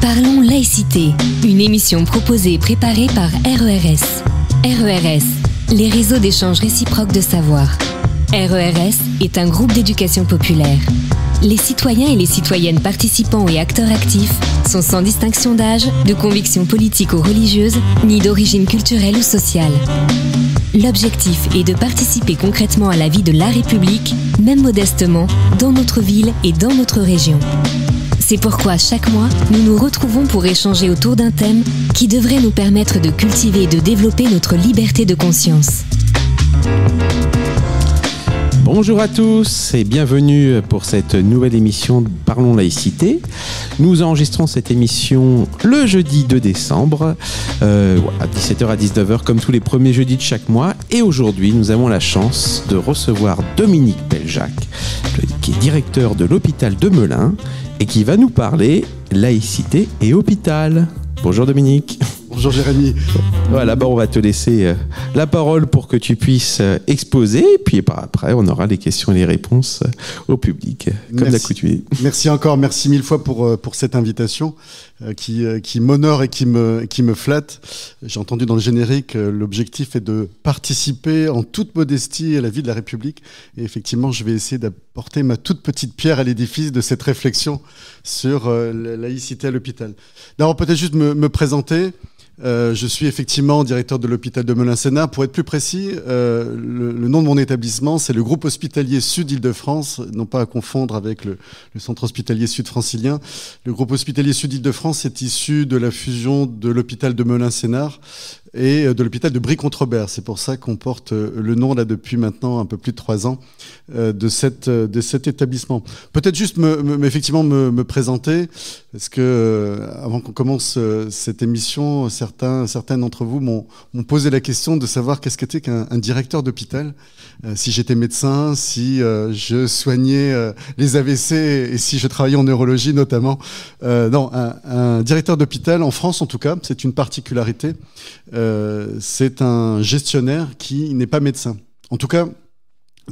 Parlons laïcité, une émission proposée et préparée par RERS. RERS, les réseaux d'échange réciproque de savoir. RERS est un groupe d'éducation populaire. Les citoyens et les citoyennes participants et acteurs actifs sont sans distinction d'âge, de conviction politique ou religieuse, ni d'origine culturelle ou sociale. L'objectif est de participer concrètement à la vie de la République, même modestement, dans notre ville et dans notre région. C'est pourquoi chaque mois, nous nous retrouvons pour échanger autour d'un thème qui devrait nous permettre de cultiver et de développer notre liberté de conscience. Bonjour à tous et bienvenue pour cette nouvelle émission de Parlons laïcité. Nous enregistrons cette émission le jeudi 2 décembre, à 17h à 19h comme tous les premiers jeudis de chaque mois. Et aujourd'hui, nous avons la chance de recevoir Dominique Beljac, qui est directeur de l'hôpital de Melun et qui va nous parler laïcité et hôpital. Bonjour Dominique. Bonjour Jérémy. Voilà, on va te laisser la parole pour que tu puisses exposer. Et puis après, on aura les questions et les réponses au public, comme d'accoutumé. Merci encore, merci mille fois pour cette invitation qui m'honore et qui me flatte. J'ai entendu dans le générique, l'objectif est de participer en toute modestie à la vie de la République. Et effectivement, je vais essayer d'apporter ma toute petite pierre à l'édifice de cette réflexion sur la laïcité à l'hôpital. D'abord, peut-être juste me présenter. Je suis effectivement directeur de l'hôpital de Melun-Sénart. Pour être plus précis, le nom de mon établissement, c'est le groupe hospitalier Sud-Île-de-France, non pas à confondre avec le centre hospitalier sud-francilien. Le groupe hospitalier Sud-Île-de-France est issu de la fusion de l'hôpital de Melun-Sénart et de l'hôpital de Brie-Contrebert. C'est pour ça qu'on porte le nom là depuis maintenant un peu plus de 3 ans de cet établissement. Peut-être juste effectivement me présenter, parce que avant qu'on commence cette émission, certains d'entre vous m'ont posé la question de savoir qu'est-ce qu'était qu'un directeur d'hôpital, si j'étais médecin, si je soignais les AVC et si je travaillais en neurologie notamment. Non, un directeur d'hôpital, en France en tout cas, c'est une particularité. C'est un gestionnaire qui n'est pas médecin. En tout cas,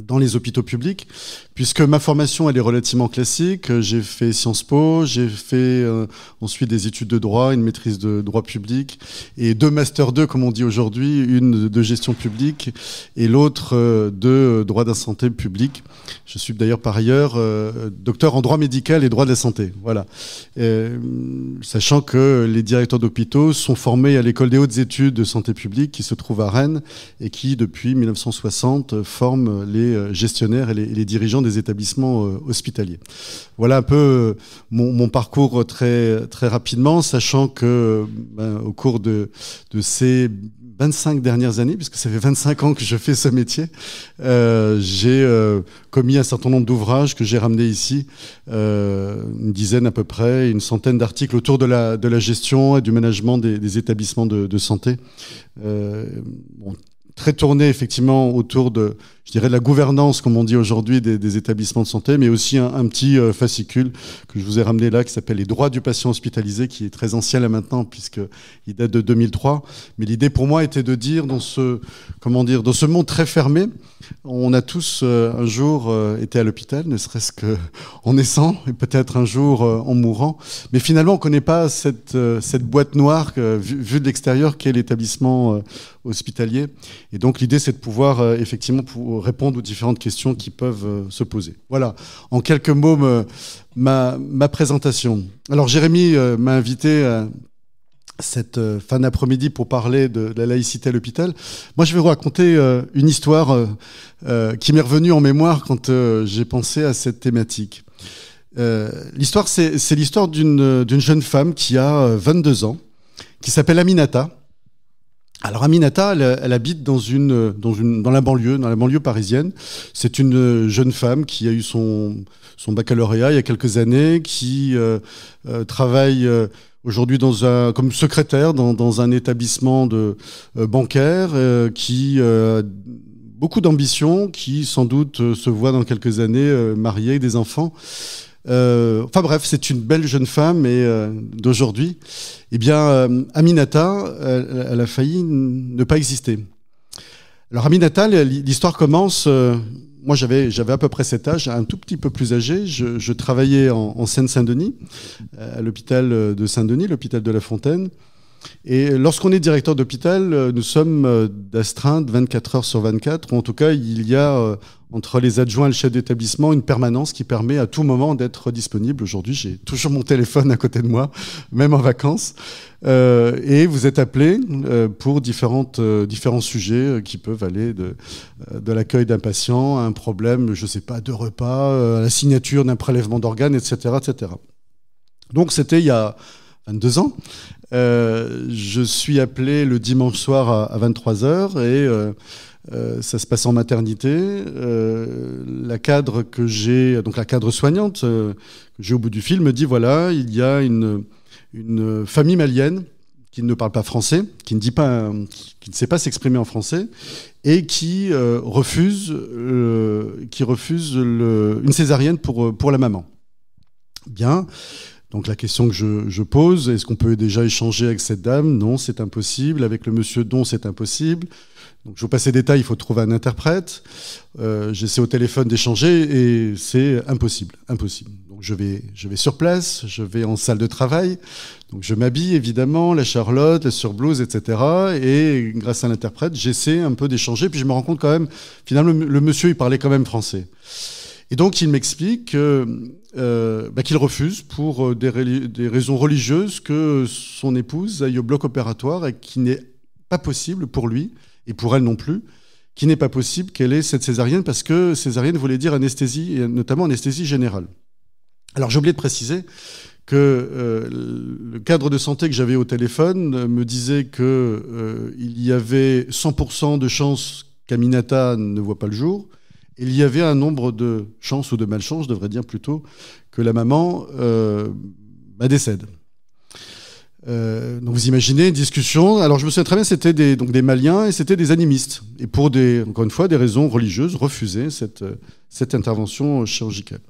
dans les hôpitaux publics, puisque ma formation elle est relativement classique. J'ai fait Sciences Po, j'ai fait ensuite des études de droit, une maîtrise de droit public et 2 Master 2 comme on dit aujourd'hui, une de gestion publique et l'autre de droit de la santé publique. Je suis d'ailleurs par ailleurs docteur en droit médical et droit de la santé. Voilà. Sachant que les directeurs d'hôpitaux sont formés à l'école des hautes études de santé publique qui se trouve à Rennes et qui depuis 1960 forment les gestionnaires et les dirigeants des établissements hospitaliers. Voilà un peu mon parcours très, très rapidement, sachant que au cours de ces 25 dernières années, puisque ça fait 25 ans que je fais ce métier, j'ai commis un certain nombre d'ouvrages que j'ai ramenés ici, une dizaine à peu près, une centaine d'articles autour de la gestion et du management des établissements de santé. Très tourné effectivement autour de, je dirais, de la gouvernance, comme on dit aujourd'hui, des établissements de santé, mais aussi un petit fascicule que je vous ai ramené là, qui s'appelle Les droits du patient hospitalisé, qui est très ancien là maintenant, puisqu'il date de 2003. Mais l'idée pour moi était de dire, dans ce monde très fermé, on a tous un jour été à l'hôpital, ne serait-ce qu'en naissant, et peut-être un jour en mourant. Mais finalement, on ne connaît pas cette boîte noire vue de l'extérieur qu'est l'établissement hospitalier. Et donc l'idée, c'est de pouvoir effectivement répondre aux différentes questions qui peuvent se poser. Voilà, en quelques mots, ma présentation. Alors Jérémy m'a invité cette fin d'après-midi pour parler de la laïcité à l'hôpital. Moi, je vais vous raconter une histoire qui m'est revenue en mémoire quand j'ai pensé à cette thématique. L'histoire, c'est l'histoire d'une jeune femme qui a 22 ans, qui s'appelle Aminata. Alors Aminata, elle habite dans la banlieue parisienne. C'est une jeune femme qui a eu son baccalauréat il y a quelques années, qui travaille aujourd'hui comme secrétaire dans un établissement bancaire, qui a beaucoup d'ambition, qui sans doute se voit dans quelques années mariée avec des enfants. Enfin bref, c'est une belle jeune femme d'aujourd'hui. Eh bien, Aminata, elle a failli ne pas exister. Alors Aminata, l'histoire commence moi, j'avais à peu près cet âge, un tout petit peu plus âgé. Je travaillais en Seine-Saint-Denis, à l'hôpital de Saint-Denis, l'hôpital de La Fontaine. Et lorsqu'on est directeur d'hôpital, nous sommes d'astreinte 24 heures sur 24. Ou en tout cas, il y a entre les adjoints et le chef d'établissement une permanence qui permet à tout moment d'être disponible. Aujourd'hui, j'ai toujours mon téléphone à côté de moi, même en vacances. Et vous êtes appelé pour différents sujets qui peuvent aller de l'accueil d'un patient à un problème, je ne sais pas, de repas, à la signature d'un prélèvement d'organes, etc., etc. Donc c'était il y a 22 ans. Je suis appelé le dimanche soir à 23h et ça se passe en maternité. La cadre que j'ai, donc la cadre soignante que j'ai au bout du fil me dit voilà, il y a une famille malienne qui ne parle pas français, qui ne sait pas s'exprimer en français et qui refuse une césarienne pour la maman. Bien. Donc la question que je pose, est-ce qu'on peut déjà échanger avec cette dame? Non, c'est impossible. Avec le monsieur, non, c'est impossible. Donc je vous passe les détails, il faut trouver un interprète. J'essaie au téléphone d'échanger et c'est impossible. Donc je vais sur place, je vais en salle de travail. Donc je m'habille évidemment, la charlotte, la surblouse, etc. Et grâce à l'interprète, j'essaie un peu d'échanger. Puis je me rends compte quand même, finalement, le monsieur, il parlait quand même français. Et donc il m'explique qu'il refuse pour des raisons religieuses que son épouse aille au bloc opératoire et qu'il n'est pas possible pour lui, et pour elle non plus, qu'il n'est pas possible qu'elle ait cette césarienne parce que césarienne voulait dire anesthésie, et notamment anesthésie générale. Alors j'ai oublié de préciser que le cadre de santé que j'avais au téléphone me disait qu'il y avait 100% de chances qu'Aminata ne voit pas le jour. Il y avait un nombre de chances ou de malchances, je devrais dire plutôt, que la maman décède. Donc vous imaginez une discussion. Alors je me souviens très bien, c'était des Maliens et c'était des animistes. Et pour encore une fois, des raisons religieuses, refusaient cette intervention chirurgicale.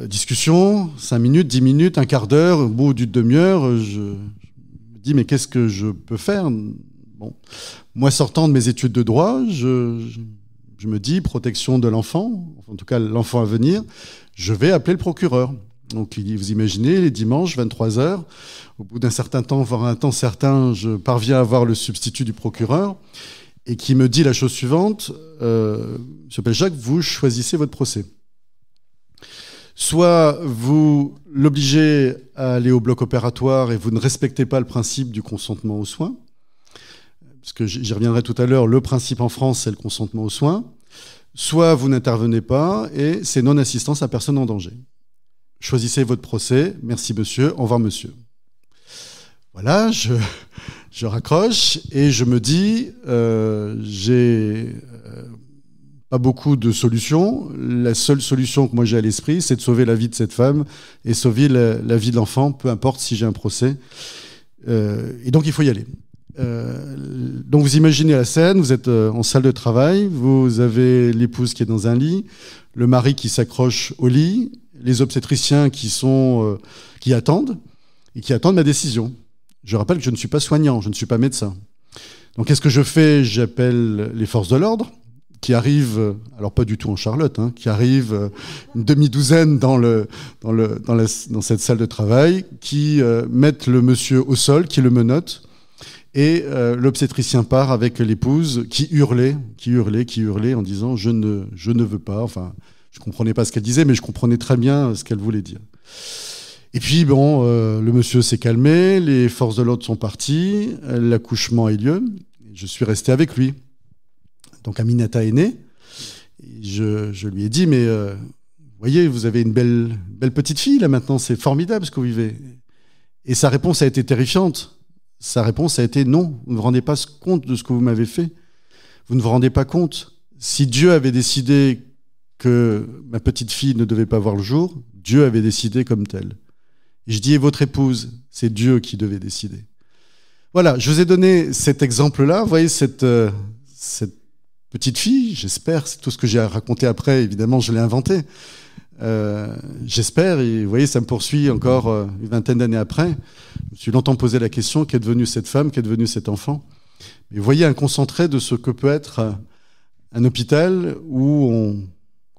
Discussion, 5 minutes, 10 minutes, un quart d'heure, au bout d'une demi-heure, je me dis mais qu'est-ce que je peux faire? Bon, moi sortant de mes études de droit, je me dis, protection de l'enfant, en tout cas l'enfant à venir, je vais appeler le procureur. Donc vous imaginez, les dimanches, 23h, au bout d'un certain temps, voire un temps certain, je parviens à voir le substitut du procureur et qui me dit la chose suivante, Monsieur Peljac, vous choisissez votre procès. Soit vous l'obligez à aller au bloc opératoire et vous ne respectez pas le principe du consentement aux soins, parce que j'y reviendrai tout à l'heure, le principe en France, c'est le consentement aux soins. Soit vous n'intervenez pas et c'est non-assistance à personne en danger. Choisissez votre procès. Merci monsieur. Au revoir monsieur. Voilà, je raccroche et je me dis, j'ai pas beaucoup de solutions. La seule solution que moi j'ai à l'esprit, c'est de sauver la vie de cette femme et sauver la vie de l'enfant, peu importe si j'ai un procès. Et donc il faut y aller. Donc vous imaginez la scène, vous êtes en salle de travail, vous avez l'épouse qui est dans un lit, le mari qui s'accroche au lit, les obstétriciens qui attendent et qui attendent ma décision. Je rappelle que je ne suis pas soignant, je ne suis pas médecin. Donc qu'est-ce que je fais? J'appelle les forces de l'ordre qui arrivent, alors pas du tout en Charlotte, hein, qui arrivent une demi-douzaine dans cette salle de travail, qui mettent le monsieur au sol, qui le menottent. Et l'obstétricien part avec l'épouse qui hurlait en disant je ne veux pas. Enfin, je comprenais pas ce qu'elle disait, mais je comprenais très bien ce qu'elle voulait dire. Et puis bon, le monsieur s'est calmé, les forces de l'ordre sont parties, l'accouchement a eu lieu. Je suis resté avec lui. Donc Aminata est née. Et je lui ai dit mais vous voyez, vous avez une belle petite fille là maintenant, c'est formidable ce que vous vivez. Et sa réponse a été terrifiante. Sa réponse a été non, vous ne vous rendez pas compte de ce que vous m'avez fait. Vous ne vous rendez pas compte. Si Dieu avait décidé que ma petite fille ne devait pas voir le jour, Dieu avait décidé comme tel. Et je dis, et votre épouse, c'est Dieu qui devait décider. Voilà, je vous ai donné cet exemple-là. Vous voyez, cette petite fille, j'espère, c'est tout ce que j'ai à raconter après, évidemment, je l'ai inventé. J'espère, et vous voyez, ça me poursuit encore une vingtaine d'années après. Je me suis longtemps posé la question, qu'est devenue cette femme, qu'est devenu cet enfant? Mais vous voyez un concentré de ce que peut être un hôpital où on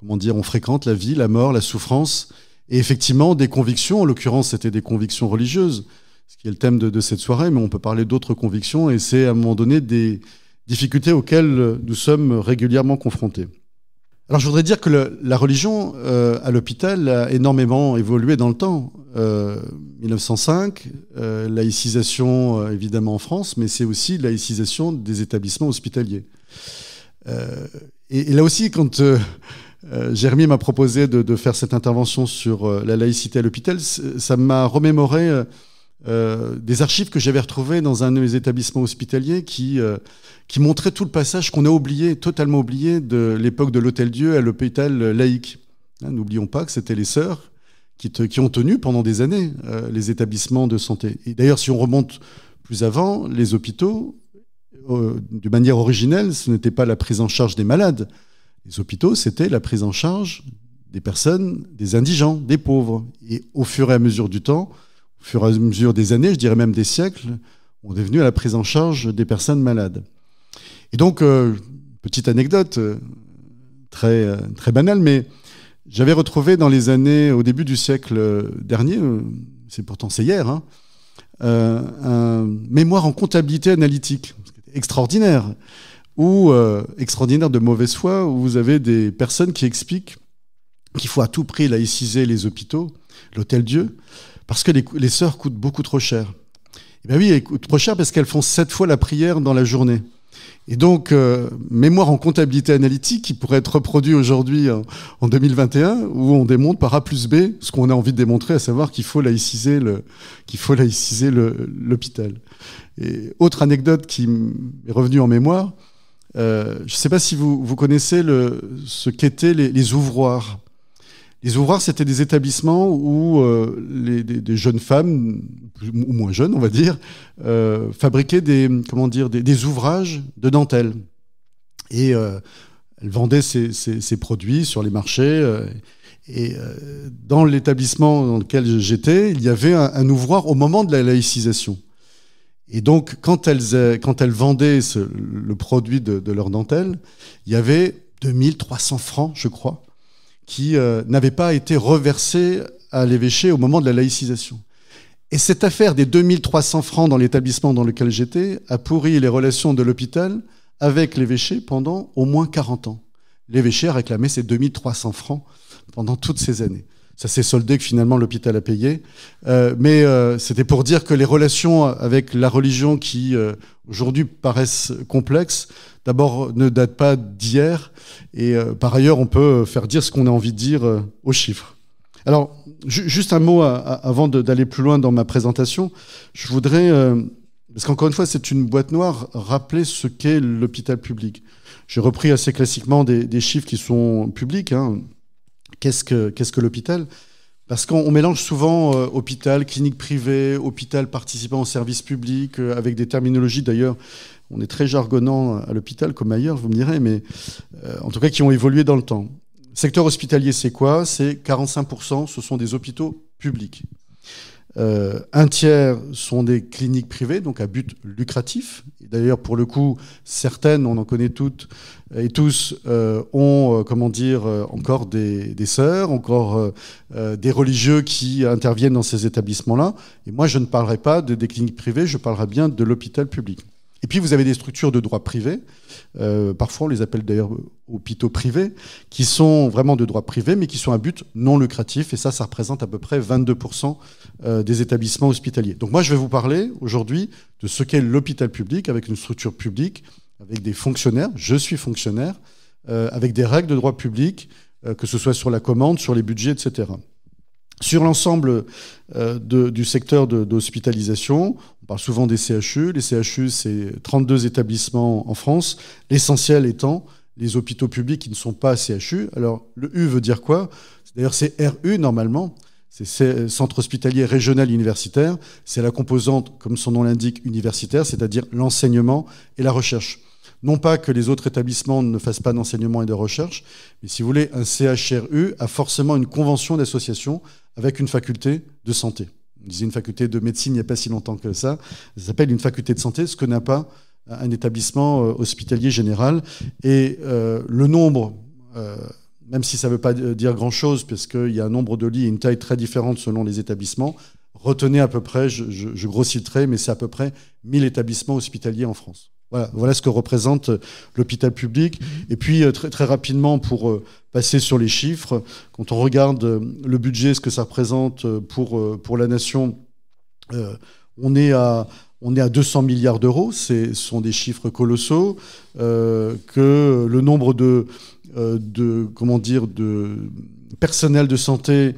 on fréquente la vie, la mort, la souffrance, et effectivement des convictions. En l'occurrence, c'était des convictions religieuses, ce qui est le thème de cette soirée, mais on peut parler d'autres convictions, et c'est à un moment donné des difficultés auxquelles nous sommes régulièrement confrontés. Alors je voudrais dire que la religion à l'hôpital a énormément évolué dans le temps. 1905, laïcisation évidemment en France, mais c'est aussi laïcisation des établissements hospitaliers. Et là aussi, quand Jérémy m'a proposé de faire cette intervention sur la laïcité à l'hôpital, ça m'a remémoré des archives que j'avais retrouvées dans un de mes établissements hospitaliers qui montrait tout le passage qu'on a oublié, totalement oublié, de l'époque de l'Hôtel-Dieu à l'hôpital laïque. N'oublions pas que c'était les sœurs qui ont tenu pendant des années les établissements de santé. Et d'ailleurs, si on remonte plus avant, les hôpitaux, de manière originelle, ce n'était pas la prise en charge des malades. Les hôpitaux, c'était la prise en charge des personnes, des indigents, des pauvres. Et au fur et à mesure du temps, au fur et à mesure des années, je dirais même des siècles, on est venu à la prise en charge des personnes malades. Et donc, petite anecdote très banale, mais j'avais retrouvé dans les années, au début du siècle dernier, c'est hier, un mémoire en comptabilité analytique, extraordinaire, ou extraordinaire de mauvaise foi, où vous avez des personnes qui expliquent qu'il faut à tout prix laïciser les hôpitaux, l'Hôtel-Dieu, parce que les sœurs coûtent beaucoup trop cher. Et bien oui, elles coûtent trop cher parce qu'elles font 7 fois la prière dans la journée. Et donc, mémoire en comptabilité analytique qui pourrait être reproduit aujourd'hui en 2021, où on démontre par A plus B ce qu'on a envie de démontrer, à savoir qu'il faut laïciser l'hôpital. Et autre anecdote qui m'est revenue en mémoire, je ne sais pas si vous connaissez ce qu'étaient les ouvroirs. Les ouvroirs, c'était des établissements où des jeunes femmes, ou moins jeunes, on va dire, fabriquaient des ouvrages de dentelle. Et elles vendaient ces produits sur les marchés. Dans l'établissement dans lequel j'étais, il y avait un ouvroir au moment de la laïcisation. Et donc, quand elles vendaient le produit de leur dentelle, il y avait 2300 francs, je crois, qui n'avaient pas été reversés à l'évêché au moment de la laïcisation. Et cette affaire des 2300 francs dans l'établissement dans lequel j'étais a pourri les relations de l'hôpital avec l'évêché pendant au moins 40 ans. L'évêché a réclamé ces 2300 francs pendant toutes ces années. Ça s'est soldé que finalement l'hôpital a payé. Mais c'était pour dire que les relations avec la religion qui aujourd'hui paraissent complexes, d'abord ne datent pas d'hier. Et par ailleurs, on peut faire dire ce qu'on a envie de dire aux chiffres. Alors, juste un mot avant d'aller plus loin dans ma présentation. Je voudrais, parce qu'encore une fois, c'est une boîte noire, rappeler ce qu'est l'hôpital public. J'ai repris assez classiquement des chiffres qui sont publics. Qu'est-ce que l'hôpital ? Parce qu'on mélange souvent hôpital, clinique privée, hôpital participant au service public, avec des terminologies d'ailleurs, on est très jargonnant à l'hôpital comme ailleurs, vous me direz, mais en tout cas qui ont évolué dans le temps. Secteur hospitalier, c'est quoi ? C'est 45%, ce sont des hôpitaux publics. Un tiers sont des cliniques privées, donc à but lucratif. D'ailleurs, pour le coup, certaines, on en connaît toutes et tous, ont, encore des sœurs, encore des religieux qui interviennent dans ces établissements-là. Et moi, je ne parlerai pas des cliniques privées, je parlerai bien de l'hôpital public. Et puis, vous avez des structures de droit privé, parfois on les appelle d'ailleurs hôpitaux privés, qui sont vraiment de droit privé, mais qui sont à but non lucratif. Et ça représente à peu près 22% des établissements hospitaliers. Donc moi, je vais vous parler aujourd'hui de ce qu'est l'hôpital public, avec une structure publique, avec des fonctionnaires, je suis fonctionnaire, avec des règles de droit public, que ce soit sur la commande, sur les budgets, etc. Sur l'ensemble du secteur d'hospitalisation, on parle souvent des CHU. Les CHU, c'est 32 établissements en France, l'essentiel étant les hôpitaux publics qui ne sont pas CHU. Alors, le U veut dire quoi ? D'ailleurs, c'est RU normalement. C'est Centre hospitalier régional universitaire. C'est la composante, comme son nom l'indique, universitaire, c'est-à-dire l'enseignement et la recherche. Non pas que les autres établissements ne fassent pas d'enseignement et de recherche, mais si vous voulez, un CHRU a forcément une convention d'association avec une faculté de santé. On disait une faculté de médecine il n'y a pas si longtemps que ça. Ça s'appelle une faculté de santé, ce que n'a pas un établissement hospitalier général. Et le nombre même si ça ne veut pas dire grand-chose, parce qu'il y a un nombre de lits et une taille très différente selon les établissements, retenez à peu près, je grossis le trait, mais c'est à peu près 1000 établissements hospitaliers en France. Voilà ce que représente l'hôpital public. Et puis, très, très rapidement, pour passer sur les chiffres, quand on regarde le budget, ce que ça représente pour la nation, on est à 200 milliards d'euros. Ce sont des chiffres colossaux. Que le nombre de personnel de santé,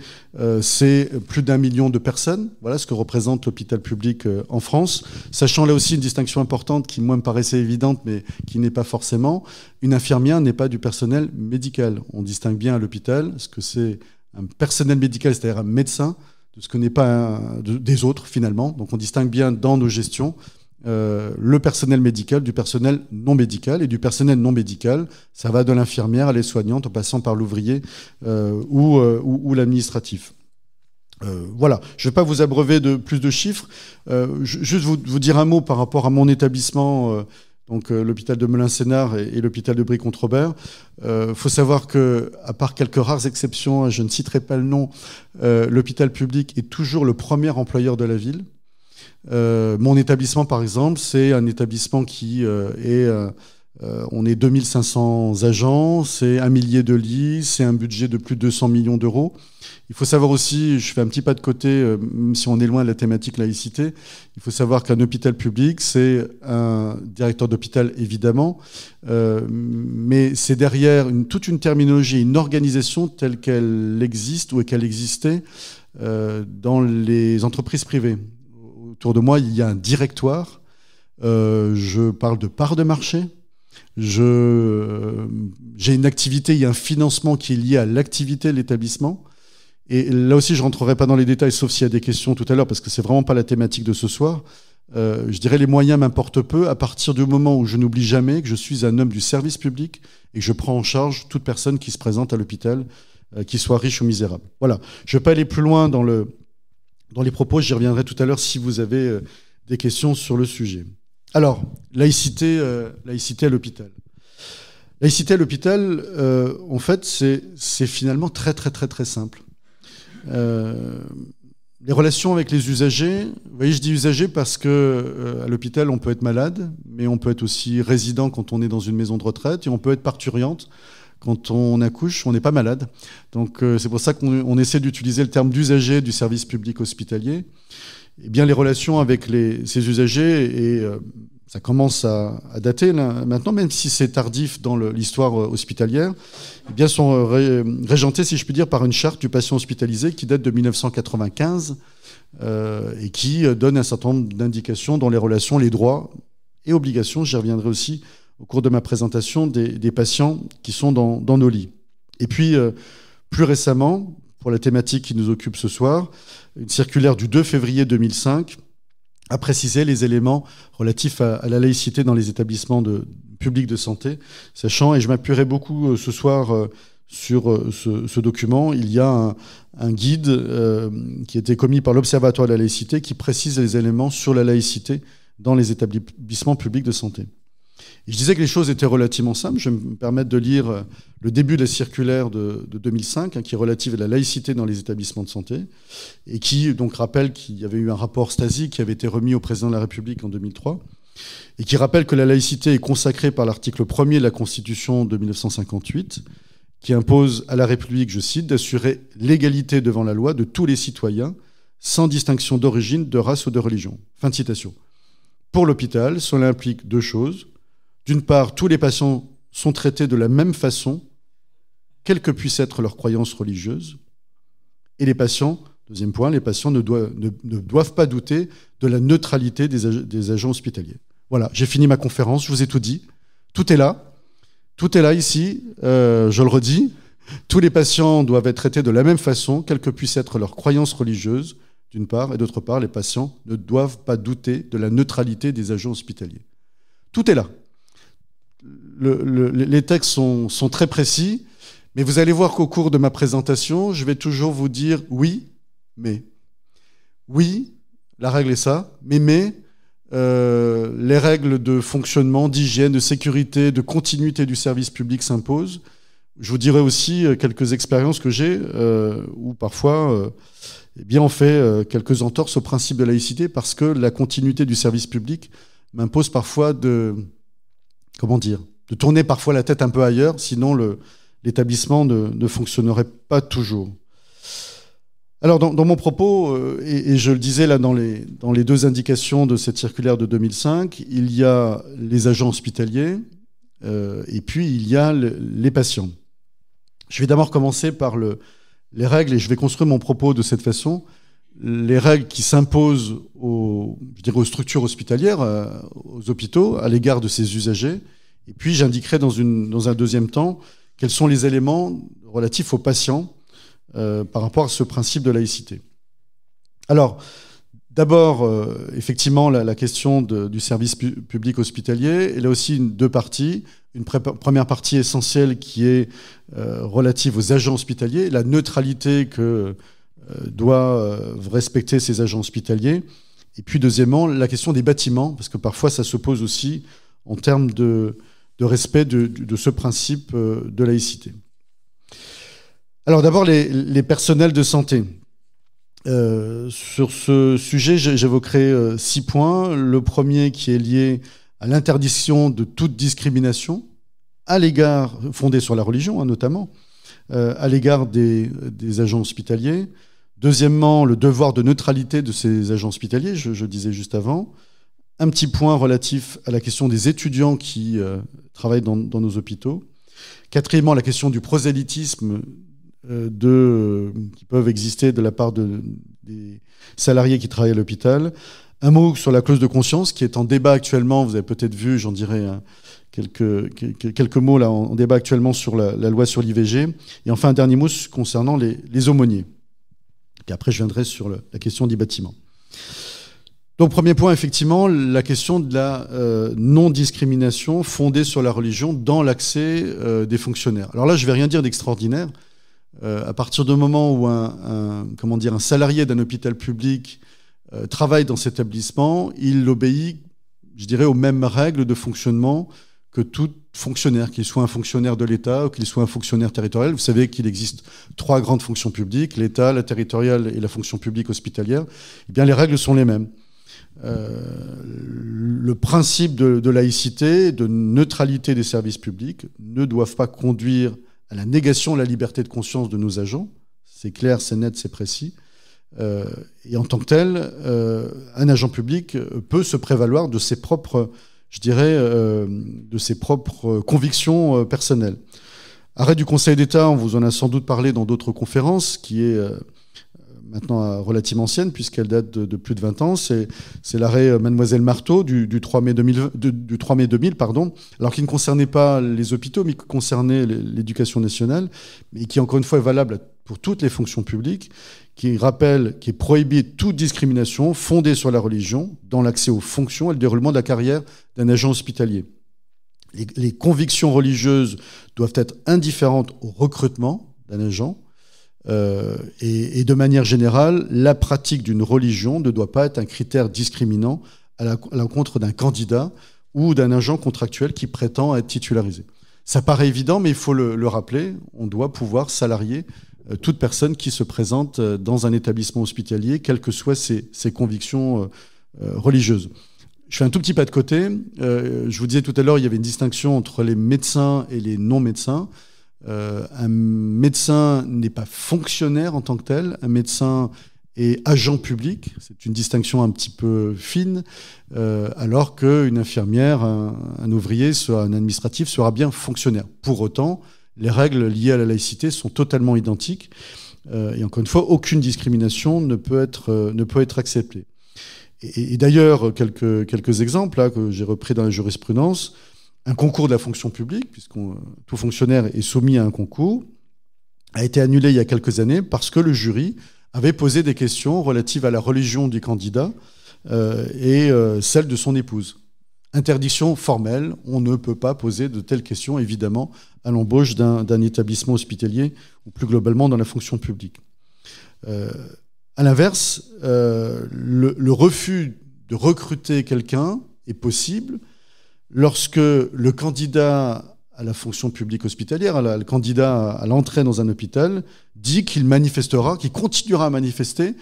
c'est plus d'1 million de personnes. Voilà ce que représente l'hôpital public en France. Sachant là aussi une distinction importante qui, moi, me paraissait évidente, mais qui n'est pas forcément. Une infirmière n'est pas du personnel médical. On distingue bien à l'hôpital ce que c'est un personnel médical, c'est-à-dire un médecin, de ce que n'est pas des autres, finalement. Donc on distingue bien dans nos gestions le personnel médical du personnel non médical. Et du personnel non médical, ça va de l'infirmière à l'aide-soignante, en passant par l'ouvrier ou l'administratif. Voilà, je ne vais pas vous abreuver de plus de chiffres. Juste vous dire un mot par rapport à mon établissement, donc l'hôpital de Melun-Sénart et l'hôpital de Brie-Comte-Robert. Faut savoir que, à part quelques rares exceptions, je ne citerai pas le nom, l'hôpital public est toujours le premier employeur de la ville. Mon établissement, par exemple, c'est un établissement qui on est 2500 agents, c'est 1 millier de lits, c'est un budget de plus de 200 millions d'euros. Il faut savoir aussi, je fais un petit pas de côté, même si on est loin de la thématique laïcité, il faut savoir qu'un hôpital public, c'est un directeur d'hôpital, évidemment, mais c'est derrière toute une terminologie, une organisation telle qu'elle existe ou qu'elle existait dans les entreprises privées. Autour de moi, il y a un directoire. Je parle de part de marché. J'ai une activité, il y a un financement qui est lié à l'activité de l'établissement. Et là aussi, je ne rentrerai pas dans les détails, sauf s'il y a des questions tout à l'heure, parce que ce n'est vraiment pas la thématique de ce soir. Je dirais les moyens m'importent peu à partir du moment où je n'oublie jamais que je suis un homme du service public et que je prends en charge toute personne qui se présente à l'hôpital, qu'il soit riche ou misérable. Voilà. Je ne vais pas aller plus loin dans les propos, j'y reviendrai tout à l'heure si vous avez des questions sur le sujet. Alors, laïcité à l'hôpital. Laïcité à l'hôpital, en fait, c'est finalement très, très, très, très simple. Les relations avec les usagers, vous voyez, je dis usagers parce que à l'hôpital, on peut être malade, mais on peut être aussi résident quand on est dans une maison de retraite, et on peut être parturiente. Quand on accouche, on n'est pas malade. Donc c'est pour ça qu'on essaie d'utiliser le terme d'usager du service public hospitalier. Eh bien, les relations avec ces usagers, et ça commence à dater là, maintenant, même si c'est tardif dans l'histoire hospitalière, eh bien, sont régentées, si je puis dire, par une charte du patient hospitalisé qui date de 1995 et qui donne un certain nombre d'indications dans les relations, les droits et obligations, j'y reviendrai aussi au cours de ma présentation, des patients qui sont dans nos lits. Et puis, plus récemment, pour la thématique qui nous occupe ce soir, une circulaire du 2 février 2005 a précisé les éléments relatifs à la laïcité dans les établissements publics de santé, sachant, et je m'appuierai beaucoup ce soir sur ce document, il y a un guide qui a été commis par l'Observatoire de la laïcité qui précise les éléments sur la laïcité dans les établissements publics de santé. Et je disais que les choses étaient relativement simples. Je vais me permettre de lire le début de la circulaire de 2005, qui est relative à la laïcité dans les établissements de santé, et qui donc rappelle qu'il y avait eu un rapport Stasi qui avait été remis au président de la République en 2003, et qui rappelle que la laïcité est consacrée par l'article 1er de la Constitution de 1958, qui impose à la République, je cite, d'assurer l'égalité devant la loi de tous les citoyens, sans distinction d'origine, de race ou de religion. Fin de citation. Pour l'hôpital, cela implique deux choses. D'une part, tous les patients sont traités de la même façon, quelle que puisse être leur croyance religieuse. Et les patients, deuxième point, les patients ne doivent pas douter de la neutralité des agents hospitaliers. Voilà, j'ai fini ma conférence, je vous ai tout dit. Tout est là. Tout est là ici, je le redis. Tous les patients doivent être traités de la même façon, quelle que puisse être leur croyance religieuse, d'une part, et d'autre part, les patients ne doivent pas douter de la neutralité des agents hospitaliers. Tout est là. Les textes sont très précis, mais vous allez voir qu'au cours de ma présentation, je vais toujours vous dire oui, mais. Oui, la règle est ça, mais les règles de fonctionnement, d'hygiène, de sécurité, de continuité du service public s'imposent. Je vous dirai aussi quelques expériences que j'ai où parfois on fait quelques entorses au principe de laïcité parce que la continuité du service public m'impose parfois de tourner parfois la tête un peu ailleurs, sinon l'établissement ne fonctionnerait pas toujours. Alors dans mon propos, et je le disais là dans les deux indications de cette circulaire de 2005, il y a les agents hospitaliers et puis il y a les patients. Je vais d'abord commencer par les règles, et je vais construire mon propos de cette façon. Les règles qui s'imposent aux structures hospitalières, aux hôpitaux, à l'égard de ces usagers. Et puis j'indiquerai dans un deuxième temps quels sont les éléments relatifs aux patients par rapport à ce principe de laïcité. Alors, d'abord, effectivement, la question du service public hospitalier, elle a aussi deux parties. Une première partie essentielle qui est relative aux agents hospitaliers, la neutralité que doivent respecter ces agents hospitaliers. Et puis, deuxièmement, la question des bâtiments, parce que parfois, ça se pose aussi en termes de respect de ce principe de laïcité. Alors d'abord, les personnels de santé. Sur ce sujet, j'évoquerai 6 points. Le premier qui est lié à l'interdiction de toute discrimination à l'égard, fondée sur la religion notamment, à l'égard des agents hospitaliers. Deuxièmement, le devoir de neutralité de ces agents hospitaliers, je disais juste avant. Un petit point relatif à la question des étudiants qui travaillent dans nos hôpitaux. Quatrièmement, la question du prosélytisme qui peuvent exister de la part des salariés qui travaillent à l'hôpital. Un mot sur la clause de conscience qui est en débat actuellement. Vous avez peut-être vu, j'en dirai quelques mots là en débat actuellement sur la loi sur l'IVG. Et enfin, un dernier mot concernant les aumôniers. Et après, je viendrai sur la question du bâtiment. Donc, premier point, effectivement, la question de la non-discrimination fondée sur la religion dans l'accès des fonctionnaires. Alors là, je ne vais rien dire d'extraordinaire. À partir du moment où un salarié d'un hôpital public travaille dans cet établissement, il obéit, je dirais, aux mêmes règles de fonctionnement que tout fonctionnaire, qu'il soit un fonctionnaire de l'État ou qu'il soit un fonctionnaire territorial. Vous savez qu'il existe 3 grandes fonctions publiques, l'État, la territoriale et la fonction publique hospitalière. Eh bien, les règles sont les mêmes. Le principe de laïcité, de neutralité des services publics ne doivent pas conduire à la négation de la liberté de conscience de nos agents. C'est clair, c'est net, c'est précis. Et en tant que tel, un agent public peut se prévaloir de ses propres, convictions personnelles. Arrêt du Conseil d'État, on vous en a sans doute parlé dans d'autres conférences, qui est maintenant relativement ancienne, puisqu'elle date de plus de 20 ans. C'est l'arrêt Mademoiselle Marteau du 3 mai 2000, alors qui ne concernait pas les hôpitaux, mais qui concernait l'éducation nationale, et qui, encore une fois, est valable pour toutes les fonctions publiques, qui rappelle qu'il est prohibé toute discrimination fondée sur la religion dans l'accès aux fonctions et le déroulement de la carrière d'un agent hospitalier. Les convictions religieuses doivent être indifférentes au recrutement d'un agent. Et de manière générale, la pratique d'une religion ne doit pas être un critère discriminant à l'encontre d'un candidat ou d'un agent contractuel qui prétend être titularisé. Ça paraît évident, mais il faut le rappeler, on doit pouvoir salarier toute personne qui se présente dans un établissement hospitalier, quelles que soient ses convictions religieuses. Je fais un tout petit pas de côté. Je vous disais tout à l'heure, il y avait une distinction entre les médecins et les non-médecins. Un médecin n'est pas fonctionnaire en tant que tel. Un médecin est agent public. C'est une distinction un petit peu fine, alors qu'une infirmière, un ouvrier, soit un administratif, sera bien fonctionnaire. Pour autant, les règles liées à la laïcité sont totalement identiques. Et encore une fois, aucune discrimination ne peut être acceptée. Et d'ailleurs, quelques exemples là, que j'ai repris dans la jurisprudence. Un concours de la fonction publique, tout fonctionnaire est soumis à un concours, a été annulé il y a quelques années parce que le jury avait posé des questions relatives à la religion du candidat et celle de son épouse. Interdiction formelle, on ne peut pas poser de telles questions, évidemment, à l'embauche d'un établissement hospitalier ou plus globalement dans la fonction publique. À l'inverse, le refus de recruter quelqu'un est possible lorsque le candidat à la fonction publique hospitalière. Le candidat à l'entrée dans un hôpital dit qu'il manifestera, qu'il continuera à manifester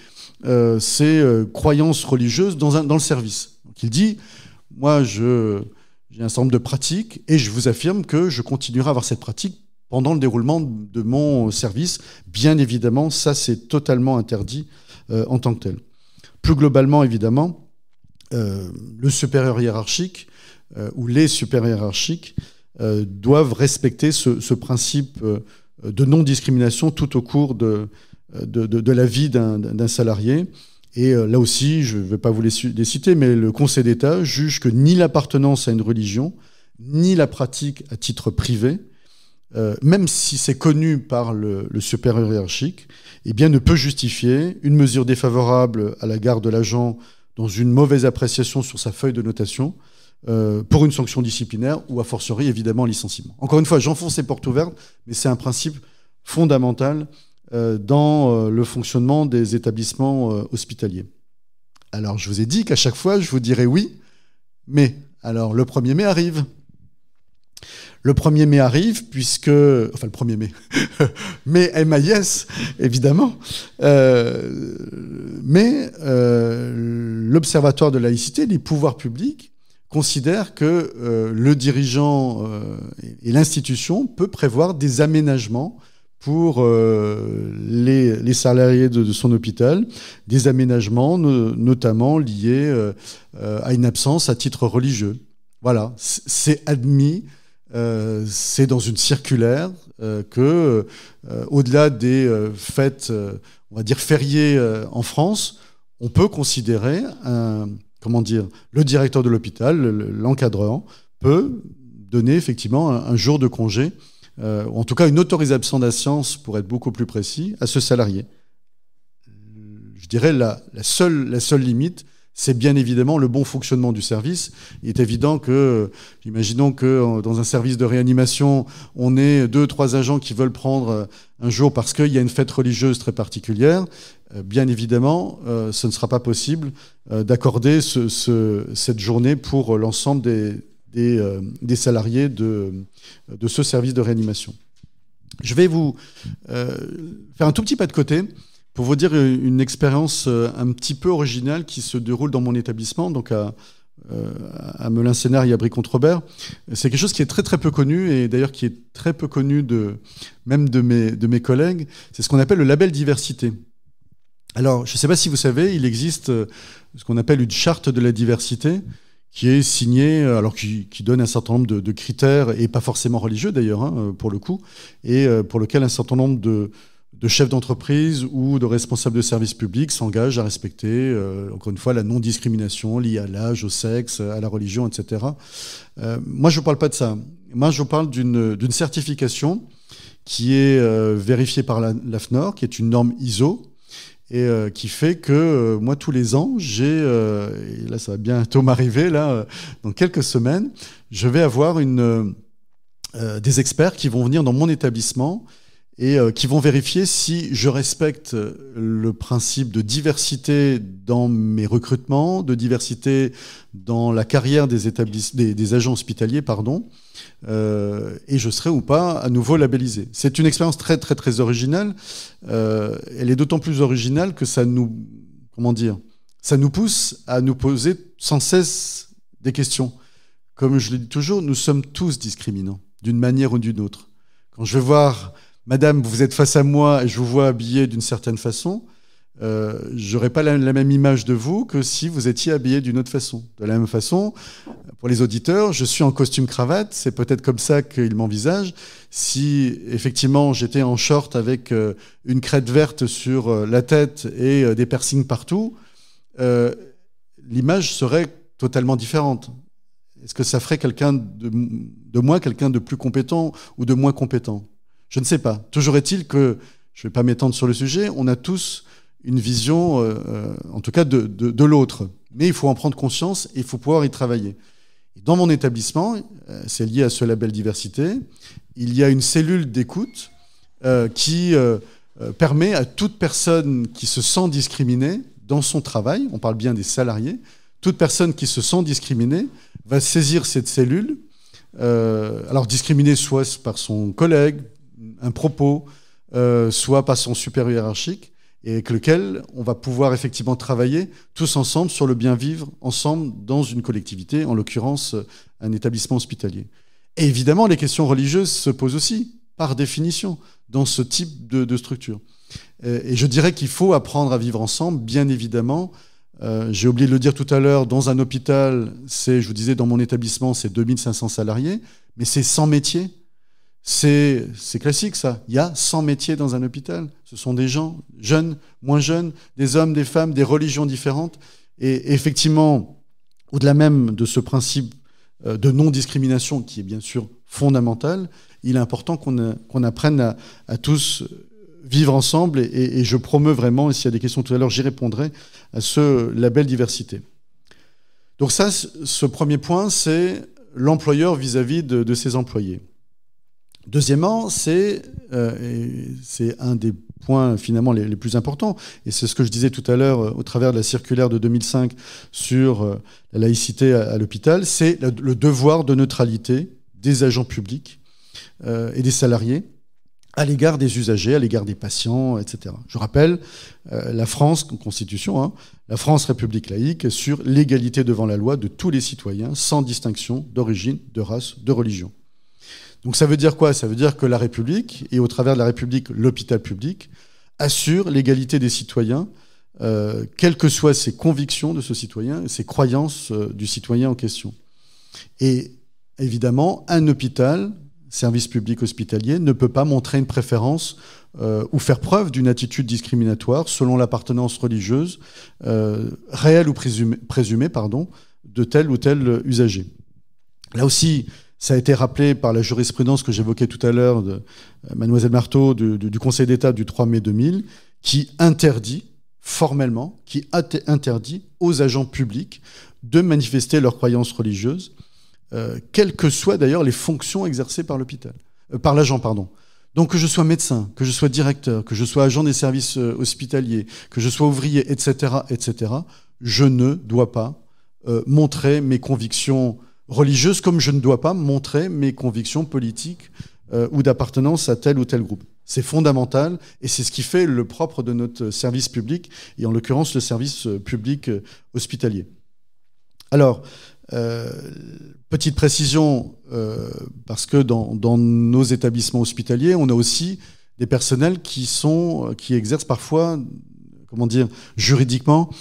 ses croyances religieuses dans le service. Donc il dit, moi j'ai un certain nombre de pratiques et je vous affirme que je continuerai à avoir cette pratique pendant le déroulement de mon service. Bien évidemment, ça c'est totalement interdit en tant que tel. Plus globalement, évidemment, le supérieur hiérarchique ou les supérieurs hiérarchiques doivent respecter ce principe de non-discrimination tout au cours de la vie d'un salarié. Et là aussi, je ne vais pas vous les citer, mais le Conseil d'État juge que ni l'appartenance à une religion, ni la pratique à titre privé, même si c'est connu par le supérieur hiérarchique, eh bien, ne peut justifier une mesure défavorable à l'égard de l'agent dans une mauvaise appréciation sur sa feuille de notation pour une sanction disciplinaire ou a fortiori évidemment un licenciement. Encore une fois, j'enfonce les portes ouvertes, mais c'est un principe fondamental dans le fonctionnement des établissements hospitaliers. Alors, je vous ai dit qu'à chaque fois, je vous dirais oui, mais alors le 1er mai arrive. Le 1er mai arrive puisque... Enfin, le 1er mai. Mais MAIS, évidemment. Mais l'Observatoire de laïcité, les pouvoirs publics, considèrent que le dirigeant et l'institution peut prévoir des aménagements pour les salariés de son hôpital, des aménagements notamment liés à une absence à titre religieux. Voilà, c'est admis. C'est dans une circulaire que, au-delà des fêtes, on va dire fériées en France, on peut considérer le directeur de l'hôpital, l'encadreur, peut donner effectivement un jour de congé, ou en tout cas une autorisation d'absence, pour être beaucoup plus précis, à ce salarié. Je dirais la seule limite, c'est bien évidemment le bon fonctionnement du service. Il est évident que, imaginons que dans un service de réanimation, on ait 2-3 agents qui veulent prendre un jour parce qu'il y a une fête religieuse très particulière. Bien évidemment, ce ne sera pas possible d'accorder cette journée pour l'ensemble des salariés de ce service de réanimation. Je vais vous faire un tout petit pas de côté pour vous dire une expérience un petit peu originale qui se déroule dans mon établissement, donc à Melun-Sénart et à Brie-Comte-Robert. C'est quelque chose qui est très très peu connu, et d'ailleurs qui est très peu connu même de mes collègues. C'est ce qu'on appelle le label diversité. Alors, je ne sais pas si vous savez, il existe ce qu'on appelle une charte de la diversité, qui est signée, alors qui donne un certain nombre de critères, et pas forcément religieux d'ailleurs, hein, pour le coup, et pour lequel un certain nombre de chefs d'entreprise ou de responsables de services publics s'engagent à respecter, encore une fois, la non-discrimination liée à l'âge, au sexe, à la religion, etc. Moi, je ne parle pas de ça. Moi, je parle d'une certification qui est vérifiée par l'AFNOR, qui est une norme ISO, et qui fait que moi, tous les ans, et là, ça va bientôt m'arriver, là, dans quelques semaines, je vais avoir des experts qui vont venir dans mon établissement et qui vont vérifier si je respecte le principe de diversité dans mes recrutements, de diversité dans la carrière des agents hospitaliers, et je serai ou pas à nouveau labellisé. C'est une expérience très très très originale. Elle est d'autant plus originale que ça nous pousse à nous poser sans cesse des questions. Comme je le dis toujours, nous sommes tous discriminants, d'une manière ou d'une autre. Quand je vais voir Madame, vous êtes face à moi et je vous vois habillé d'une certaine façon, je n'aurai pas la même image de vous que si vous étiez habillé d'une autre façon. De la même façon, pour les auditeurs, je suis en costume-cravate, c'est peut-être comme ça qu'ils m'envisagent. Si effectivement j'étais en short avec une crête verte sur la tête et des piercings partout, l'image serait totalement différente. Est-ce que ça ferait quelqu'un de moi, quelqu'un de plus compétent ou de moins compétent ? Je ne sais pas. Toujours est-il que, je ne vais pas m'étendre sur le sujet, on a tous une vision, en tout cas, de l'autre. Mais il faut en prendre conscience et il faut pouvoir y travailler. Et dans mon établissement, c'est lié à ce label diversité, il y a une cellule d'écoute qui permet à toute personne qui se sent discriminée dans son travail, on parle bien des salariés, toute personne qui se sent discriminée va saisir cette cellule, alors discriminé soit par son collègue, un propos, soit par son supérieur hiérarchique, et avec lequel on va pouvoir effectivement travailler tous ensemble sur le bien vivre ensemble dans une collectivité, en l'occurrence un établissement hospitalier. Et évidemment, les questions religieuses se posent aussi, par définition, dans ce type de structure. Et je dirais qu'il faut apprendre à vivre ensemble, bien évidemment. J'ai oublié de le dire tout à l'heure, dans un hôpital, je vous disais, dans mon établissement, c'est 2500 salariés, mais c'est 100 métiers. C'est classique, ça. Il y a 100 métiers dans un hôpital. Ce sont des gens, jeunes, moins jeunes, des hommes, des femmes, des religions différentes. Et effectivement, au-delà même de ce principe de non-discrimination, qui est bien sûr fondamental, il est important qu'on apprenne à tous vivre ensemble. Et je promeus vraiment, et s'il y a des questions tout à l'heure, j'y répondrai, à ce label diversité. Donc ça, ce premier point, c'est l'employeur vis-à-vis de ses employés. Deuxièmement, c'est un des points finalement les plus importants, et c'est ce que je disais tout à l'heure au travers de la circulaire de 2005 sur la laïcité à l'hôpital, c'est le devoir de neutralité des agents publics et des salariés à l'égard des usagers, à l'égard des patients, etc. Je rappelle, la France, Constitution, hein, la France République laïque, sur l'égalité devant la loi de tous les citoyens, sans distinction d'origine, de race, de religion. Donc ça veut dire quoi? Ça veut dire que la République, et au travers de la République, l'hôpital public, assure l'égalité des citoyens, quelles que soient ses convictions de ce citoyen, ses croyances du citoyen en question. Et évidemment, un hôpital, service public hospitalier, ne peut pas montrer une préférence ou faire preuve d'une attitude discriminatoire selon l'appartenance religieuse, réelle ou présumée, de tel ou tel usager. Là aussi, ça a été rappelé par la jurisprudence que j'évoquais tout à l'heure de Mademoiselle Marteau du Conseil d'État du 3 mai 2000, qui interdit formellement, aux agents publics de manifester leurs croyances religieuses, quelles que soient d'ailleurs les fonctions exercées par l'agent. Donc que je sois médecin, que je sois directeur, que je sois agent des services hospitaliers, que je sois ouvrier, etc., je ne dois pas montrer mes convictions religieuses, comme je ne dois pas montrer mes convictions politiques ou d'appartenance à tel ou tel groupe. C'est fondamental et c'est ce qui fait le propre de notre service public, et en l'occurrence le service public hospitalier. Alors, petite précision, parce que dans nos établissements hospitaliers, on a aussi des personnels qui exercent parfois, juridiquement,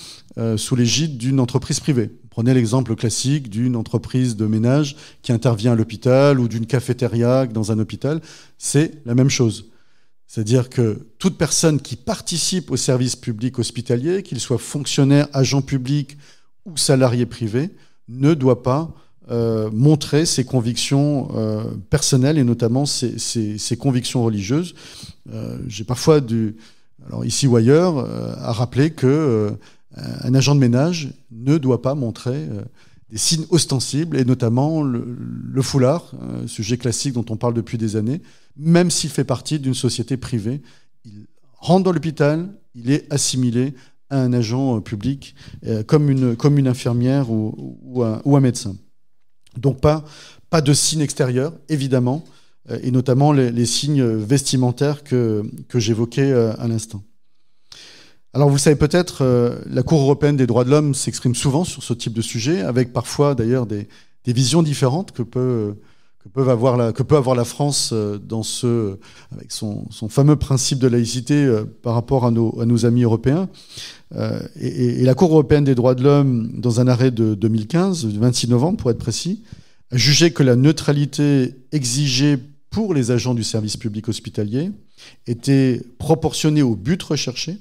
sous l'égide d'une entreprise privée. Prenez l'exemple classique d'une entreprise de ménage qui intervient à l'hôpital ou d'une cafétéria dans un hôpital. C'est la même chose. C'est-à-dire que toute personne qui participe au service public hospitalier, qu'il soit fonctionnaire, agent public ou salarié privé, ne doit pas montrer ses convictions personnelles et notamment ses convictions religieuses. J'ai parfois alors ici ou ailleurs, à rappeler que un agent de ménage ne doit pas montrer des signes ostensibles, et notamment le foulard, sujet classique dont on parle depuis des années, même s'il fait partie d'une société privée. Il rentre dans l'hôpital, il est assimilé à un agent public, comme une infirmière ou un médecin. Donc pas de signes extérieurs, évidemment, et notamment les signes vestimentaires que j'évoquais à l'instant. Alors vous le savez peut-être, la Cour européenne des droits de l'homme s'exprime souvent sur ce type de sujet, avec parfois d'ailleurs des visions différentes que peut avoir la France avec son fameux principe de laïcité par rapport à nos amis européens. Et la Cour européenne des droits de l'homme, dans un arrêt de 2015, du 26 novembre pour être précis, a jugé que la neutralité exigée pour les agents du service public hospitalier était proportionnée au but recherché,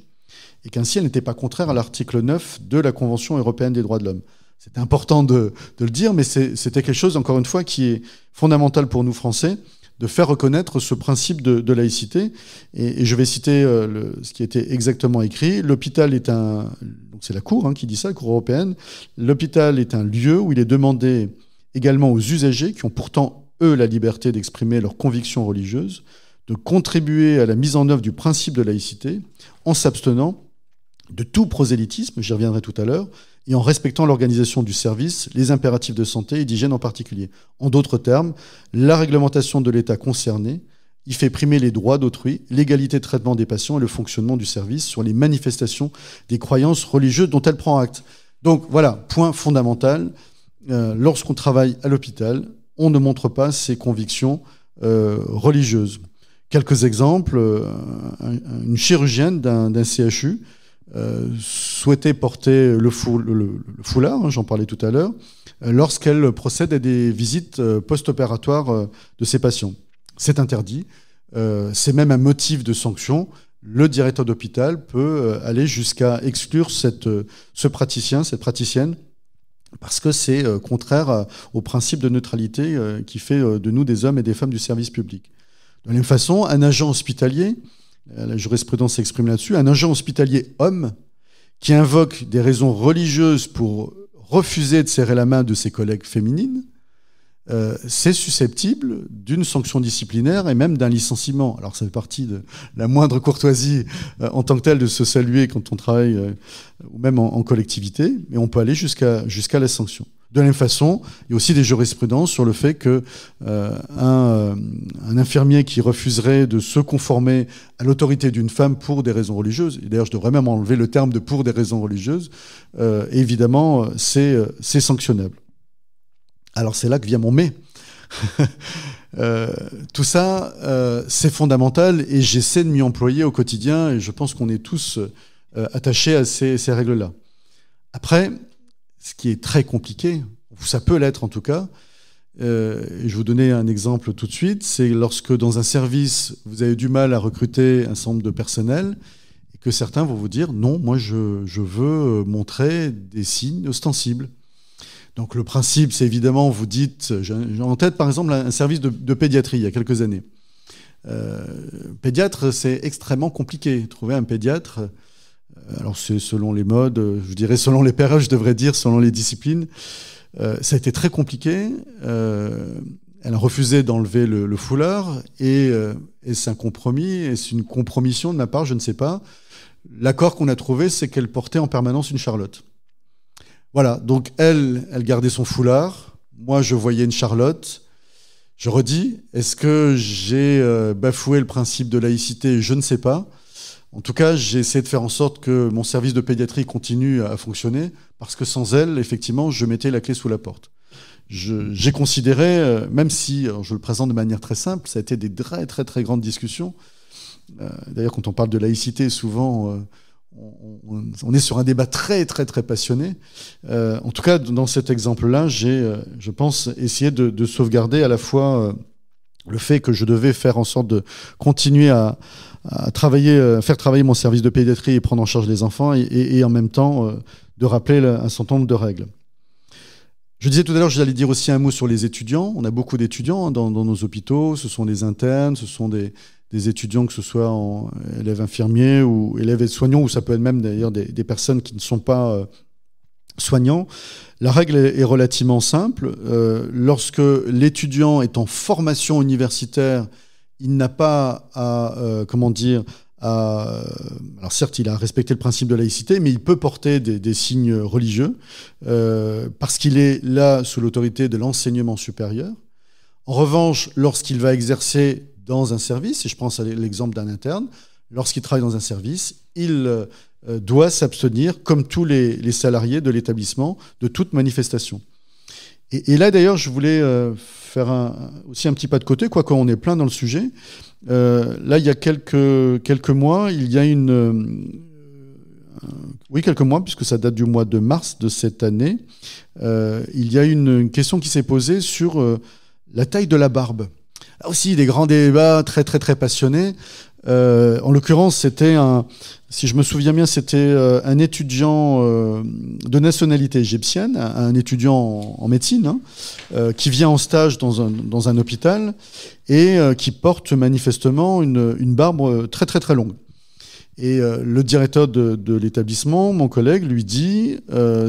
et qu'ainsi elle n'était pas contraire à l'article 9 de la Convention européenne des droits de l'homme. C'est important de le dire, mais c'était quelque chose, encore une fois, qui est fondamental pour nous Français, de faire reconnaître ce principe de laïcité. Et je vais citer ce qui était exactement écrit. L'hôpital est donc c'est la Cour qui dit ça, la Cour européenne. L'hôpital est un lieu où il est demandé également aux usagers, qui ont pourtant, eux, la liberté d'exprimer leurs convictions religieuses, de contribuer à la mise en œuvre du principe de laïcité en s'abstenant de tout prosélytisme, j'y reviendrai tout à l'heure, et en respectant l'organisation du service, les impératifs de santé et d'hygiène en particulier. En d'autres termes, la réglementation de l'État concerné, il fait primer les droits d'autrui, l'égalité de traitement des patients et le fonctionnement du service sur les manifestations des croyances religieuses dont elle prend acte. Donc voilà, point fondamental, lorsqu'on travaille à l'hôpital, on ne montre pas ses convictions religieuses. Quelques exemples, une chirurgienne d'un CHU souhaitait porter le foulard, j'en parlais tout à l'heure, lorsqu'elle procède à des visites post-opératoires de ses patients. C'est interdit, c'est même un motif de sanction. Le directeur d'hôpital peut aller jusqu'à exclure ce praticien, cette praticienne, parce que c'est contraire au principe de neutralité qui fait de nous des hommes et des femmes du service public. De la même façon, un agent hospitalier, la jurisprudence s'exprime là-dessus, un agent hospitalier homme qui invoque des raisons religieuses pour refuser de serrer la main de ses collègues féminines, c'est susceptible d'une sanction disciplinaire et même d'un licenciement. Alors ça fait partie de la moindre courtoisie en tant que telle de se saluer quand on travaille ou même en collectivité, mais on peut aller jusqu'à la sanction. De la même façon, il y a aussi des jurisprudences sur le fait que un infirmier qui refuserait de se conformer à l'autorité d'une femme pour des raisons religieuses, et d'ailleurs je devrais même enlever le terme de pour des raisons religieuses, évidemment c'est sanctionnable. Alors c'est là que vient mon mais. Tout ça, c'est fondamental et j'essaie de m'y employer au quotidien et je pense qu'on est tous attachés à ces règles-là. Après, ce qui est très compliqué, ça peut l'être en tout cas, et je vais vous donner un exemple tout de suite, c'est lorsque dans un service, vous avez du mal à recruter un certain nombre de personnel et que certains vont vous dire « Non, moi je veux montrer des signes ostensibles ». Donc le principe, c'est évidemment, vous dites, j'ai en tête par exemple un service de pédiatrie il y a quelques années. Pédiatre, c'est extrêmement compliqué. Trouver un pédiatre, alors c'est selon les modes, je dirais selon les périodes, je devrais dire, selon les disciplines, ça a été très compliqué. Elle a refusé d'enlever le foulard et c'est un compromis, et c'est une compromission de ma part, je ne sais pas. L'accord qu'on a trouvé, c'est qu'elle portait en permanence une charlotte. Voilà, donc elle gardait son foulard. Moi, je voyais une charlotte. Je redis, est-ce que j'ai bafoué le principe de laïcité ? Je ne sais pas. En tout cas, j'ai essayé de faire en sorte que mon service de pédiatrie continue à fonctionner, parce que sans elle, effectivement, je mettais la clé sous la porte. J'ai considéré, même si je le présente de manière très simple, ça a été des très très très grandes discussions. D'ailleurs, quand on parle de laïcité, souvent... on est sur un débat très très très passionné. En tout cas, dans cet exemple-là, j'ai, je pense, essayé de sauvegarder à la fois le fait que je devais faire en sorte de continuer à faire travailler mon service de pédiatrie et prendre en charge les enfants et en même temps de rappeler un certain nombre de règles. Je disais tout à l'heure, j'allais dire aussi un mot sur les étudiants. On a beaucoup d'étudiants dans nos hôpitaux. Ce sont des internes, ce sont des étudiants, que ce soit en élèves infirmiers ou élèves aides-soignants, ou ça peut être même d'ailleurs des personnes qui ne sont pas soignants. La règle est relativement simple. Lorsque l'étudiant est en formation universitaire, il n'a pas à, alors certes, il a respecté le principe de laïcité, mais il peut porter des signes religieux parce qu'il est là sous l'autorité de l'enseignement supérieur. En revanche, lorsqu'il va exercer dans un service, et je pense à l'exemple d'un interne, lorsqu'il travaille dans un service, il doit s'abstenir, comme tous les salariés de l'établissement, de toute manifestation. Et là, d'ailleurs, je voulais faire aussi un petit pas de côté, quoique on est plein dans le sujet. Là, il y a quelques mois, il y a quelques mois, puisque ça date du mois de mars de cette année, il y a une question qui s'est posée sur la taille de la barbe. Là aussi, des grands débats très, très, très passionnés. En l'occurrence, c'était si je me souviens bien, c'était un étudiant de nationalité égyptienne, un étudiant en médecine, qui vient en stage dans un hôpital et qui porte manifestement une barbe très, très, très longue. Et le directeur de l'établissement, mon collègue, lui dit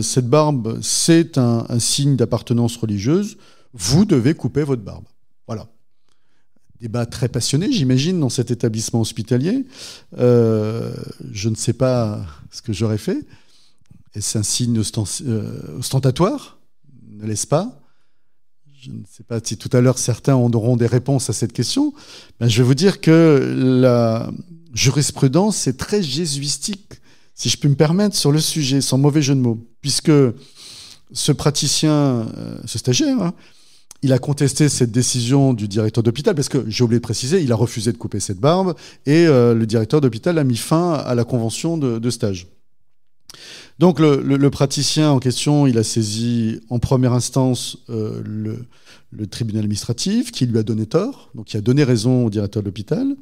cette barbe, c'est un signe d'appartenance religieuse, vous devez couper votre barbe. Voilà. Débat très passionné, j'imagine, dans cet établissement hospitalier. Je ne sais pas ce que j'aurais fait. Est-ce un signe ostentatoire? Ne l'est-ce pas? Je ne sais pas si tout à l'heure certains auront des réponses à cette question. Ben, je vais vous dire que la jurisprudence est très jésuistique, si je puis me permettre, sur le sujet, sans mauvais jeu de mots. Puisque ce praticien, ce stagiaire, hein, il a contesté cette décision du directeur d'hôpital, parce que, j'ai oublié de préciser, il a refusé de couper cette barbe, et le directeur d'hôpital a mis fin à la convention de stage. Donc le praticien en question, il a saisi en première instance le tribunal administratif qui lui a donné tort, donc il a donné raison au directeur de l'hôpital.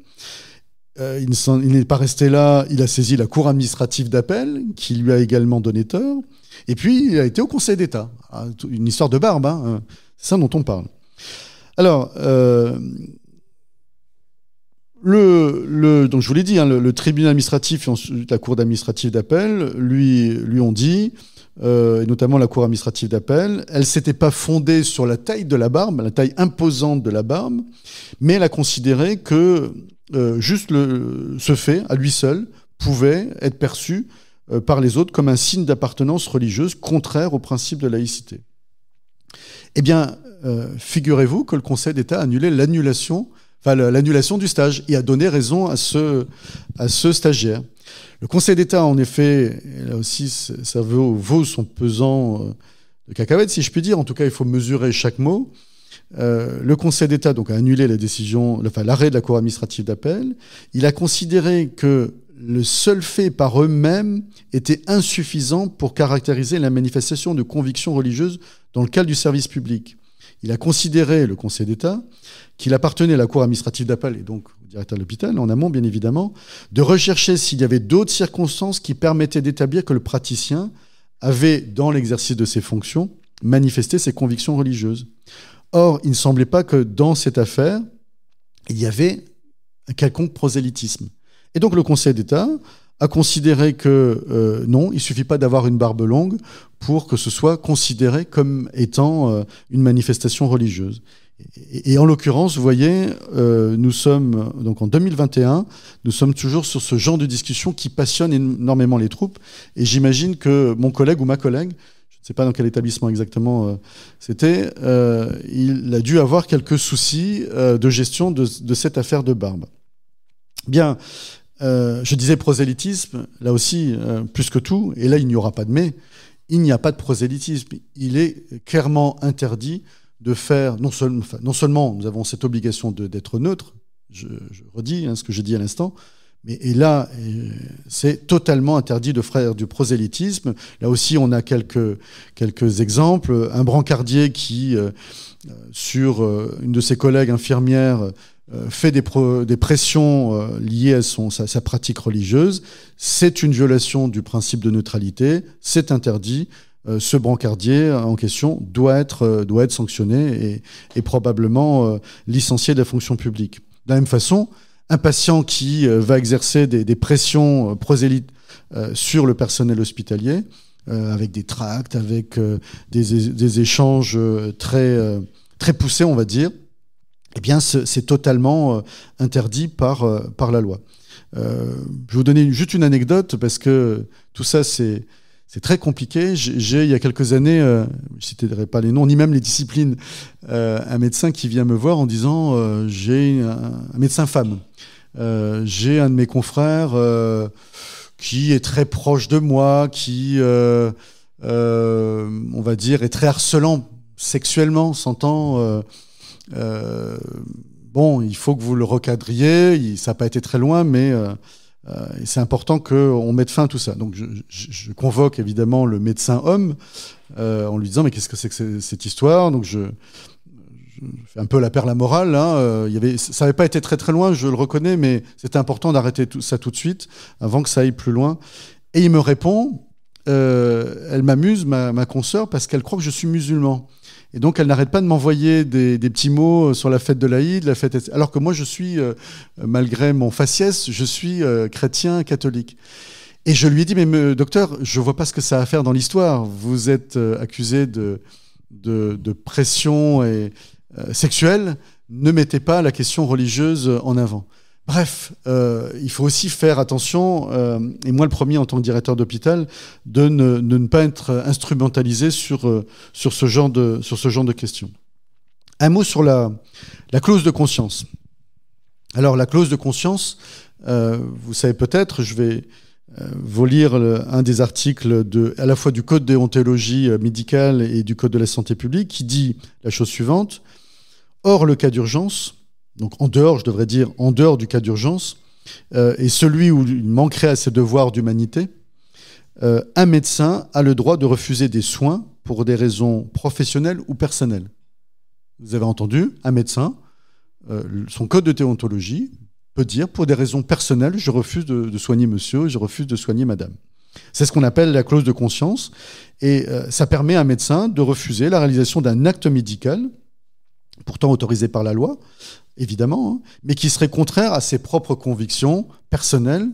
Il n'est pas resté là, il a saisi la cour administrative d'appel qui lui a également donné tort. Et puis il a été au Conseil d'État. Une histoire de barbe, hein, c'est ça dont on parle. Alors, donc je vous l'ai dit, hein, le tribunal administratif et ensuite la cour administrative d'appel lui ont dit, et notamment la cour administrative d'appel, elle ne s'était pas fondée sur la taille de la barbe, la taille imposante de la barbe, mais elle a considéré que juste ce fait, à lui seul, pouvait être perçu par les autres comme un signe d'appartenance religieuse contraire au principe de laïcité. Eh bien, figurez-vous que le Conseil d'État a annulé l'annulation du stage et a donné raison à ce stagiaire. Le Conseil d'État, en effet, et là aussi, ça vaut son pesant de cacahuètes, si je puis dire. En tout cas, il faut mesurer chaque mot. Le Conseil d'État donc, a annulé l'arrêt de la Cour administrative d'appel. Il a considéré que le seul fait par eux-mêmes était insuffisant pour caractériser la manifestation de convictions religieuses dans le cadre du service public. Il a considéré, le Conseil d'État, qu'il appartenait à la Cour administrative d'appel, et donc au directeur de l'hôpital, en amont bien évidemment, de rechercher s'il y avait d'autres circonstances qui permettaient d'établir que le praticien avait, dans l'exercice de ses fonctions, manifesté ses convictions religieuses. Or, il ne semblait pas que dans cette affaire, il y avait un quelconque prosélytisme. Et donc le Conseil d'État a considéré que non, il ne suffit pas d'avoir une barbe longue pour que ce soit considéré comme étant une manifestation religieuse. Et en l'occurrence, vous voyez, nous sommes donc en 2021, nous sommes toujours sur ce genre de discussion qui passionne énormément les troupes. Et j'imagine que mon collègue ou ma collègue, je ne sais pas dans quel établissement exactement c'était, il a dû avoir quelques soucis de gestion de cette affaire de barbe. Bien, je disais prosélytisme, là aussi, plus que tout, et là il n'y aura pas de mais, il n'y a pas de prosélytisme. Il est clairement interdit de faire, non seulement nous avons cette obligation d'être neutre, je redis ce que j'ai dit à l'instant, mais là, c'est totalement interdit de faire du prosélytisme. Là aussi, on a quelques exemples. Un brancardier qui, sur une de ses collègues infirmières, fait des pressions liées à sa pratique religieuse. C'est une violation du principe de neutralité, c'est interdit. Ce brancardier en question doit être sanctionné et probablement licencié de la fonction publique. De la même façon, un patient qui va exercer des pressions prosélytes sur le personnel hospitalier, avec des tracts, avec des échanges très poussés, on va dire, eh bien, c'est totalement interdit par la loi. Je vais vous donner juste une anecdote, parce que tout ça, c'est très compliqué. J'ai, il y a quelques années, je ne citerai pas les noms, ni même les disciplines, un médecin qui vient me voir en disant j'ai un médecin femme. J'ai un de mes confrères qui est très proche de moi, qui, on va dire, est très harcelant sexuellement, s'entend. Bon, il faut que vous le recadriez. Ça n'a pas été très loin, mais c'est important qu'on mette fin à tout ça. Donc, je convoque évidemment le médecin homme en lui disant mais qu'est-ce que c'est que cette histoire? Donc, je fais un peu la perle à morale. Hein. Ça n'avait pas été très très loin, je le reconnais, mais c'était important d'arrêter ça tout de suite avant que ça aille plus loin. Et il me répond, elle m'amuse, ma consoeur, parce qu'elle croit que je suis musulman. Et donc, elle n'arrête pas de m'envoyer des petits mots sur la fête de l'Aïd, alors que moi, je suis, malgré mon faciès, je suis chrétien catholique. Et je lui ai dit, mais docteur, je ne vois pas ce que ça a à faire dans l'histoire. Vous êtes accusé de pression sexuelle. Ne mettez pas la question religieuse en avant. Bref, il faut aussi faire attention, et moi le premier en tant que directeur d'hôpital, de ne pas être instrumentalisé sur ce genre de questions. Un mot sur la clause de conscience. Alors la clause de conscience, vous savez peut-être, je vais vous lire un des articles à la fois du Code de déontologie médicale et du Code de la santé publique qui dit la chose suivante. Hors le cas d'urgence, donc en dehors, je devrais dire, en dehors du cas d'urgence, et celui où il manquerait à ses devoirs d'humanité, un médecin a le droit de refuser des soins pour des raisons professionnelles ou personnelles. Vous avez entendu, un médecin, son code de déontologie peut dire, pour des raisons personnelles, je refuse de soigner monsieur, je refuse de soigner madame. C'est ce qu'on appelle la clause de conscience, et ça permet à un médecin de refuser la réalisation d'un acte médical, pourtant autorisé par la loi, évidemment, hein, mais qui serait contraire à ses propres convictions personnelles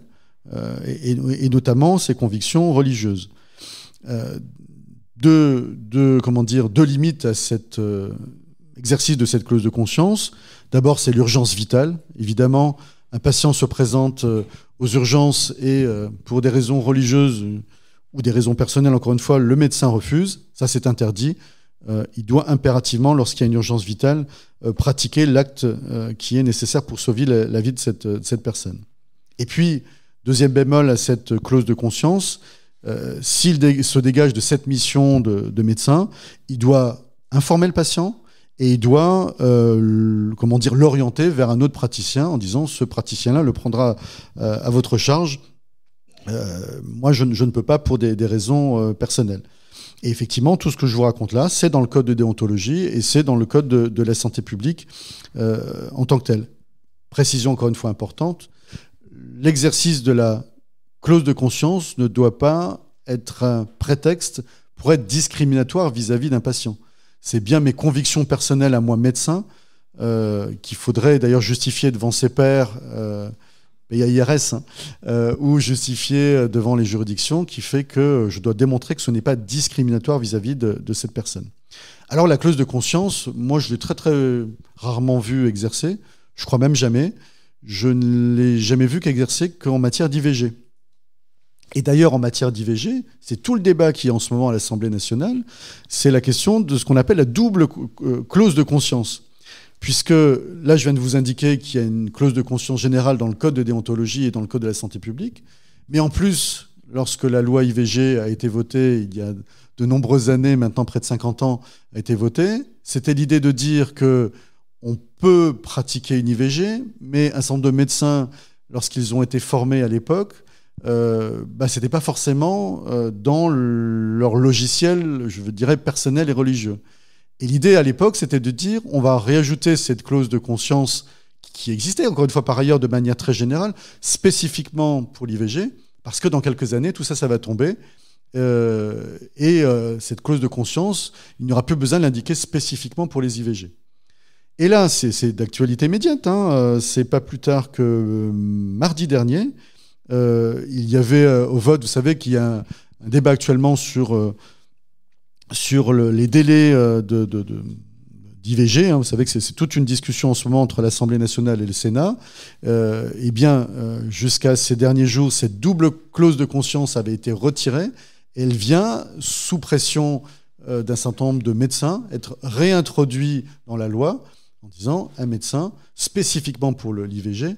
et notamment ses convictions religieuses. Deux limites à cet exercice de cette clause de conscience. D'abord, c'est l'urgence vitale. Évidemment, un patient se présente aux urgences et pour des raisons religieuses ou des raisons personnelles, encore une fois, le médecin refuse. Ça, c'est interdit. Il doit impérativement, lorsqu'il y a une urgence vitale, pratiquer l'acte qui est nécessaire pour sauver la vie de cette personne. Et puis, deuxième bémol à cette clause de conscience, s'il se dégage de cette mission de médecin, il doit informer le patient et il doit l'orienter vers un autre praticien en disant ce praticien-là le prendra à votre charge. Moi, je ne peux pas pour des raisons personnelles. Et effectivement, tout ce que je vous raconte là, c'est dans le code de déontologie et c'est dans le code de la santé publique en tant que tel. Précision encore une fois importante, l'exercice de la clause de conscience ne doit pas être un prétexte pour être discriminatoire vis-à-vis d'un patient. C'est bien mes convictions personnelles à moi, médecin, qu'il faudrait d'ailleurs justifier devant ses pairs, PAIRS, ou justifier devant les juridictions, qui fait que je dois démontrer que ce n'est pas discriminatoire vis-à-vis de cette personne. Alors la clause de conscience, moi je l'ai très très rarement vue exercer, je crois même jamais. Je ne l'ai jamais vue qu'exercer qu'en matière d'IVG. Et d'ailleurs, en matière d'IVG, c'est tout le débat qui est en ce moment à l'Assemblée nationale, c'est la question de ce qu'on appelle la double clause de conscience. Puisque là, je viens de vous indiquer qu'il y a une clause de conscience générale dans le Code de déontologie et dans le Code de la santé publique. Mais en plus, lorsque la loi IVG a été votée, il y a de nombreuses années, maintenant près de 50 ans, a été votée, c'était l'idée de dire qu'on peut pratiquer une IVG, mais un certain nombre de médecins, lorsqu'ils ont été formés à l'époque, c'était pas forcément dans leur logiciel, je dirais, personnel et religieux. Et l'idée à l'époque, c'était de dire, on va réajouter cette clause de conscience qui existait, encore une fois par ailleurs de manière très générale, spécifiquement pour l'IVG, parce que dans quelques années, tout ça, ça va tomber. Cette clause de conscience, il n'y aura plus besoin de l'indiquer spécifiquement pour les IVG. Et là, c'est d'actualité immédiate. C'est pas plus tard que mardi dernier. Il y avait au vote, vous savez qu'il y a un débat actuellement sur les délais d'IVG. Vous savez que c'est toute une discussion en ce moment entre l'Assemblée nationale et le Sénat. Jusqu'à ces derniers jours, cette double clause de conscience avait été retirée. Elle vient, sous pression d'un certain nombre de médecins, être réintroduite dans la loi en disant un médecin, spécifiquement pour l'IVG,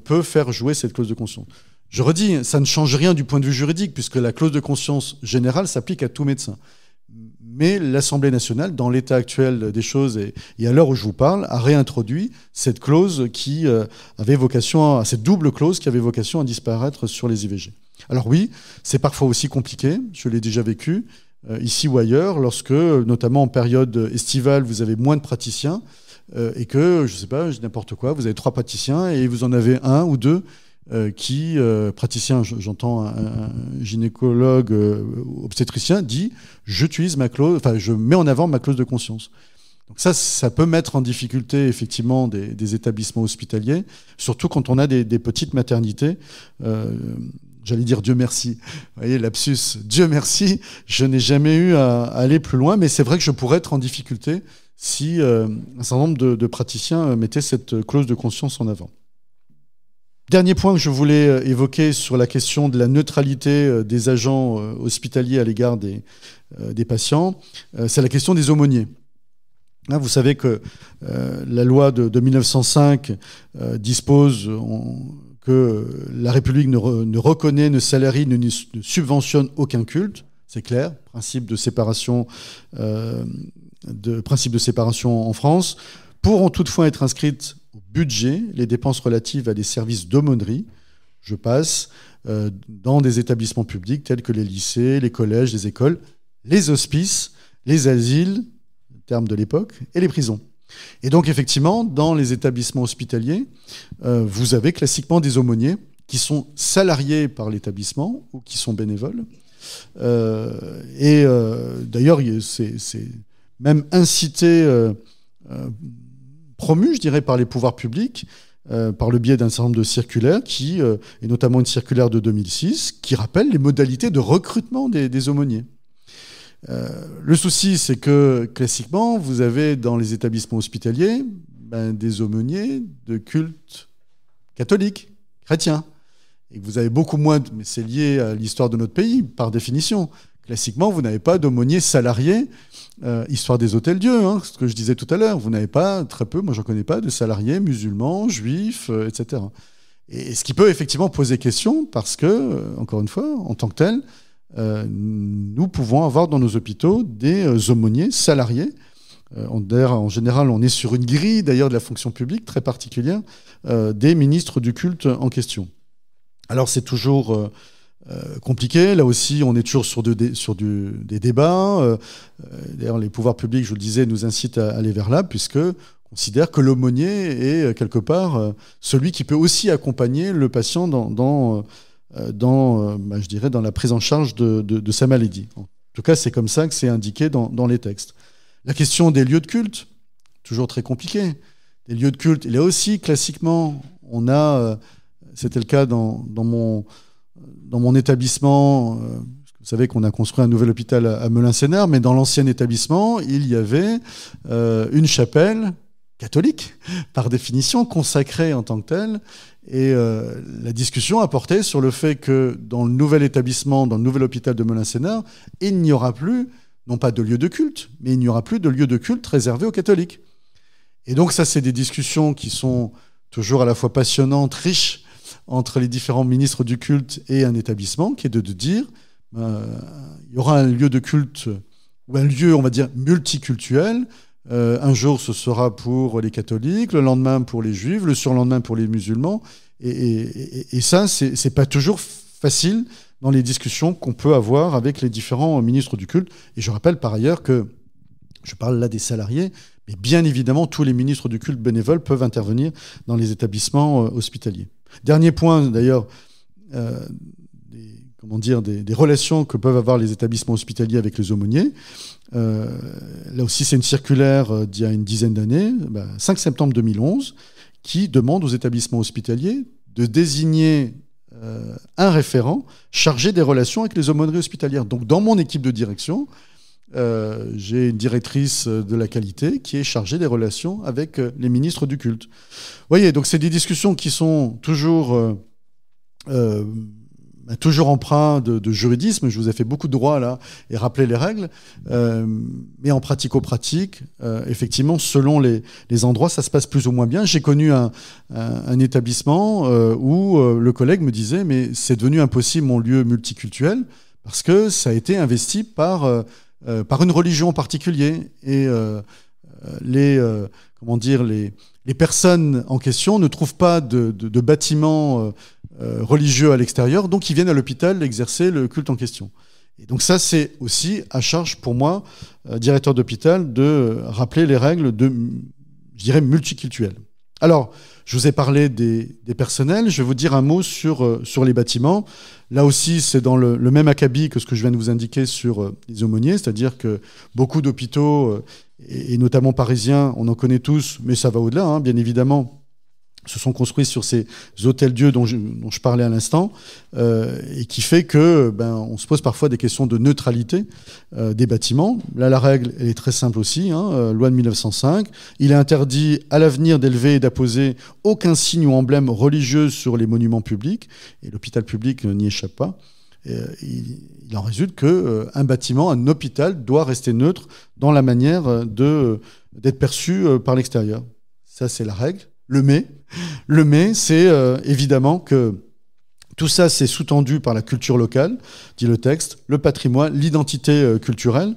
peut faire jouer cette clause de conscience. Je redis, ça ne change rien du point de vue juridique, puisque la clause de conscience générale s'applique à tout médecin. Mais l'Assemblée nationale, dans l'état actuel des choses et à l'heure où je vous parle, a réintroduit cette clause qui avait vocation cette double clause qui avait vocation à disparaître sur les IVG. Alors oui, c'est parfois aussi compliqué, je l'ai déjà vécu, ici ou ailleurs, lorsque, notamment en période estivale, vous avez moins de praticiens et que, je ne sais pas, n'importe quoi, vous avez 3 praticiens et vous en avez 1 ou 2 praticien, j'entends un gynécologue obstétricien, dit j'utilise ma clause, enfin je mets en avant ma clause de conscience. Donc ça peut mettre en difficulté effectivement des établissements hospitaliers, surtout quand on a des petites maternités. J'allais dire Dieu merci. Vous voyez, lapsus, Dieu merci, je n'ai jamais eu à aller plus loin, mais c'est vrai que je pourrais être en difficulté si un certain nombre de praticiens mettaient cette clause de conscience en avant. Dernier point que je voulais évoquer sur la question de la neutralité des agents hospitaliers à l'égard des patients, c'est la question des aumôniers. Vous savez que la loi de 1905 dispose que la République ne reconnaît, ne salarie, ne subventionne aucun culte. C'est clair, principe de séparation en France. Pourront toutefois être inscrites au budget les dépenses relatives à des services d'aumônerie, je passe, dans des établissements publics tels que les lycées, les collèges, les écoles, les hospices, les asiles, terme de l'époque, et les prisons. Et donc effectivement, dans les établissements hospitaliers, vous avez classiquement des aumôniers qui sont salariés par l'établissement ou qui sont bénévoles. D'ailleurs, c'est même incité, promu, je dirais, par les pouvoirs publics, par le biais d'un certain nombre de circulaires, et notamment une circulaire de 2006, qui rappelle les modalités de recrutement des aumôniers. Le souci, c'est que, classiquement, vous avez dans les établissements hospitaliers des aumôniers de culte catholique, chrétien. Et que vous avez beaucoup moins, mais c'est lié à l'histoire de notre pays, par définition. Classiquement, vous n'avez pas d'aumôniers salariés, histoire des hôtels-dieux, ce que je disais tout à l'heure. Vous n'avez pas, très peu, moi j'en connais pas, de salariés musulmans, juifs, etc. Et ce qui peut effectivement poser question, parce que, encore une fois, en tant que tel, nous pouvons avoir dans nos hôpitaux des aumôniers salariés. En général, on est sur une grille, d'ailleurs, de la fonction publique très particulière, des ministres du culte en question. Alors, c'est toujours compliqué. Là aussi, on est toujours sur des débats. D'ailleurs, les pouvoirs publics, je vous le disais, nous incitent à aller vers là, puisque considère que l'aumônier est quelque part celui qui peut aussi accompagner le patient dans je dirais, dans la prise en charge de sa maladie. En tout cas, c'est comme ça que c'est indiqué dans les textes. La question des lieux de culte, toujours très compliquée. Des lieux de culte, il y a aussi, classiquement, on a, c'était le cas dans mon établissement, vous savez qu'on a construit un nouvel hôpital à Melun-Sénart, mais dans l'ancien établissement, il y avait une chapelle catholique, par définition, consacrée en tant que telle. Et la discussion a porté sur le fait que dans le nouvel établissement, dans le nouvel hôpital de Melun-Sénart, il n'y aura plus, non pas de lieu de culte, mais il n'y aura plus de lieu de culte réservé aux catholiques. Et donc ça, c'est des discussions qui sont toujours à la fois passionnantes, riches, entre les différents ministres du culte et un établissement, qui est de dire il y aura un lieu de culte, ou un lieu, on va dire, multiculturel. Un jour, ce sera pour les catholiques, le lendemain pour les juifs, le surlendemain pour les musulmans. Et ça, c'est pas toujours facile dans les discussions qu'on peut avoir avec les différents ministres du culte. Et je rappelle par ailleurs que, je parle là des salariés, mais bien évidemment, tous les ministres du culte bénévoles peuvent intervenir dans les établissements hospitaliers. Dernier point, d'ailleurs, des relations que peuvent avoir les établissements hospitaliers avec les aumôniers. Là aussi, c'est une circulaire d'il y a une dizaine d'années, 5 septembre 2011, qui demande aux établissements hospitaliers de désigner un référent chargé des relations avec les aumôneries hospitalières. Donc, dans mon équipe de direction, j'ai une directrice de la qualité qui est chargée des relations avec les ministres du culte. Vous voyez, donc c'est des discussions qui sont toujours empreint de juridisme. Je vous ai fait beaucoup de droit là et rappelé les règles. Mais en pratico-pratique, effectivement, selon les endroits, ça se passe plus ou moins bien. J'ai connu un établissement où le collègue me disait « mais c'est devenu impossible mon lieu multiculturel parce que ça a été investi par une religion en particulier. » Et les personnes en question ne trouvent pas de bâtiment religieux à l'extérieur, donc ils viennent à l'hôpital exercer le culte en question. Et donc ça, c'est aussi à charge pour moi, directeur d'hôpital, de rappeler les règles je dirais, multiculturelles. Alors, je vous ai parlé des personnels, je vais vous dire un mot sur les bâtiments. Là aussi, c'est dans le même acabit que ce que je viens de vous indiquer sur les aumôniers, c'est-à-dire que beaucoup d'hôpitaux, et notamment parisiens, on en connaît tous, mais ça va au-delà, bien évidemment, se sont construits sur ces hôtels-dieux dont je parlais à l'instant, et qui fait que on se pose parfois des questions de neutralité des bâtiments. Là, la règle, elle est très simple aussi, loi de 1905. Il est interdit à l'avenir d'élever et d'apposer aucun signe ou emblème religieux sur les monuments publics, et l'hôpital public n'y échappe pas. Il en résulte qu'un bâtiment, un hôpital, doit rester neutre dans la manière d'être perçu par l'extérieur. Ça, c'est la règle. Le mais, c'est évidemment que tout ça, c'est sous-tendu par la culture locale, dit le texte, le patrimoine, l'identité culturelle.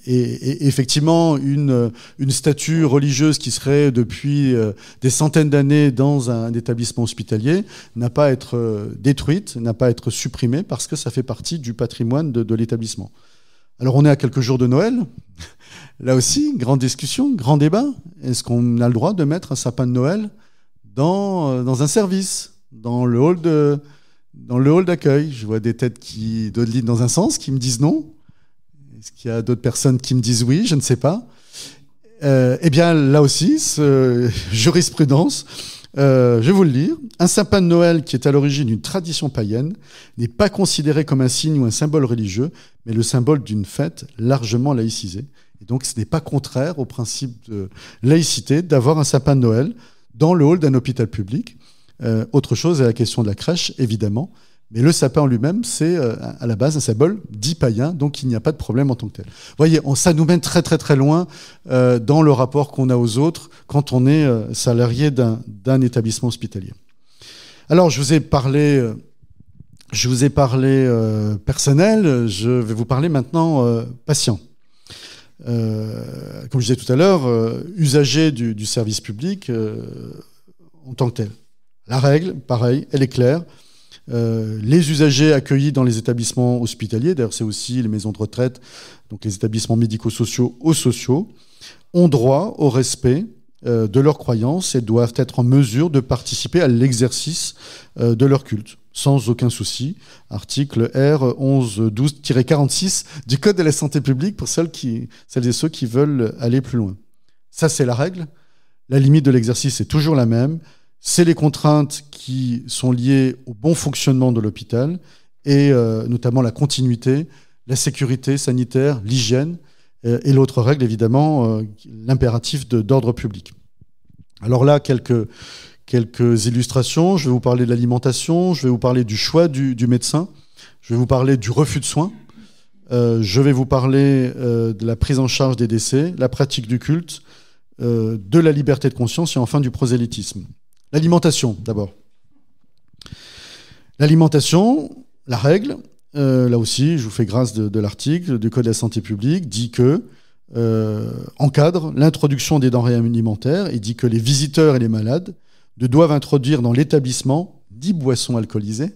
Et effectivement, une statue religieuse qui serait depuis des centaines d'années dans un établissement hospitalier n'a pas à être détruite, n'a pas à être supprimée, parce que ça fait partie du patrimoine de l'établissement. Alors on est à quelques jours de Noël. Là aussi, grande discussion, grand débat. Est-ce qu'on a le droit de mettre un sapin de Noël dans un service, dans le hall d'accueil? Je vois des têtes qui dodelinent dans un sens, qui me disent non. Est-ce qu'il y a d'autres personnes qui me disent oui? Je ne sais pas. Eh bien, là aussi, jurisprudence, je vais vous le lire. Un sapin de Noël qui est à l'origine d'une tradition païenne n'est pas considéré comme un signe ou un symbole religieux, mais le symbole d'une fête largement laïcisée. Et donc, ce n'est pas contraire au principe de laïcité d'avoir un sapin de Noël dans le hall d'un hôpital public. Autre chose est la question de la crèche, évidemment. Mais le sapin en lui-même, c'est à la base un symbole dit païen, donc il n'y a pas de problème en tant que tel. Vous voyez, ça nous mène très très très loin dans le rapport qu'on a aux autres quand on est salarié d'un établissement hospitalier. Alors, je vous ai parlé personnel, je vais vous parler maintenant patient. Comme je disais tout à l'heure, usager du service public en tant que tel. La règle, pareil, elle est claire. Les usagers accueillis dans les établissements hospitaliers, d'ailleurs c'est aussi les maisons de retraite, donc les établissements médico-sociaux ou sociaux, ont droit au respect de leurs croyances et doivent être en mesure de participer à l'exercice de leur culte, sans aucun souci. Article R 1112-46 du Code de la santé publique pour celles et ceux qui veulent aller plus loin. Ça, c'est la règle. La limite de l'exercice est toujours la même. C'est les contraintes qui sont liées au bon fonctionnement de l'hôpital et notamment la continuité, la sécurité sanitaire, l'hygiène et l'autre règle, évidemment, l'impératif d'ordre public. Alors là, quelques illustrations. Je vais vous parler de l'alimentation, je vais vous parler du choix du médecin, je vais vous parler du refus de soins, je vais vous parler de la prise en charge des décès, la pratique du culte, de la liberté de conscience et enfin du prosélytisme. L'alimentation, d'abord. L'alimentation, la règle, là aussi, je vous fais grâce de l'article du Code de la santé publique, dit que encadre l'introduction des denrées alimentaires et dit que les visiteurs et les malades ne doivent introduire dans l'établissement ni boissons alcoolisées,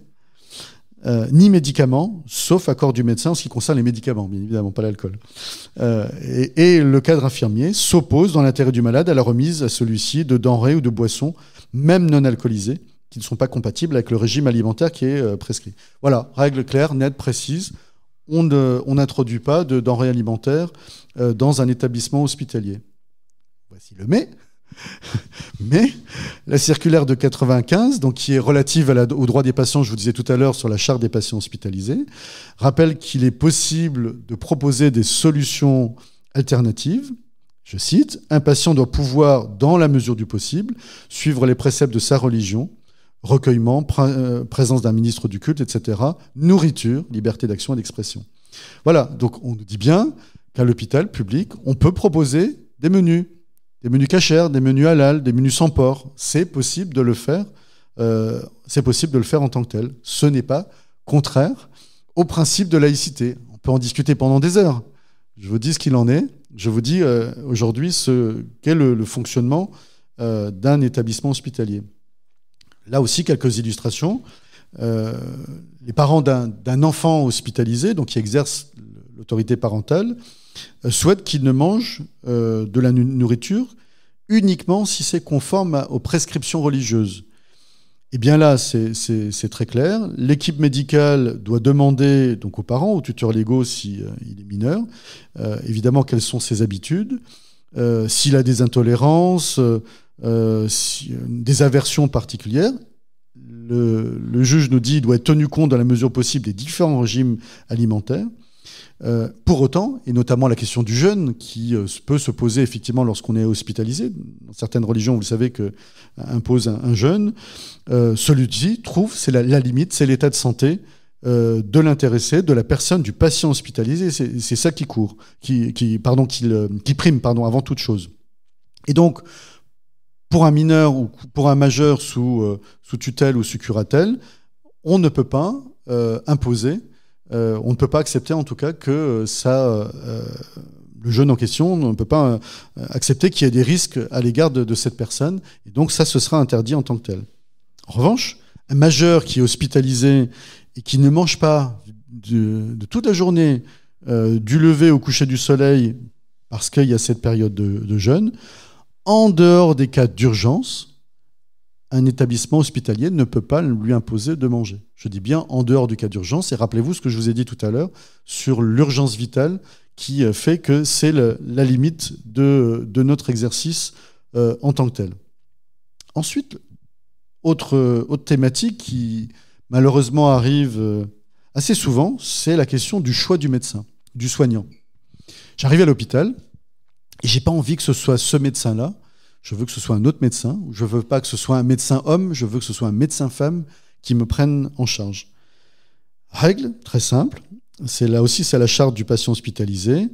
ni médicaments, sauf accord du médecin en ce qui concerne les médicaments, bien évidemment, pas l'alcool. Et le cadre infirmier s'oppose, dans l'intérêt du malade, à la remise à celui-ci de denrées ou de boissons, même non alcoolisées, qui ne sont pas compatibles avec le régime alimentaire qui est prescrit. Voilà, règle claire, nette, précise. On n'introduit pas de denrées alimentaires dans un établissement hospitalier. Voici le mais. Mais la circulaire de 95, donc qui est relative aux droits des patients, je vous disais tout à l'heure sur la charte des patients hospitalisés, rappelle qu'il est possible de proposer des solutions alternatives. Je cite, « Un patient doit pouvoir, dans la mesure du possible, suivre les préceptes de sa religion, recueillement, présence d'un ministre du culte, etc., nourriture, liberté d'action et d'expression. » Voilà, donc on nous dit bien qu'à l'hôpital public, on peut proposer des menus cachers, des menus halal, des menus sans porc. C'est possible de le faire. C'est possible de le faire en tant que tel. Ce n'est pas contraire au principe de laïcité. On peut en discuter pendant des heures. Je vous dis ce qu'il en est. Je vous dis aujourd'hui qu'est le fonctionnement d'un établissement hospitalier. Là aussi, quelques illustrations. Les parents d'un enfant hospitalisé, donc qui exerce l'autorité parentale, souhaitent qu'il ne mange de la nourriture uniquement si c'est conforme aux prescriptions religieuses. Et bien là, c'est très clair. L'équipe médicale doit demander donc aux parents, aux tuteurs légaux s'il est mineur, évidemment quelles sont ses habitudes, s'il a des intolérances, des aversions particulières, le juge nous dit qu'il doit être tenu compte dans la mesure possible des différents régimes alimentaires. Pour autant, et notamment la question du jeûne, qui peut se poser effectivement lorsqu'on est hospitalisé, dans certaines religions, vous le savez, impose un jeûne, celui-ci trouve, c'est la limite, c'est l'état de santé de l'intéressé, de la personne, du patient hospitalisé, c'est ça qui court, qui prime avant toute chose. Et donc, pour un mineur ou pour un majeur sous tutelle ou sous curatelle, on ne peut pas imposer, on ne peut pas accepter en tout cas que le jeune en question, on ne peut pas accepter qu'il y ait des risques à l'égard de cette personne, et donc ça, ce sera interdit en tant que tel. En revanche, un majeur qui est hospitalisé et qui ne mange pas de toute la journée, du lever au coucher du soleil, parce qu'il y a cette période de jeûne, en dehors des cas d'urgence, un établissement hospitalier ne peut pas lui imposer de manger. Je dis bien en dehors du cas d'urgence, et rappelez-vous ce que je vous ai dit tout à l'heure sur l'urgence vitale qui fait que c'est la limite de notre exercice en tant que tel. Ensuite, autre thématique qui malheureusement arrive assez souvent, c'est la question du choix du médecin, du soignant. J'arrive à l'hôpital et j'ai pas envie que ce soit ce médecin-là. Je veux que ce soit un autre médecin. Je veux pas que ce soit un médecin homme. Je veux que ce soit un médecin femme qui me prenne en charge. Règle très simple. C'est là aussi, c'est la charte du patient hospitalisé.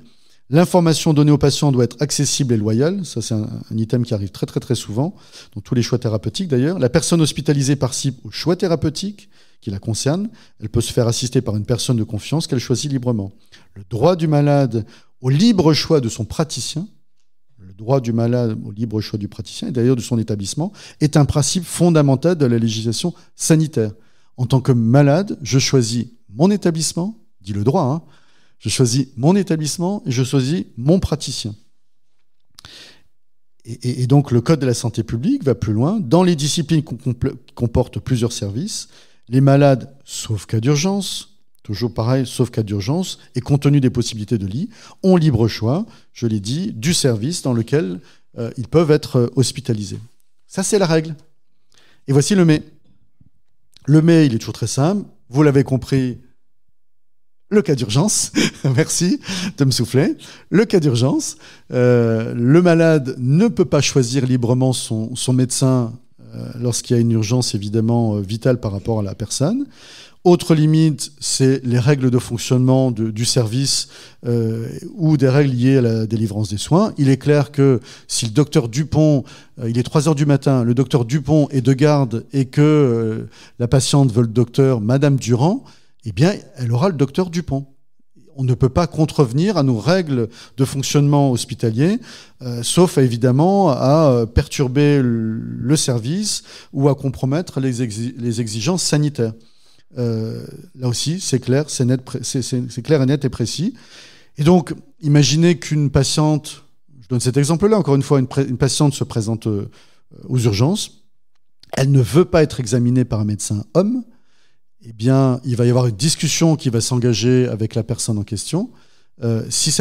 L'information donnée au patient doit être accessible et loyale. Ça, c'est un item qui arrive très, très, très souvent, dans tous les choix thérapeutiques d'ailleurs. La personne hospitalisée participe au choix thérapeutique qui la concerne. Elle peut se faire assister par une personne de confiance qu'elle choisit librement. Le droit du malade au libre choix de son praticien, le droit du malade au libre choix du praticien, et d'ailleurs de son établissement, est un principe fondamental de la législation sanitaire. En tant que malade, je choisis mon établissement, dit le droit, hein, je choisis mon établissement et je choisis mon praticien. Et donc le Code de la santé publique va plus loin. Dans les disciplines qui comportent plusieurs services, les malades, sauf cas d'urgence, toujours pareil, sauf cas d'urgence, et compte tenu des possibilités de lit, ont libre choix, je l'ai dit, du service dans lequel ils peuvent être hospitalisés. Ça, c'est la règle. Et voici le mais. Le mais, il est toujours très simple. Vous l'avez compris, le cas d'urgence. Merci de me souffler. Le cas d'urgence. Le malade ne peut pas choisir librement son médecin lorsqu'il y a une urgence évidemment vitale par rapport à la personne. Autre limite, c'est les règles de fonctionnement du service ou des règles liées à la délivrance des soins. Il est clair que si le docteur Dupont, il est 3h du matin, le docteur Dupont est de garde et que la patiente veut le docteur Madame Durand, eh bien, elle aura le docteur Dupont. On ne peut pas contrevenir à nos règles de fonctionnement hospitalier, sauf évidemment à perturber le service ou à compromettre les exigences sanitaires. Là aussi, c'est clair, c'est net, c'est clair et net et précis. Et donc, imaginez qu'une patiente, je donne cet exemple-là, encore une fois, une patiente se présente aux urgences, elle ne veut pas être examinée par un médecin homme, eh bien, il va y avoir une discussion qui va s'engager avec la personne en question. Si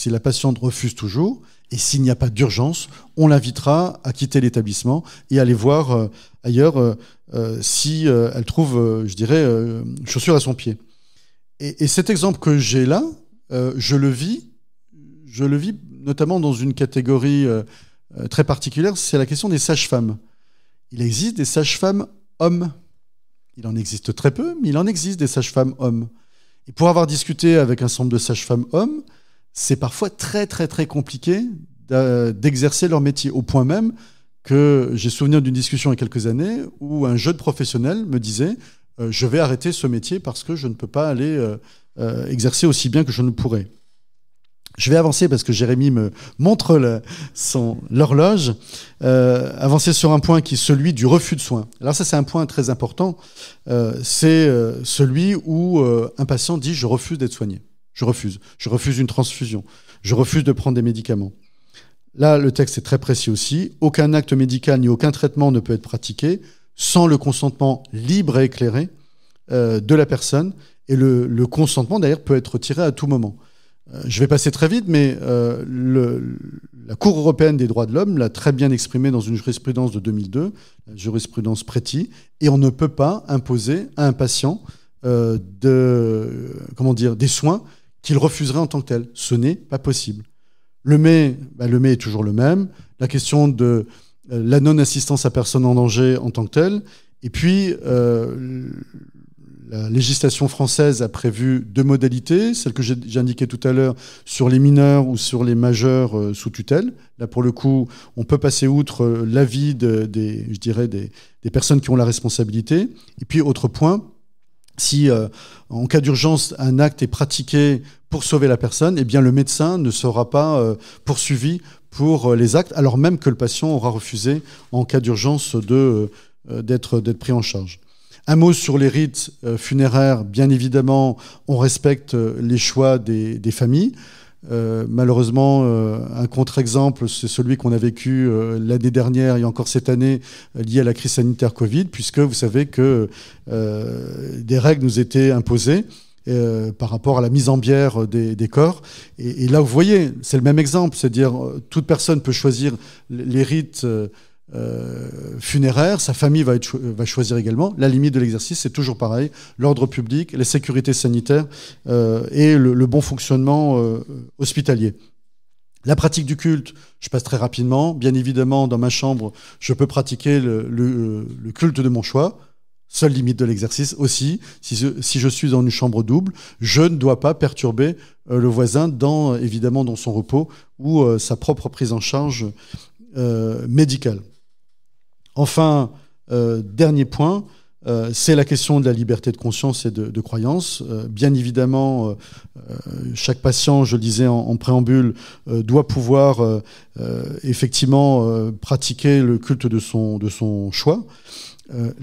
la patiente refuse toujours, et s'il n'y a pas d'urgence, on l'invitera à quitter l'établissement et aller voir ailleurs si elle trouve, chaussures à son pied. Et cet exemple que j'ai là, je le vis notamment dans une catégorie très particulière, c'est la question des sages-femmes. Il existe des sages-femmes hommes. Il en existe très peu, mais il en existe des sages-femmes hommes. Et pour avoir discuté avec un certain nombre de sages-femmes hommes, c'est parfois très, très, très compliqué d'exercer leur métier, au point même que j'ai souvenir d'une discussion il y a quelques années où un jeune professionnel me disait « je vais arrêter ce métier parce que je ne peux pas aller exercer aussi bien que je ne pourrais ». Je vais avancer parce que Jérémy me montre l'horloge. Avancer sur un point qui est celui du refus de soins. Alors ça, c'est un point très important. C'est celui où un patient dit « je refuse d'être soigné ». Je refuse une transfusion. Je refuse de prendre des médicaments. Là, le texte est très précis aussi. Aucun acte médical ni aucun traitement ne peut être pratiqué sans le consentement libre et éclairé de la personne. Et le consentement, d'ailleurs, peut être retiré à tout moment. Je vais passer très vite, mais la Cour européenne des droits de l'homme l'a très bien exprimé dans une jurisprudence de 2002, la jurisprudence Preti, et on ne peut pas imposer à un patient des soins qu'il refuserait en tant que tel. Ce n'est pas possible. Le mais est toujours le même. La question de la non-assistance à personne en danger en tant que telle. Et puis, la législation française a prévu 2 modalités, celle que j'ai indiquée tout à l'heure sur les mineurs ou sur les majeurs sous tutelle. Là, pour le coup, on peut passer outre l'avis des personnes qui ont la responsabilité. Et puis, autre point, si en cas d'urgence, un acte est pratiqué pour sauver la personne, eh bien, le médecin ne sera pas poursuivi pour les actes, alors même que le patient aura refusé, en cas d'urgence, d'être pris en charge. Un mot sur les rites funéraires. Bien évidemment, on respecte les choix des familles. Malheureusement, un contre-exemple, c'est celui qu'on a vécu l'année dernière et encore cette année lié à la crise sanitaire Covid, puisque vous savez que des règles nous étaient imposées par rapport à la mise en bière des corps. Et là, vous voyez, c'est le même exemple, c'est-à-dire toute personne peut choisir les rites funéraire, sa famille va choisir également. La limite de l'exercice, c'est toujours pareil, l'ordre public, la sécurité sanitaire et le bon fonctionnement hospitalier. La pratique du culte, je passe très rapidement. Bien évidemment, dans ma chambre, je peux pratiquer le culte de mon choix. Seule limite de l'exercice aussi, si je suis dans une chambre double, je ne dois pas perturber le voisin évidemment dans son repos ou sa propre prise en charge médicale. Enfin, dernier point, c'est la question de la liberté de conscience et de croyance. Bien évidemment, chaque patient, je le disais en préambule, doit pouvoir effectivement pratiquer le culte de son choix.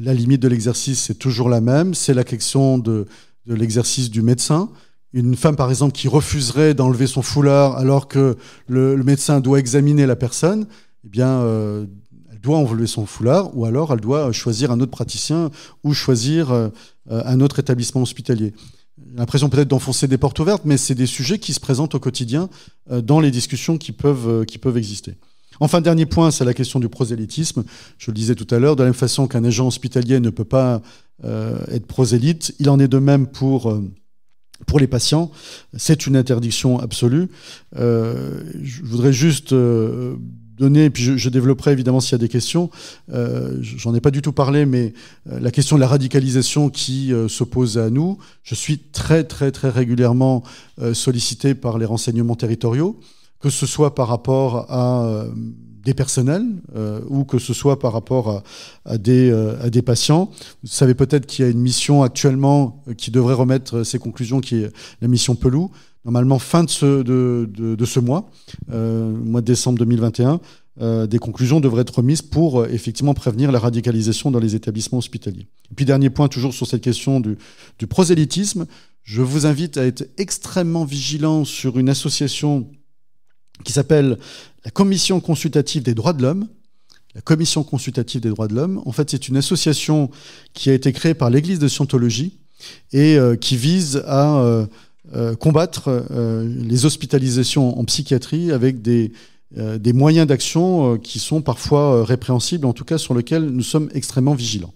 La limite de l'exercice, c'est toujours la même. C'est la question de l'exercice du médecin. Une femme, par exemple, qui refuserait d'enlever son foulard alors que le médecin doit examiner la personne, eh bien, elle doit enlever son foulard ou alors elle doit choisir un autre praticien ou choisir un autre établissement hospitalier. J'ai l'impression peut-être d'enfoncer des portes ouvertes, mais c'est des sujets qui se présentent au quotidien dans les discussions qui peuvent exister. Enfin, dernier point, c'est la question du prosélytisme. Je le disais tout à l'heure, de la même façon qu'un agent hospitalier ne peut pas être prosélyte, il en est de même pour les patients. C'est une interdiction absolue. Je voudrais juste donner, et puis je développerai évidemment s'il y a des questions, j'en ai pas du tout parlé, mais la question de la radicalisation qui s'oppose à nous, je suis très très très régulièrement sollicité par les renseignements territoriaux, que ce soit par rapport à des personnels ou que ce soit par rapport à des patients. Vous savez peut-être qu'il y a une mission actuellement qui devrait remettre ses conclusions, qui est la mission Pelou. Normalement, fin de ce mois, mois de décembre 2021, des conclusions devraient être remises pour effectivement prévenir la radicalisation dans les établissements hospitaliers. Et puis dernier point, toujours sur cette question du prosélytisme, je vous invite à être extrêmement vigilant sur une association qui s'appelle la Commission consultative des droits de l'homme. La Commission consultative des droits de l'homme, en fait, c'est une association qui a été créée par l'Église de Scientologie et qui vise à combattre les hospitalisations en psychiatrie avec des moyens d'action qui sont parfois répréhensibles, en tout cas sur lesquels nous sommes extrêmement vigilants.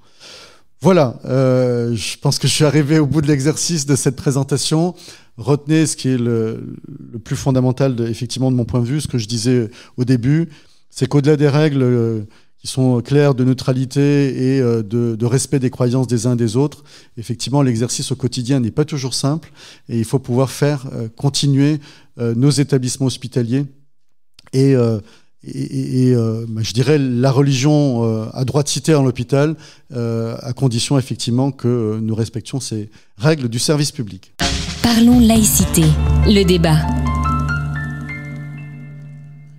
Voilà, je pense que je suis arrivé au bout de l'exercice de cette présentation. Retenez ce qui est le plus fondamental, effectivement, de mon point de vue, ce que je disais au début, c'est qu'au-delà des règles qui sont claires de neutralité et de respect des croyances des uns et des autres, effectivement, l'exercice au quotidien n'est pas toujours simple et il faut pouvoir faire continuer nos établissements hospitaliers et je dirais la religion à droit de cité en l'hôpital, à condition effectivement que nous respections ces règles du service public. Parlons laïcité, le débat.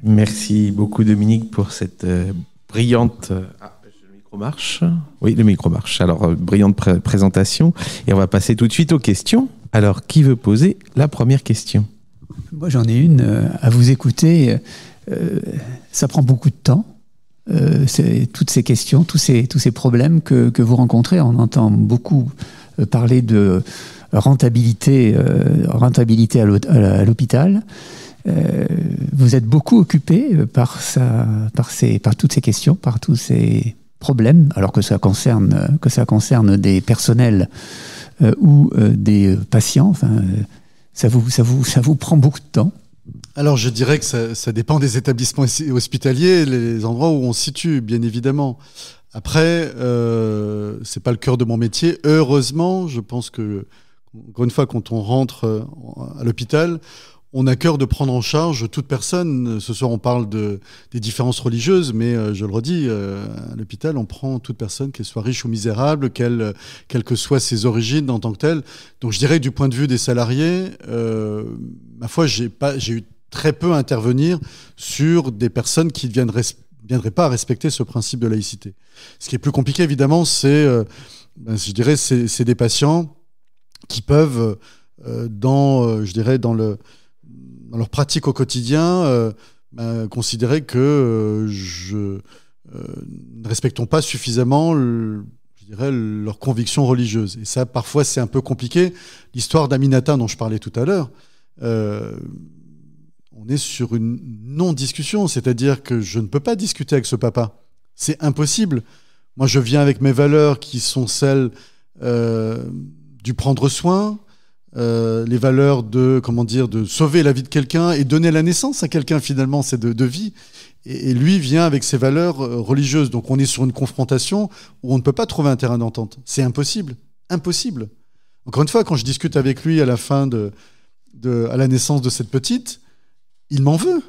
Merci beaucoup Dominique pour cette brillante... le micro marche ? Oui, le micro marche. Alors, brillante présentation. Et on va passer tout de suite aux questions. Alors, qui veut poser la première question ? Moi, j'en ai une. À vous écouter, ça prend beaucoup de temps. Toutes ces questions, tous ces problèmes que vous rencontrez. On entend beaucoup parler de rentabilité à l'hôpital. Vous êtes beaucoup occupé par toutes ces questions, par tous ces problèmes, alors que ça concerne des personnels ou des patients. Enfin, ça vous prend beaucoup de temps. Alors je dirais que ça dépend des établissements hospitaliers, les endroits où on se situe, bien évidemment. Après, c'est pas le cœur de mon métier. Heureusement, je pense que, encore une fois, quand on rentre à l'hôpital, on a cœur de prendre en charge toute personne. Ce soir, on parle des différences religieuses, mais je le redis, à l'hôpital, on prend toute personne, qu'elle soit riche ou misérable, quelles que soient ses origines en tant que telle. Donc, je dirais que du point de vue des salariés, ma foi, j'ai eu très peu à intervenir sur des personnes qui ne viendraient pas à respecter ce principe de laïcité. Ce qui est plus compliqué, évidemment, c'est des patients qui peuvent, dans leur pratique au quotidien, considérer que ne respectons pas suffisamment leurs convictions religieuses. Et ça, parfois, c'est un peu compliqué. L'histoire d'Aminata, dont je parlais tout à l'heure, on est sur une non-discussion, c'est-à-dire que je ne peux pas discuter avec ce papa. C'est impossible. Moi, je viens avec mes valeurs qui sont celles du prendre soin, les valeurs de sauver la vie de quelqu'un et donner la naissance à quelqu'un, finalement, c'est de vie. Et lui vient avec ses valeurs religieuses. Donc on est sur une confrontation où on ne peut pas trouver un terrain d'entente. C'est impossible. Impossible. Encore une fois, quand je discute avec lui à la fin à la naissance de cette petite, il m'en veut.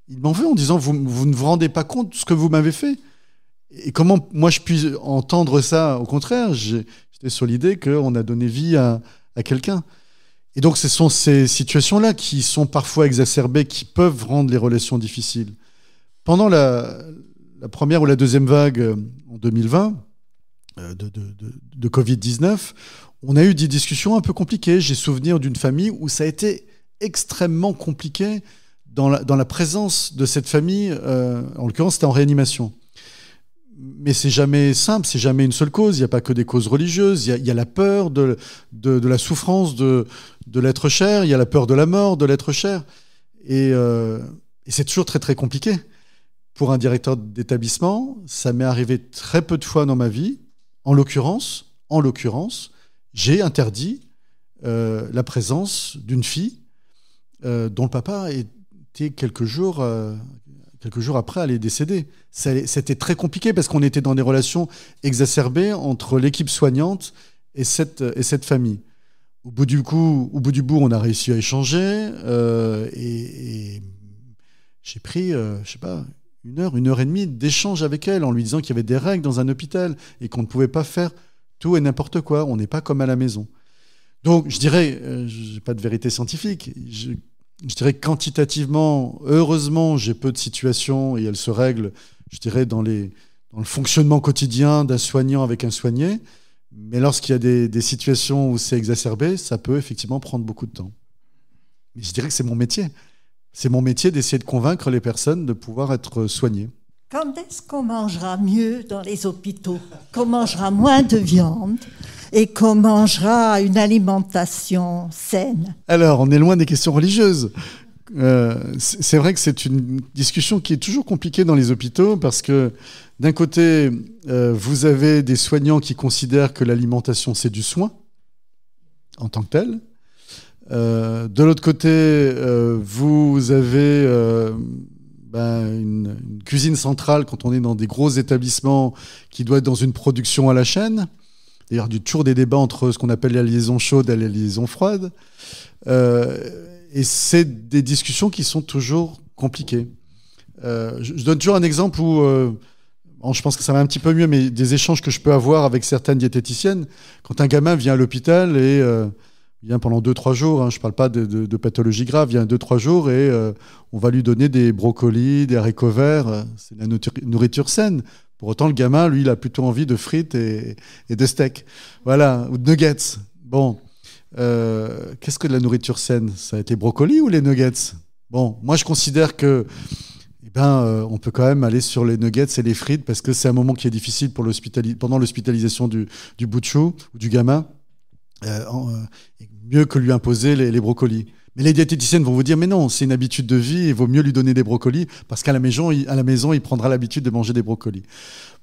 Il m'en veut en disant vous ne vous rendez pas compte de ce que vous m'avez fait. Et comment moi je puis entendre ça? Au contraire, j'étais sur l'idée qu'on a donné vie à quelqu'un. Et donc, ce sont ces situations-là qui sont parfois exacerbées, qui peuvent rendre les relations difficiles. Pendant la première ou la deuxième vague en 2020 de Covid-19, on a eu des discussions un peu compliquées. J'ai souvenir d'une famille où ça a été extrêmement compliqué dans la présence de cette famille. En l'occurrence, c'était en réanimation. Mais c'est jamais simple, c'est jamais une seule cause. Il n'y a pas que des causes religieuses. Il y a la peur de la souffrance de l'être cher. Il y a la peur de la mort de l'être cher. Et c'est toujours très, très compliqué. Pour un directeur d'établissement, ça m'est arrivé très peu de fois dans ma vie. En l'occurrence, j'ai interdit la présence d'une fille dont le papa était quelques jours après, elle est décédée. C'était très compliqué parce qu'on était dans des relations exacerbées entre l'équipe soignante et cette famille. Au bout du bout, on a réussi à échanger et j'ai pris, une heure et demie d'échange avec elle en lui disant qu'il y avait des règles dans un hôpital et qu'on ne pouvait pas faire tout et n'importe quoi. On n'est pas comme à la maison. Donc, je dirais, je n'ai pas de vérité scientifique. Je dirais que quantitativement, heureusement, j'ai peu de situations et elles se règlent, je dirais, dans le fonctionnement quotidien d'un soignant avec un soigné. Mais lorsqu'il y a des situations où c'est exacerbé, ça peut effectivement prendre beaucoup de temps. Mais je dirais que c'est mon métier. C'est mon métier d'essayer de convaincre les personnes de pouvoir être soignées. Quand est-ce qu'on mangera mieux dans les hôpitaux? Qu'on mangera moins de viande et qu'on mangera une alimentation saine? Alors, on est loin des questions religieuses. C'est vrai que c'est une discussion qui est toujours compliquée dans les hôpitaux parce que d'un côté, vous avez des soignants qui considèrent que l'alimentation, c'est du soin en tant que tel. De l'autre côté, vous avez une cuisine centrale quand on est dans des gros établissements qui doit être dans une production à la chaîne. D'ailleurs, toujours des débats entre ce qu'on appelle la liaison chaude et la liaison froide. Et c'est des discussions qui sont toujours compliquées. Je donne toujours un exemple où, je pense que ça va un petit peu mieux, mais des échanges que je peux avoir avec certaines diététiciennes. Quand un gamin vient à l'hôpital et vient pendant 2-3 jours, je ne parle pas de pathologie grave, vient 2-3 jours et on va lui donner des brocolis, des haricots verts. C'est de la nourriture saine. Pour autant, le gamin, lui, il a plutôt envie de frites et de steaks. Voilà, ou de nuggets. Bon, qu'est-ce que de la nourriture saine? Ça a été brocolis ou les nuggets? Bon, moi, je considère que on peut quand même aller sur les nuggets et les frites parce que c'est un moment qui est difficile pendant l'hospitalisation du bout de chou ou du gamin. mieux que lui imposer les brocolis. Mais les diététiciennes vont vous dire, mais non, c'est une habitude de vie, il vaut mieux lui donner des brocolis, parce qu'à la maison, il prendra l'habitude de manger des brocolis.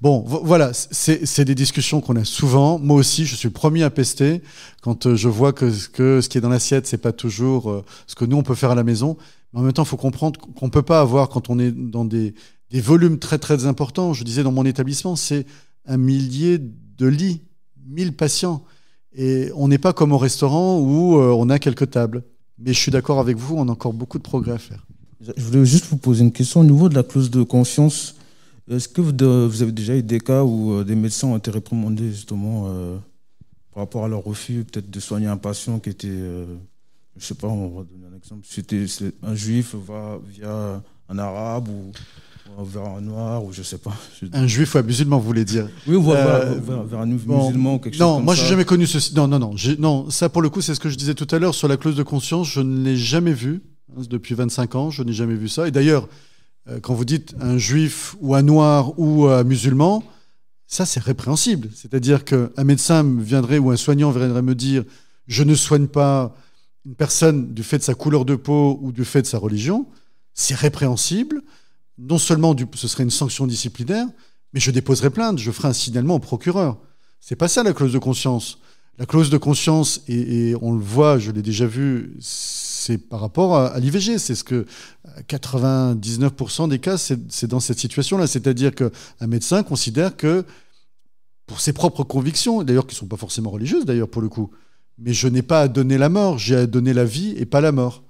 Bon, voilà, c'est des discussions qu'on a souvent. Moi aussi, je suis le premier à pester quand je vois que ce qui est dans l'assiette, c'est pas toujours ce que nous, on peut faire à la maison. Mais en même temps, il faut comprendre qu'on peut pas avoir, quand on est dans des volumes très, très importants, je disais dans mon établissement, c'est 1 millier de lits, 1000 patients. Et on n'est pas comme au restaurant où on a quelques tables. Mais je suis d'accord avec vous, on a encore beaucoup de progrès à faire. Je voulais juste vous poser une question au niveau de la clause de conscience. Est-ce que vous avez déjà eu des cas où des médecins ont été réprimandés justement par rapport à leur refus peut-être de soigner un patient qui était, je ne sais pas, on va donner un exemple, c'était un juif va via un arabe ou vers un noir ou je ne sais pas. Un juif ou un musulman, vous voulez dire? Oui, vers un musulman ou quelque chose comme ça. Non, moi je n'ai jamais connu ceci. Non, ça pour le coup c'est ce que je disais tout à l'heure sur la clause de conscience, je ne l'ai jamais vu. Depuis 25 ans, je n'ai jamais vu ça. Et d'ailleurs, quand vous dites un juif ou un noir ou un musulman, ça c'est répréhensible. C'est-à-dire qu'un médecin viendrait ou un soignant viendrait me dire « je ne soigne pas une personne du fait de sa couleur de peau ou du fait de sa religion », c'est répréhensible. Non seulement ce serait une sanction disciplinaire, mais je déposerai plainte, je ferai un signalement au procureur. C'est pas ça la clause de conscience. La clause de conscience, et on le voit, je l'ai déjà vu, c'est par rapport à l'IVG. C'est ce que 99% des cas, c'est dans cette situation-là. C'est-à-dire qu'un médecin considère que, pour ses propres convictions, d'ailleurs qui ne sont pas forcément religieuses d'ailleurs pour le coup, mais je n'ai pas à donner la mort, j'ai à donner la vie et pas la mort.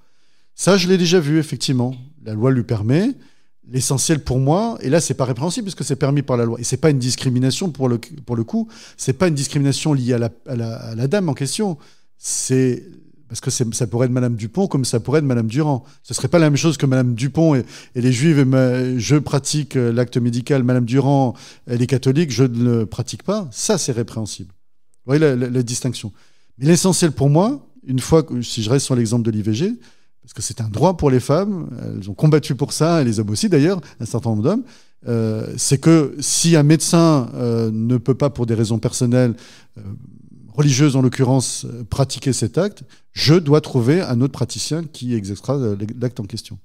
Ça, je l'ai déjà vu, effectivement. La loi lui permet. L'essentiel pour moi, et là c'est pas répréhensible puisque c'est permis par la loi, et c'est pas une discrimination pour le coup, c'est pas une discrimination liée à la dame en question, c'est parce que ça pourrait être Madame Dupont comme ça pourrait être Madame Durand. Ce serait pas la même chose que Madame Dupont et les Juives, je pratique l'acte médical, Madame Durand, elle est catholique, je ne le pratique pas, ça c'est répréhensible. Vous voyez la distinction. Mais l'essentiel pour moi, une fois que, si je reste sur l'exemple de l'IVG, parce que c'est un droit pour les femmes, elles ont combattu pour ça, et les hommes aussi d'ailleurs, un certain nombre d'hommes, c'est que si un médecin ne peut pas, pour des raisons personnelles, religieuses en l'occurrence, pratiquer cet acte, je dois trouver un autre praticien qui exercera l'acte en question.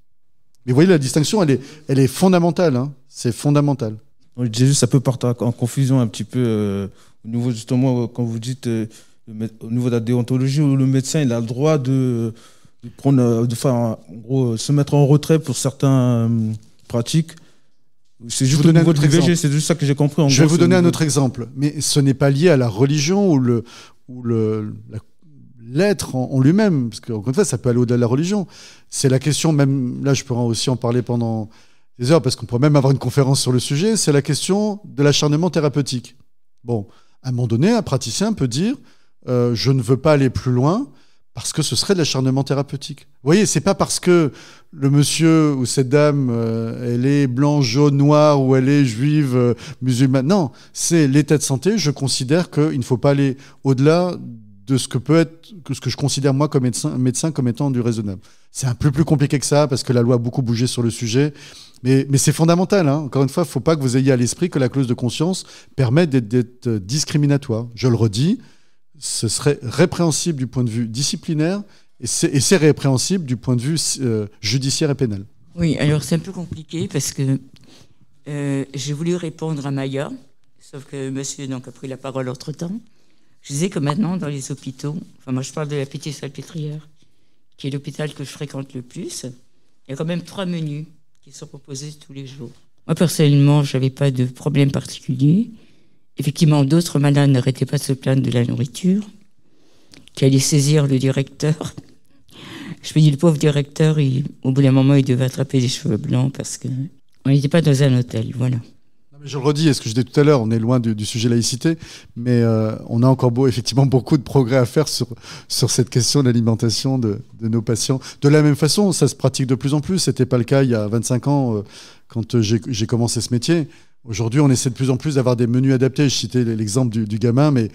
Mais vous voyez, la distinction, elle est fondamentale, hein, c'est fondamental. Jésus, ça peut partir en confusion un petit peu au niveau, justement, quand vous dites, au niveau de la déontologie, où le médecin il a le droit de prendre, en gros, se mettre en retrait pour certaines pratiques. C'est juste au niveau de l'IVG, c'est juste ça que j'ai compris. Je vais vous donner un autre exemple, mais ce n'est pas lié à la religion ou l'être en lui-même, parce qu'encore une fois, ça peut aller au-delà de la religion. C'est la question, même là, je pourrais aussi en parler pendant des heures, parce qu'on pourrait même avoir une conférence sur le sujet, c'est la question de l'acharnement thérapeutique. Bon, à un moment donné, un praticien peut dire je ne veux pas aller plus loin, parce que ce serait de l'acharnement thérapeutique. Vous voyez, c'est pas parce que le monsieur ou cette dame, elle est blanche, jaune, noire, ou elle est juive, musulmane. Non, c'est l'état de santé. Je considère qu'il ne faut pas aller au-delà de ce que peut être, que ce que je considère moi comme médecin comme étant du raisonnable. C'est un peu plus compliqué que ça, parce que la loi a beaucoup bougé sur le sujet. Mais c'est fondamental, hein. Encore une fois, il ne faut pas que vous ayez à l'esprit que la clause de conscience permet d'être discriminatoire. Je le redis, ce serait répréhensible du point de vue disciplinaire et c'est répréhensible du point de vue judiciaire et pénal. Oui, alors c'est un peu compliqué parce que j'ai voulu répondre à Maya, sauf que monsieur donc, a pris la parole entre-temps. Je disais que maintenant, dans les hôpitaux, enfin moi je parle de la Pitié-Salpêtrière, qui est l'hôpital que je fréquente le plus, il y a quand même 3 menus qui sont proposés tous les jours. Moi personnellement, je n'avais pas de problème particulier. Effectivement, d'autres malades n'arrêtaient pas de se plaindre de la nourriture, qui allait saisir le directeur. Je me dis, le pauvre directeur, au bout d'un moment, il devait attraper les cheveux blancs parce qu'on n'était pas dans un hôtel, voilà. Non, mais je le redis, ce que je disais tout à l'heure, on est loin du sujet laïcité, mais on a encore effectivement beaucoup de progrès à faire sur cette question de l'alimentation de nos patients. De la même façon, ça se pratique de plus en plus. C'était pas le cas il y a 25 ans quand j'ai commencé ce métier. Aujourd'hui, on essaie de plus en plus d'avoir des menus adaptés. Je citais l'exemple du gamin, mais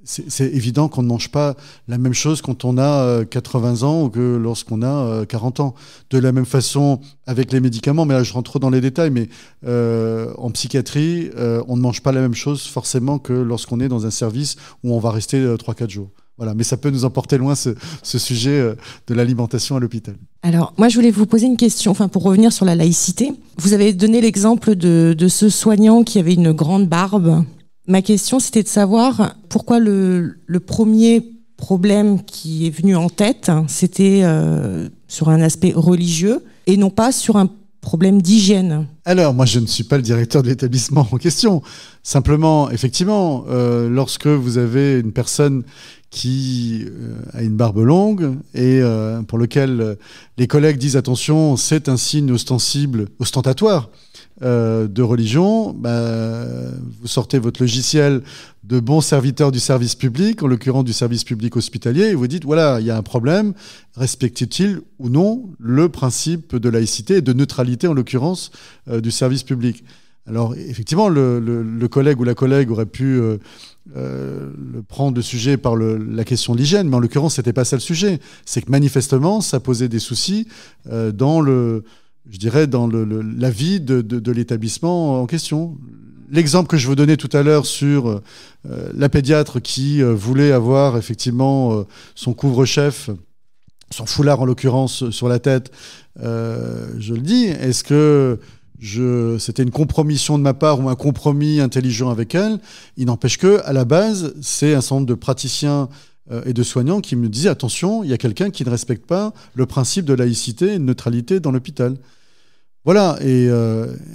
c'est évident qu'on ne mange pas la même chose quand on a 80 ans ou que lorsqu'on a 40 ans. De la même façon avec les médicaments, mais là je rentre trop dans les détails, mais en psychiatrie, on ne mange pas la même chose forcément que lorsqu'on est dans un service où on va rester 3-4 jours. Voilà, mais ça peut nous emporter loin ce sujet de l'alimentation à l'hôpital. Alors, moi, je voulais vous poser une question, enfin, pour revenir sur la laïcité. Vous avez donné l'exemple de ce soignant qui avait une grande barbe. Ma question, c'était de savoir pourquoi le premier problème qui est venu en tête, c'était sur un aspect religieux et non pas sur un problème d'hygiène. Alors, moi, je ne suis pas le directeur de l'établissement en question. Simplement, effectivement, lorsque vous avez une personne qui a une barbe longue et pour lequel les collègues disent attention, c'est un signe ostentatoire de religion, vous sortez votre logiciel de bon serviteur du service public, en l'occurrence du service public hospitalier, et vous dites voilà, il y a un problème, respecte-t-il ou non le principe de laïcité et de neutralité, en l'occurrence du service public. Alors effectivement, le collègue ou la collègue aurait pu le prendre le sujet par la question de l'hygiène, mais en l'occurrence, c'était pas ça le sujet. C'est que manifestement, ça posait des soucis dans la vie de l'établissement en question. L'exemple que je vous donnais tout à l'heure sur la pédiatre qui voulait avoir effectivement son couvre-chef, son foulard en l'occurrence sur la tête, je le dis, est-ce que c'était une compromission de ma part ou un compromis intelligent avec elle? Il n'empêche que, à la base, c'est un certain nombre de praticiens et de soignants qui me disaient attention, il y a quelqu'un qui ne respecte pas le principe de laïcité et de neutralité dans l'hôpital. Voilà, et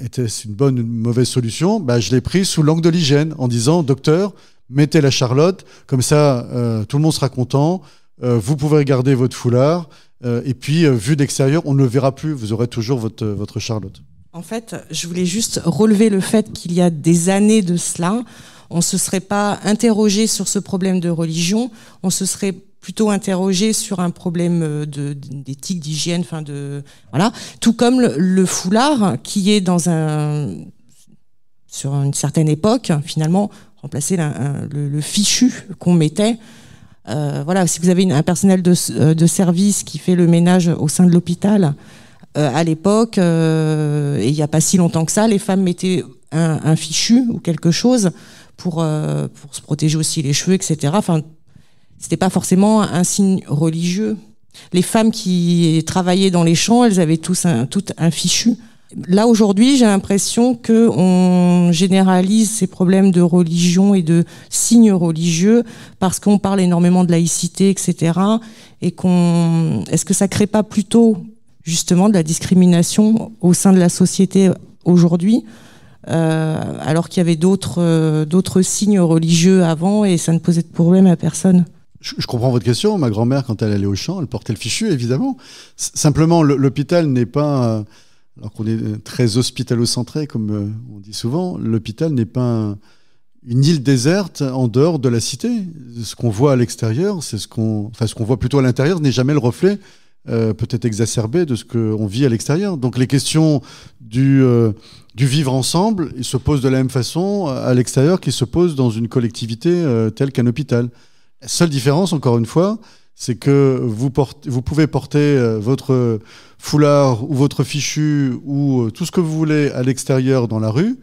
était-ce une bonne ou une mauvaise solution? Je l'ai pris sous l'angle de l'hygiène en disant docteur, mettez la charlotte, comme ça tout le monde sera content, vous pouvez garder votre foulard, et puis vu d'extérieur, on ne le verra plus, vous aurez toujours votre charlotte. En fait, je voulais juste relever le fait qu'il y a des années de cela, on ne se serait pas interrogé sur ce problème de religion, on se serait plutôt interrogé sur un problème d'éthique, d'hygiène, voilà. Tout comme le foulard, qui est sur une certaine époque, finalement, remplacer le fichu qu'on mettait. Voilà, si vous avez un personnel de service qui fait le ménage au sein de l'hôpital, à l'époque, et il n'y a pas si longtemps que ça, les femmes mettaient un fichu ou quelque chose pour se protéger aussi les cheveux, etc. Enfin, c'était pas forcément un signe religieux. Les femmes qui travaillaient dans les champs, elles avaient toutes un fichu. Là, aujourd'hui, j'ai l'impression qu'on généralise ces problèmes de religion et de signes religieux parce qu'on parle énormément de laïcité, etc. Et est-ce que ça crée pas plutôt justement de la discrimination au sein de la société aujourd'hui, alors qu'il y avait d'autres signes religieux avant et ça ne posait de problème à personne? Je comprends votre question. Ma grand-mère, quand elle allait au champ, elle portait le fichu, évidemment. Simplement, l'hôpital n'est pas... alors qu'on est très hospitalo-centré, comme on dit souvent, l'hôpital n'est pas une île déserte en dehors de la cité. Ce qu'on voit à l'extérieur, ce qu'on voit plutôt à l'intérieur n'est jamais le reflet, peut-être exacerbé, de ce qu'on vit à l'extérieur. Donc les questions du vivre ensemble, ils se posent de la même façon à l'extérieur qu'ils se posent dans une collectivité telle qu'un hôpital. La seule différence, encore une fois, c'est que vous pouvez porter votre foulard ou votre fichu ou tout ce que vous voulez à l'extérieur dans la rue.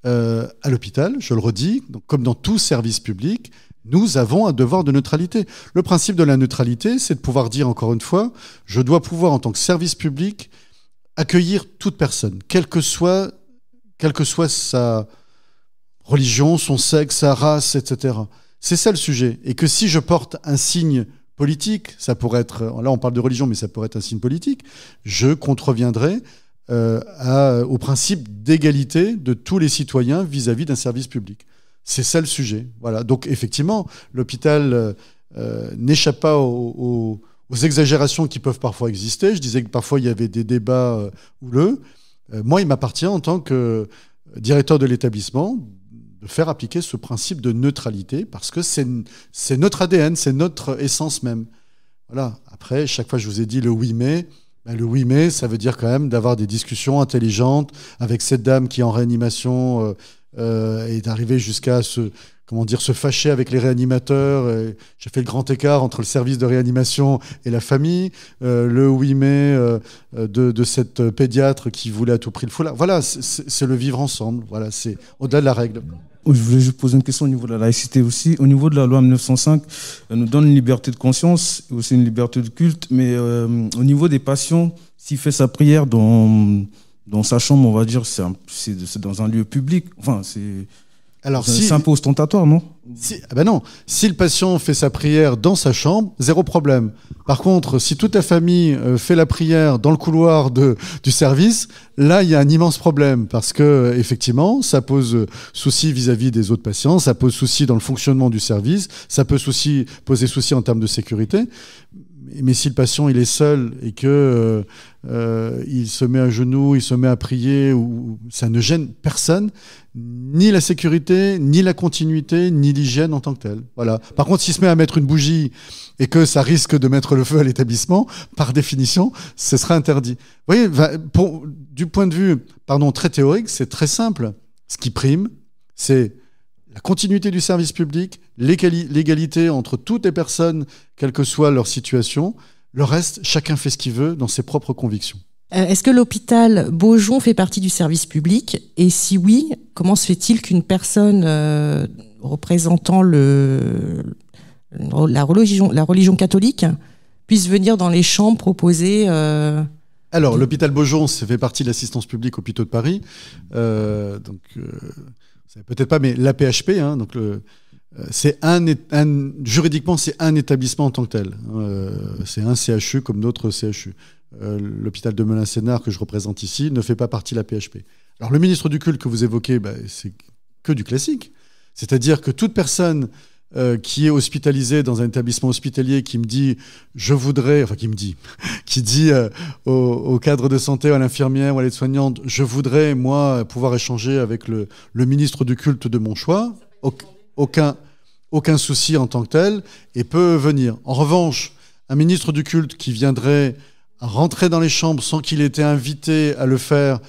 À l'hôpital, je le redis, donc, comme dans tout service public, nous avons un devoir de neutralité. Le principe de la neutralité, c'est de pouvoir dire, encore une fois, je dois pouvoir, en tant que service public, accueillir toute personne, quelle que soit sa religion, son sexe, sa race, etc. C'est ça le sujet. Et que si je porte un signe politique, ça pourrait être, là on parle de religion, mais ça pourrait être un signe politique, je contreviendrai au principe d'égalité de tous les citoyens vis-à-vis d'un service public. C'est ça le sujet. Voilà. Donc effectivement, l'hôpital n'échappe pas aux exagérations qui peuvent parfois exister. Je disais que parfois il y avait des débats houleux. Moi, il m'appartient en tant que directeur de l'établissement de faire appliquer ce principe de neutralité parce que c'est notre ADN, c'est notre essence même. Voilà. Après, chaque fois, je vous ai dit le 8 mai. Le 8 mai, ça veut dire quand même d'avoir des discussions intelligentes avec cette dame qui est en réanimation et d'arriver jusqu'à se fâcher avec les réanimateurs. J'ai fait le grand écart entre le service de réanimation et la famille. Le 8 mai de cette pédiatre qui voulait à tout prix le foulard. Voilà, c'est le vivre ensemble. Voilà, c'est au-delà de la règle. Je voulais juste poser une question au niveau de la laïcité aussi. Au niveau de la loi 1905, elle nous donne une liberté de conscience et aussi une liberté de culte. Mais au niveau des patients, s'il fait sa prière dans sa chambre, on va dire, c'est dans un lieu public. Enfin, c'est un peu ostentatoire, non? Non. Si le patient fait sa prière dans sa chambre, zéro problème. Par contre, si toute la famille fait la prière dans le couloir du service, là, il y a un immense problème parce que effectivement, ça pose souci vis-à-vis des autres patients, ça pose souci dans le fonctionnement du service, ça peut poser souci en termes de sécurité. Mais si le patient il est seul et que il se met à genoux, il se met à prier, ça ne gêne personne, ni la sécurité, ni la continuité, ni l'hygiène en tant que telle. Voilà. Par contre, s'il se met à mettre une bougie et que ça risque de mettre le feu à l'établissement, par définition, ce sera interdit. Vous voyez, du point de vue, très théorique, c'est très simple. Ce qui prime, c'est la continuité du service public, l'égalité entre toutes les personnes, quelle que soit leur situation. Le reste, chacun fait ce qu'il veut dans ses propres convictions. Est-ce que l'hôpital Beaujon fait partie du service public? Et si oui, comment se fait-il qu'une personne représentant la religion catholique puisse venir dans les chambres proposer... Alors, l'hôpital Beaujon, ça fait partie de l'assistance publique Hôpitaux de Paris. Vous savez peut-être pas, mais l'APHP, juridiquement, c'est un établissement en tant que tel. C'est un CHU comme d'autres CHU. L'hôpital de Melun-Sénart, que je représente ici, ne fait pas partie de l'APHP. Alors, le ministre du culte que vous évoquez, c'est que du classique. C'est-à-dire que toute personne qui est hospitalisée dans un établissement hospitalier qui me dit qui dit au cadre de santé, à l'infirmière ou à l'aide-soignante, je voudrais, moi, pouvoir échanger avec le ministre du culte de mon choix, aucun souci en tant que tel, et peut venir. En revanche, un ministre du culte qui viendrait rentrer dans les chambres sans qu'il ait été invité à le faire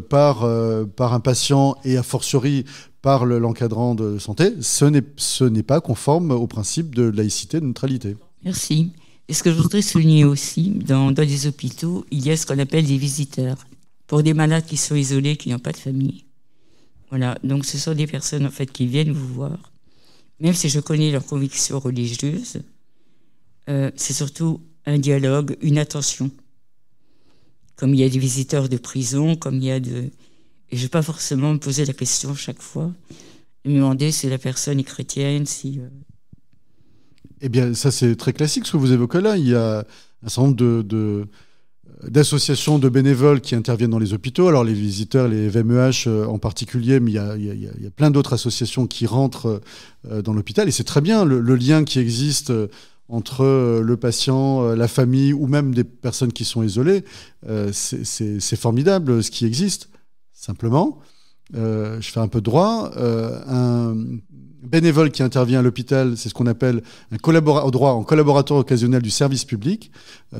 par un patient et a fortiori par l'encadrant de santé, ce n'est pas conforme au principe de laïcité, de neutralité. Merci. Et ce que je voudrais souligner aussi, dans les hôpitaux, il y a ce qu'on appelle des visiteurs. Pour des malades qui sont isolés, qui n'ont pas de famille. Voilà. Donc ce sont des personnes en fait qui viennent vous voir. Même si je connais leurs convictions religieuses, c'est surtout un dialogue, une attention. Comme il y a des visiteurs de prison, comme il y a Et je ne vais pas forcément me poser la question chaque fois, de me demander si la personne est chrétienne, si... Eh bien, ça c'est très classique ce que vous évoquez là. Il y a un certain nombre d'associations de bénévoles qui interviennent dans les hôpitaux. Alors les visiteurs, les VMEH en particulier, mais il y a plein d'autres associations qui rentrent dans l'hôpital. Et c'est très bien le lien qui existe entre le patient, la famille ou même des personnes qui sont isolées. C'est formidable ce qui existe. Simplement, je fais un peu de droit, un bénévole qui intervient à l'hôpital, c'est ce qu'on appelle un collaborateur occasionnel du service public.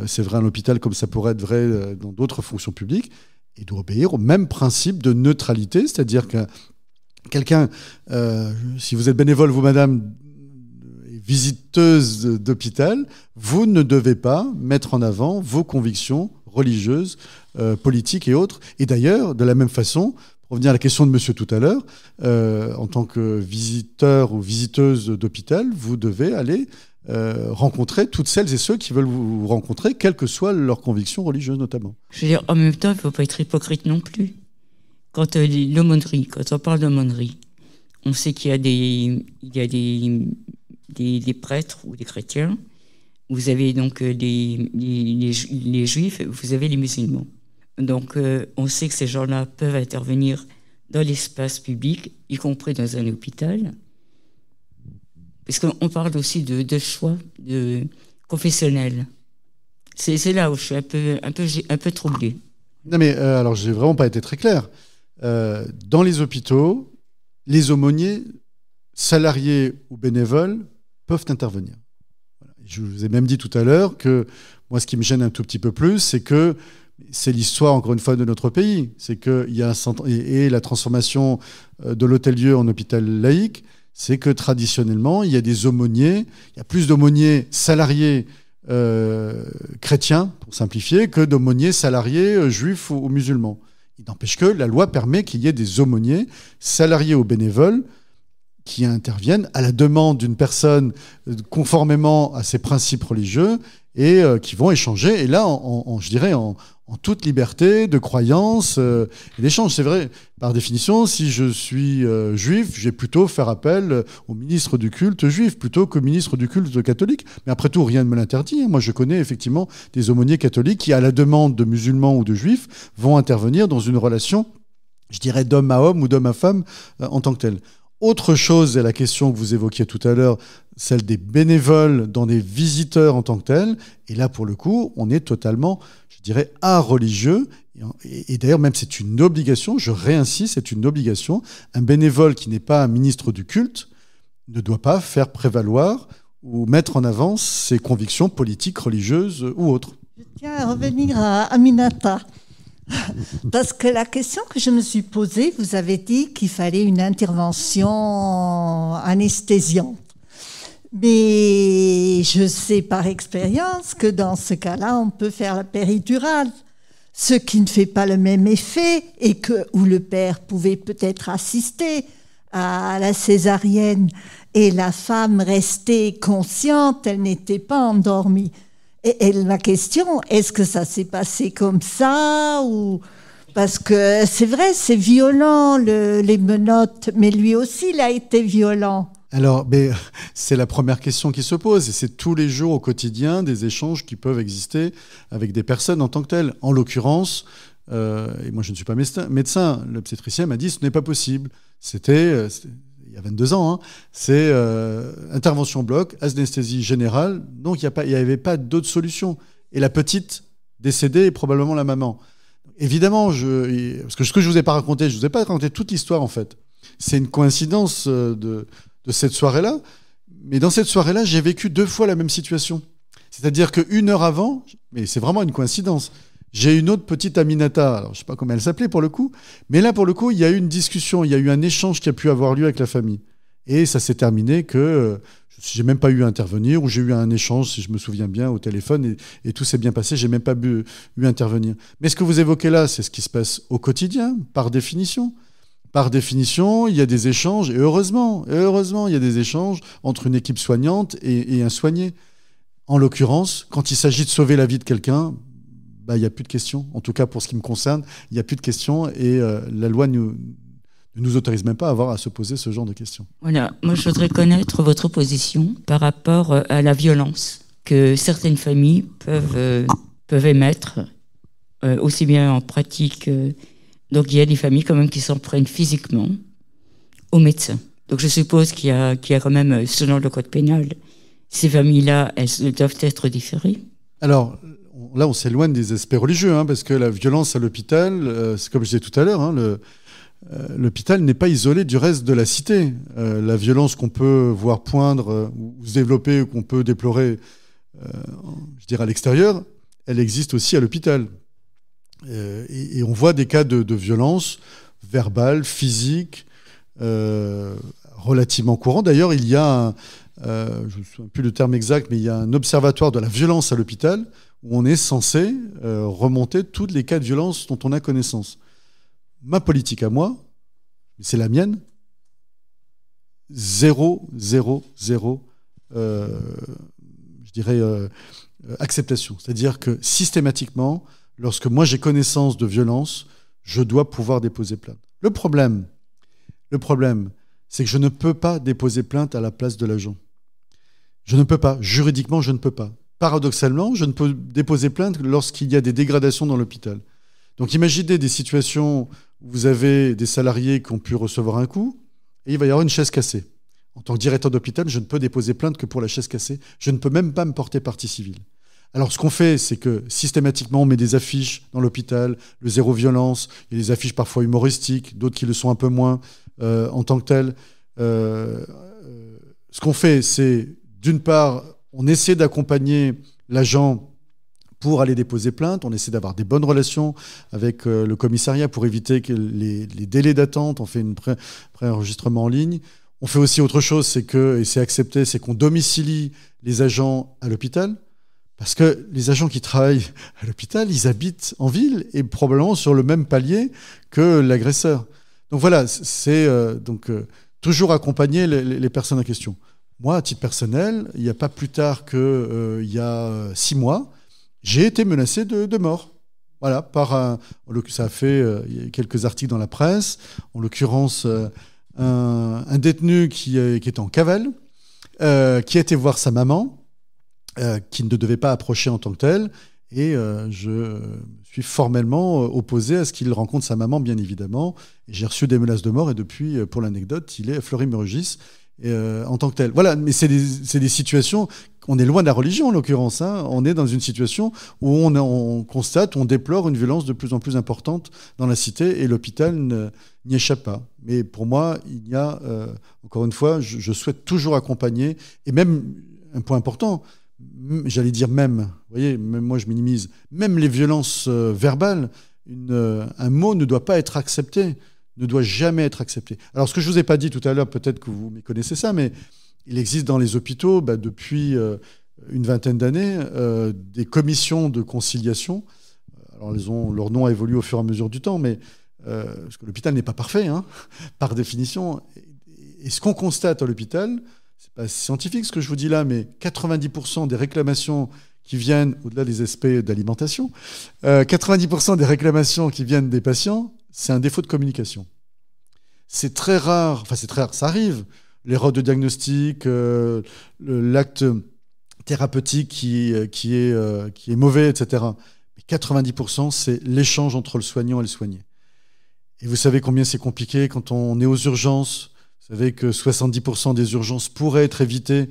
C'est vrai à l'hôpital comme ça pourrait être vrai dans d'autres fonctions publiques. Et doit obéir au même principe de neutralité, c'est-à-dire que quelqu'un, si vous êtes bénévole, vous madame, visiteuse d'hôpital, vous ne devez pas mettre en avant vos convictions religieuses, politiques et autres. Et d'ailleurs, de la même façon, pour revenir à la question de monsieur tout à l'heure, en tant que visiteur ou visiteuse d'hôpital, vous devez aller rencontrer toutes celles et ceux qui veulent vous rencontrer, quelles que soient leurs convictions religieuses notamment. Je veux dire, en même temps, il ne faut pas être hypocrite non plus. Quand l'aumônerie, quand on parle d'aumônerie, on sait qu'il y a des prêtres ou des chrétiens, vous avez donc les juifs, vous avez les musulmans. Donc on sait que ces gens-là peuvent intervenir dans l'espace public, y compris dans un hôpital, parce qu'on parle aussi de choix confessionnels. C'est là où je suis un peu troublée. Non mais alors j'ai vraiment pas été très clair. Dans les hôpitaux, les aumôniers, salariés ou bénévoles, peuvent intervenir. Voilà. Je vous ai même dit tout à l'heure que moi, ce qui me gêne un tout petit peu plus, c'est que c'est l'histoire, encore une fois, de notre pays. C'est qu'il y a et la transformation de l'hôtel-lieu en hôpital laïque, c'est que traditionnellement, il y a des aumôniers, il y a plus d'aumôniers salariés chrétiens, pour simplifier, que d'aumôniers salariés juifs ou musulmans. Il n'empêche que la loi permet qu'il y ait des aumôniers, salariés ou bénévoles, qui interviennent à la demande d'une personne conformément à ses principes religieux et qui vont échanger. Et là, je dirais, en toute liberté de croyance et d'échange. C'est vrai, par définition, si je suis juif, je vais plutôt faire appel au ministre du culte juif plutôt qu'au ministre du culte catholique. Mais après tout, rien ne me l'interdit. Moi, je connais effectivement des aumôniers catholiques qui, à la demande de musulmans ou de juifs, vont intervenir dans une relation, je dirais, d'homme à homme ou d'homme à femme en tant que tel. Autre chose est la question que vous évoquiez tout à l'heure, celle des bénévoles dans des visiteurs en tant que tels. Et là, pour le coup, on est totalement, je dirais, areligieux. Et d'ailleurs, même c'est une obligation, je réinsiste, c'est une obligation. Un bénévole qui n'est pas un ministre du culte ne doit pas faire prévaloir ou mettre en avant ses convictions politiques, religieuses ou autres. Je tiens à revenir à Aminata. Parce que la question que je me suis posée, vous avez dit qu'il fallait une intervention anesthésiante. Mais je sais par expérience que dans ce cas-là, on peut faire la péridurale, ce qui ne fait pas le même effet et où le père pouvait peut-être assister à la césarienne et la femme restait consciente, elle n'était pas endormie. Et la question, est-ce que ça s'est passé comme ça ou... Parce que c'est vrai, c'est violent, les menottes, mais lui aussi, il a été violent. Alors, c'est la première question qui se pose. Et c'est tous les jours au quotidien des échanges qui peuvent exister avec des personnes en tant que telles. En l'occurrence, et moi je ne suis pas médecin, l'obstétricien m'a dit ce n'est pas possible. C'était il y a 22 ans, hein. C'est intervention bloc, anesthésie générale, donc il n'y avait pas d'autre solution. Et la petite décédée est probablement la maman. Évidemment, parce que ce que je ne vous ai pas raconté, je ne vous ai pas raconté toute l'histoire en fait. C'est une coïncidence de cette soirée-là. Mais dans cette soirée-là, j'ai vécu 2 fois la même situation. C'est-à-dire qu'une heure avant, mais c'est vraiment une coïncidence, j'ai une autre petite Aminata, alors je ne sais pas comment elle s'appelait pour le coup, mais là pour le coup, il y a eu une discussion, il y a eu un échange qui a pu avoir lieu avec la famille. Et ça s'est terminé que j'ai même pas eu à intervenir, ou j'ai eu un échange, si je me souviens bien, au téléphone, et tout s'est bien passé, j'ai même pas eu à intervenir. Mais ce que vous évoquez là, c'est ce qui se passe au quotidien, par définition. Par définition, il y a des échanges, et heureusement, il y a des échanges entre une équipe soignante et un soigné. En l'occurrence, quand il s'agit de sauver la vie de quelqu'un, il n'y a plus de questions. En tout cas, pour ce qui me concerne, il n'y a plus de questions, et la loi ne nous autorise même pas à se poser ce genre de questions. Voilà, moi je voudrais connaître votre position par rapport à la violence que certaines familles peuvent émettre, aussi bien en pratique. Donc il y a des familles quand même qui s'en prennent physiquement aux médecins. Donc je suppose qu'il y a quand même, selon le code pénal, ces familles-là, elles doivent être différées. Alors là, on s'éloigne des aspects religieux, hein, parce que la violence à l'hôpital, c'est comme je disais tout à l'heure, hein, l'hôpital n'est pas isolé du reste de la cité. La violence qu'on peut voir poindre ou se développer, ou qu'on peut déplorer, je dirais à l'extérieur, elle existe aussi à l'hôpital. Et on voit des cas de violence verbale, physique, relativement courant. D'ailleurs, il y a, je ne me souviens plus le terme exact, mais il y a un observatoire de la violence à l'hôpital où on est censé remonter tous les cas de violence dont on a connaissance. Ma politique à moi, c'est la mienne, 0, je dirais, acceptation. C'est-à-dire que systématiquement, lorsque moi j'ai connaissance de violence, je dois pouvoir déposer plainte. Le problème, c'est que je ne peux pas déposer plainte à la place de l'agent. Je ne peux pas. Juridiquement, je ne peux pas. Paradoxalement, je ne peux déposer plainte lorsqu'il y a des dégradations dans l'hôpital. Donc imaginez des situations où vous avez des salariés qui ont pu recevoir un coup et il va y avoir une chaise cassée. En tant que directeur d'hôpital, je ne peux déposer plainte que pour la chaise cassée. Je ne peux même pas me porter partie civile. Alors ce qu'on fait, c'est que systématiquement, on met des affiches dans l'hôpital, le zéro violence, il y a des affiches parfois humoristiques, d'autres qui le sont un peu moins en tant que telles. Ce qu'on fait, c'est d'une part, on essaie d'accompagner l'agent pour aller déposer plainte, on essaie d'avoir des bonnes relations avec le commissariat pour éviter que les délais d'attente, on fait un pré-enregistrement en ligne. On fait aussi autre chose, c'est que, et c'est accepté, c'est qu'on domicilie les agents à l'hôpital, Parce que les agents qui travaillent à l'hôpital, ils habitent en ville et probablement sur le même palier que l'agresseur. Donc voilà, c'est toujours accompagner les personnes en question. Moi, à titre personnel, il n'y a pas plus tard qu'il y a 6 mois, j'ai été menacé de mort. Voilà, ça a fait il y a quelques articles dans la presse, en l'occurrence un détenu qui était en cavale, qui a été voir sa maman, qui ne devait pas approcher en tant que tel, et je suis formellement opposé à ce qu'il rencontre sa maman, bien évidemment. Et j'ai reçu des menaces de mort, et depuis, pour l'anecdote, il est à Fleury-Mérogis en tant que tel. Voilà, mais c'est des situations... On est loin de la religion, en l'occurrence. On est dans une situation où on constate, on déplore une violence de plus en plus importante dans la cité, et l'hôpital n'y échappe pas. Mais pour moi, il y a, encore une fois, je souhaite toujours accompagner, et même, un point important, j'allais dire même, vous voyez, même moi je minimise, même les violences verbales, un mot ne doit pas être accepté, ne doit jamais être accepté. Alors, ce que je ne vous ai pas dit tout à l'heure, peut-être que vous connaissez ça, mais il existe dans les hôpitaux, depuis une vingtaine d'années, des commissions de conciliation. Alors, leur nom a évolué au fur et à mesure du temps, mais parce que l'hôpital n'est pas parfait, par définition. Et ce qu'on constate à l'hôpital, c'est pas scientifique ce que je vous dis là, mais 90% des réclamations qui viennent, au-delà des aspects d'alimentation, 90% des réclamations qui viennent des patients, c'est un défaut de communication. C'est très rare, ça arrive. L'erreur de diagnostic, l'acte thérapeutique qui est mauvais, etc. Mais 90%, c'est l'échange entre le soignant et le soigné. Et vous savez combien c'est compliqué quand on est aux urgences. Vous savez que 70% des urgences pourraient être évitées,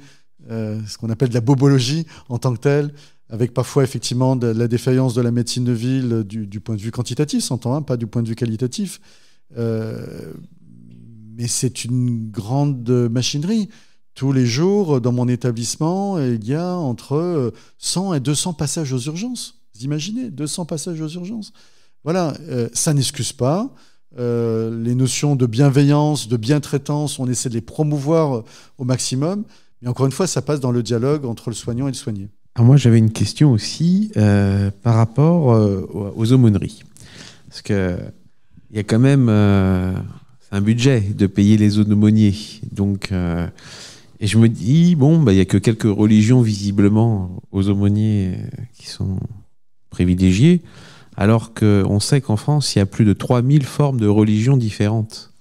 ce qu'on appelle de la bobologie en tant que telle, avec parfois effectivement de la défaillance de la médecine de ville du point de vue quantitatif, s'entend, pas du point de vue qualitatif. Mais c'est une grande machinerie. Tous les jours, dans mon établissement, il y a entre 100 et 200 passages aux urgences. Vous imaginez, 200 passages aux urgences. Voilà, ça n'excuse pas. Les notions de bienveillance, de bien-traitance, on essaie de les promouvoir au maximum. Mais encore une fois, ça passe dans le dialogue entre le soignant et le soigné. Alors moi, j'avais une question aussi par rapport aux aumôneries. Parce qu'il y a quand même... un budget de payer les aumôniers. Donc, et je me dis, il y a que quelques religions visiblement aux aumôniers qui sont privilégiées, alors qu'on sait qu'en France, il y a plus de 3000 formes de religions différentes.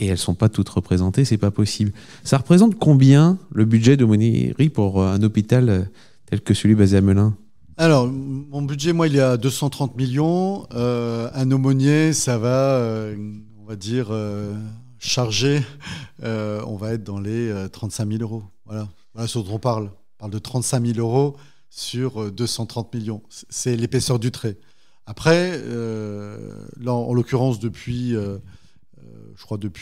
Et elles ne sont pas toutes représentées, c'est pas possible. Ça représente combien le budget d'aumônerie pour un hôpital tel que celui basé à Melun ? Alors, mon budget, moi, il est à 230 millions. Un aumônier, ça va... on va dire, chargé, on va être dans les 35 000 euros. Voilà ce dont on parle. On parle de 35 000 euros sur 230 millions. C'est l'épaisseur du trait. Après, là, en l'occurrence, depuis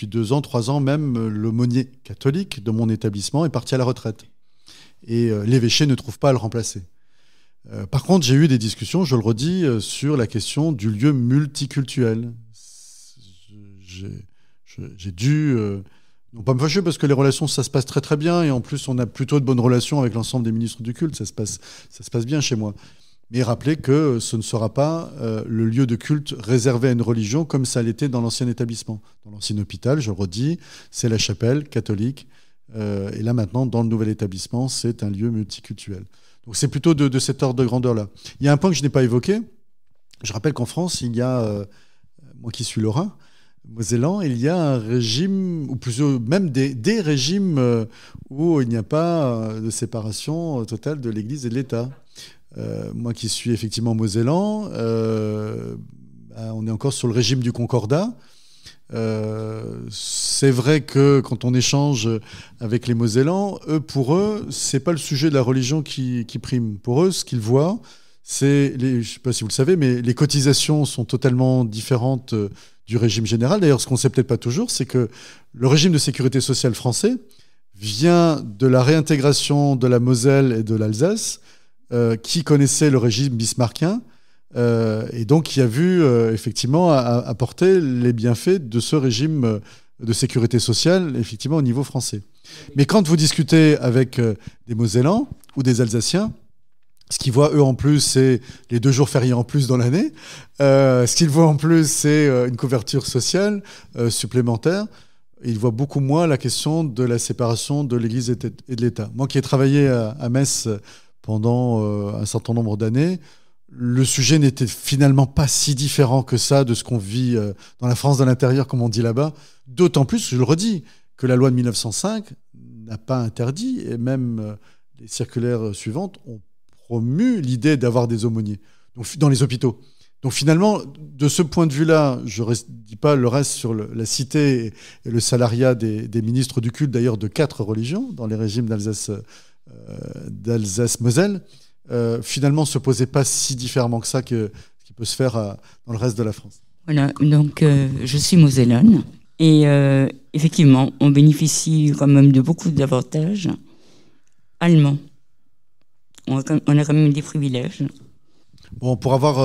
2 ans, 3 ans même, l'aumônier catholique de mon établissement est parti à la retraite. Et l'évêché ne trouve pas à le remplacer. Par contre, j'ai eu des discussions, je le redis, sur la question du lieu multiculturel. J'ai dû, non pas me fâcher parce que les relations, ça se passe très très bien, et en plus on a plutôt de bonnes relations avec l'ensemble des ministres du culte, ça se passe bien chez moi. Mais rappeler que ce ne sera pas le lieu de culte réservé à une religion comme ça l'était dans l'ancien établissement. Dans l'ancien hôpital, je le redis, c'est la chapelle catholique, et là maintenant dans le nouvel établissement, c'est un lieu multiculturel. Donc c'est plutôt de cet ordre de grandeur-là. Il y a un point que je n'ai pas évoqué. Je rappelle qu'en France, il y a, moi qui suis lorrain, mosellan, il y a un régime, ou plutôt même des régimes où il n'y a pas de séparation totale de l'Église et de l'État. Moi qui suis effectivement mosellan, on est encore sur le régime du concordat. C'est vrai que quand on échange avec les mosellans, pour eux, c'est pas le sujet de la religion qui prime. Pour eux, ce qu'ils voient, c'est, je ne sais pas si vous le savez, mais les cotisations sont totalement différentes du régime général. D'ailleurs, ce qu'on ne sait peut-être pas toujours, c'est que le régime de sécurité sociale français vient de la réintégration de la Moselle et de l'Alsace, qui connaissait le régime bismarckien, et donc qui a vu effectivement apporter les bienfaits de ce régime de sécurité sociale, effectivement, au niveau français. Mais quand vous discutez avec des Mosellans ou des Alsaciens, Ce qu'ils voient, eux, en plus, c'est les 2 jours fériés en plus dans l'année. Ce qu'ils voient en plus, c'est une couverture sociale supplémentaire. Et ils voient beaucoup moins la question de la séparation de l'Église et de l'État. Moi qui ai travaillé à Metz pendant un certain nombre d'années, le sujet n'était finalement pas si différent que ça de ce qu'on vit dans la France de l'intérieur, comme on dit là-bas. D'autant plus, je le redis, que la loi de 1905 n'a pas interdit, et même les circulaires suivantes ont promu l'idée d'avoir des aumôniers dans les hôpitaux. Donc finalement, de ce point de vue-là, je ne dis pas le reste sur la cité et le salariat des ministres du culte, d'ailleurs de 4 religions, dans les régimes d'Alsace-Moselle, finalement, ne se posait pas si différemment que ça ce qui peut se faire dans le reste de la France. Voilà, donc je suis mosellane et effectivement, on bénéficie quand même de beaucoup d'avantages allemands. On a quand même des privilèges. Bon, pour avoir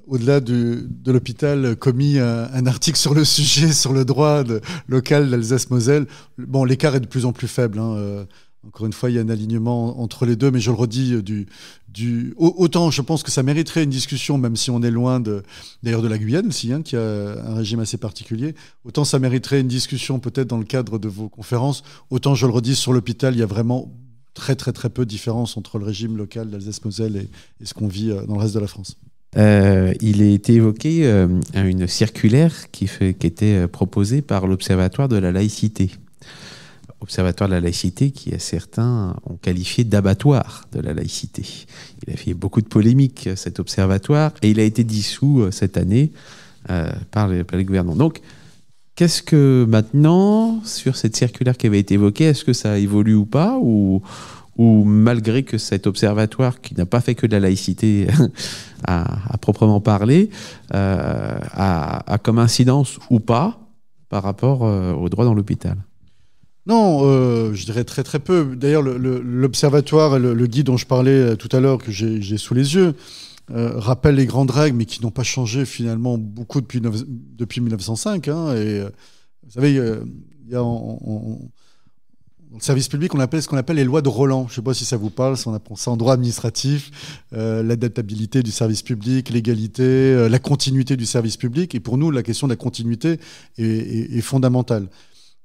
au-delà de l'hôpital, commis un article sur le sujet, sur le droit local d'Alsace-Moselle, bon, l'écart est de plus en plus faible. Encore une fois, il y a un alignement entre les deux, mais je le redis, autant je pense que ça mériterait une discussion, même si on est loin d'ailleurs de la Guyane aussi, qui a un régime assez particulier, autant ça mériterait une discussion peut-être dans le cadre de vos conférences, autant je le redis, sur l'hôpital, il y a vraiment très très très peu de différence entre le régime local d'Alsace-Moselle et ce qu'on vit dans le reste de la France. Il a été évoqué une circulaire qui était proposée par l'Observatoire de la laïcité. Observatoire de la laïcité qui, certains ont qualifié d'abattoir de la laïcité. Il a fait beaucoup de polémiques, cet observatoire, et il a été dissous cette année par les gouvernements. Donc, qu'est-ce que maintenant, sur cette circulaire qui avait été évoquée, est-ce que ça évolue ou pas, ou malgré que cet observatoire, qui n'a pas fait que de la laïcité à proprement parler, a comme incidence ou pas par rapport aux droits dans l'hôpital? Non, je dirais très très peu. D'ailleurs, l'observatoire, le guide dont je parlais tout à l'heure, que j'ai sous les yeux, rappelle les grandes règles, mais qui n'ont pas changé finalement beaucoup depuis 1905. Et vous savez, il y a dans le service public, on appelle ce qu'on appelle les lois de Roland. Je ne sais pas si ça vous parle, on apprend ça en droit administratif, l'adaptabilité du service public, l'égalité, la continuité du service public. Et pour nous, la question de la continuité est fondamentale.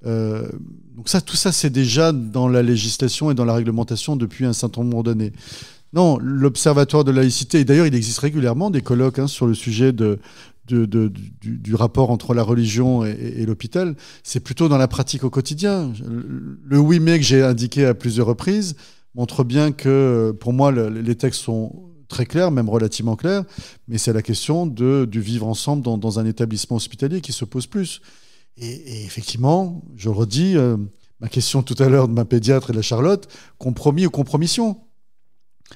Donc tout ça, c'est déjà dans la législation et dans la réglementation depuis un certain nombre d'années. Non, l'Observatoire de la laïcité, et d'ailleurs il existe régulièrement des colloques sur le sujet du rapport entre la religion et l'hôpital, c'est plutôt dans la pratique au quotidien. Le 8 mai que j'ai indiqué à plusieurs reprises montre bien que pour moi les textes sont très clairs, même relativement clairs, mais c'est la question du vivre ensemble dans un établissement hospitalier qui se pose plus. Et effectivement, je redis, ma question tout à l'heure de ma pédiatre et de la Charlotte, compromis ou compromission.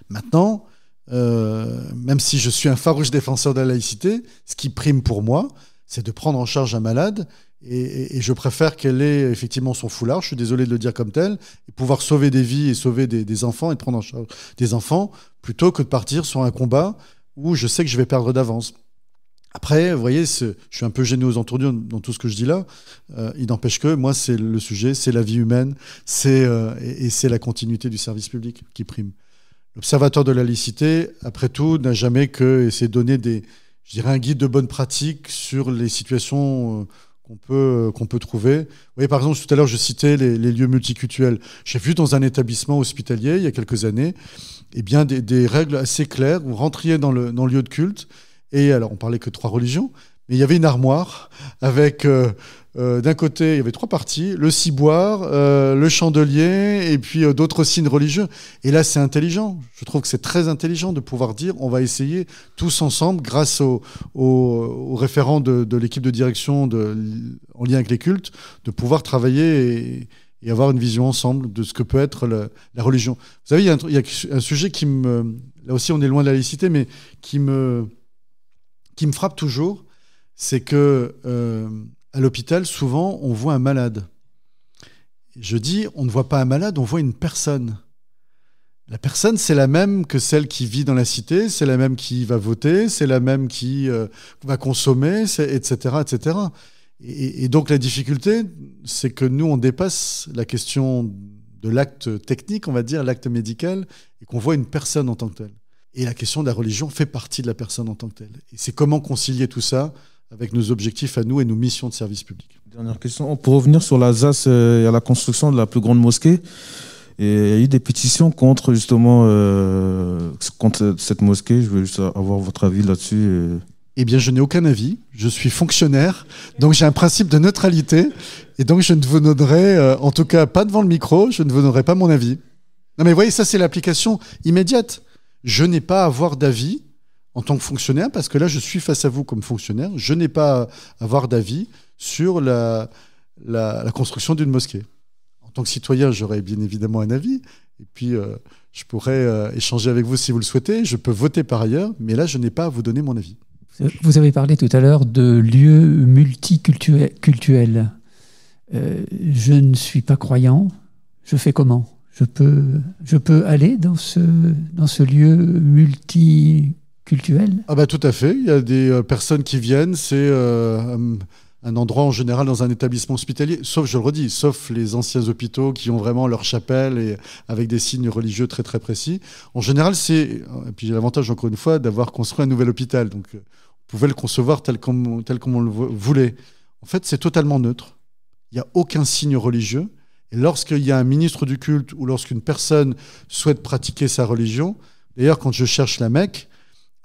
Maintenant, même si je suis un farouche défenseur de la laïcité, ce qui prime pour moi, c'est de prendre en charge un malade, et je préfère qu'elle ait effectivement son foulard, je suis désolé de le dire comme tel, et pouvoir sauver des vies et sauver des enfants et prendre en charge des enfants, plutôt que de partir sur un combat où je sais que je vais perdre d'avance. Après, vous voyez, je suis un peu gêné aux entournures dans tout ce que je dis là. Il n'empêche que moi, c'est le sujet, c'est la vie humaine, et c'est la continuité du service public qui prime. L'Observatoire de la laïcité, après tout, n'a jamais que essayé de donner un guide de bonne pratique sur les situations qu'on peut trouver. Vous voyez, par exemple, tout à l'heure, je citais les lieux multiculturels. J'ai vu dans un établissement hospitalier, il y a quelques années, des règles assez claires. Vous rentriez dans le lieu de culte, et alors, on parlait que de 3 religions, mais il y avait une armoire avec, d'un côté, il y avait 3 parties, le ciboire, le chandelier, et puis d'autres signes religieux. Et là, c'est intelligent. Je trouve que c'est très intelligent de pouvoir dire, on va essayer tous ensemble, grâce aux référents de l'équipe de direction en lien avec les cultes, de pouvoir travailler et avoir une vision ensemble de ce que peut être la religion. Vous savez, il y a un sujet qui là aussi, on est loin de la laïcité, mais qui me frappe toujours, c'est que à l'hôpital, souvent, on voit un malade. Je dis, on ne voit pas un malade, on voit une personne. La personne, c'est la même que celle qui vit dans la cité, c'est la même qui va voter, c'est la même qui va consommer, etc., etc. Et donc, la difficulté, c'est que nous, on dépasse la question de l'acte technique, on va dire, l'acte médical, et qu'on voit une personne en tant que telle. Et la question de la religion fait partie de la personne en tant que telle. Et c'est comment concilier tout ça avec nos objectifs à nous et nos missions de service public. Dernière question, pour revenir sur l'Alsace et à la construction de la plus grande mosquée, et il y a eu des pétitions contre justement contre cette mosquée. Je veux juste avoir votre avis là-dessus. Eh bien, je n'ai aucun avis. Je suis fonctionnaire, donc j'ai un principe de neutralité. Et donc, je ne vous donnerai, en tout cas pas devant le micro, je ne vous donnerai pas mon avis. Non mais vous voyez, ça c'est l'application immédiate. Je n'ai pas à avoir d'avis en tant que fonctionnaire, parce que là, je suis face à vous comme fonctionnaire. Je n'ai pas à avoir d'avis sur la construction d'une mosquée. En tant que citoyen, j'aurais bien évidemment un avis. Et puis, je pourrais échanger avec vous si vous le souhaitez. Je peux voter par ailleurs, mais là, je n'ai pas à vous donner mon avis. Vous avez parlé tout à l'heure de lieux multiculturels. Je ne suis pas croyant. Je fais comment ? Je peux aller dans ce lieu multiculturel ? Ah bah tout à fait. Il y a des personnes qui viennent. C'est un endroit en général dans un établissement hospitalier, sauf, je le redis, sauf les anciens hôpitaux qui ont vraiment leur chapelle et avec des signes religieux très très précis. En général, et puis j'ai l'avantage encore une fois d'avoir construit un nouvel hôpital, donc on pouvait le concevoir tel comme on le voulait. En fait, c'est totalement neutre. Il n'y a aucun signe religieux. Et lorsqu'il y a un ministre du culte ou lorsqu'une personne souhaite pratiquer sa religion, d'ailleurs, quand je cherche la Mecque,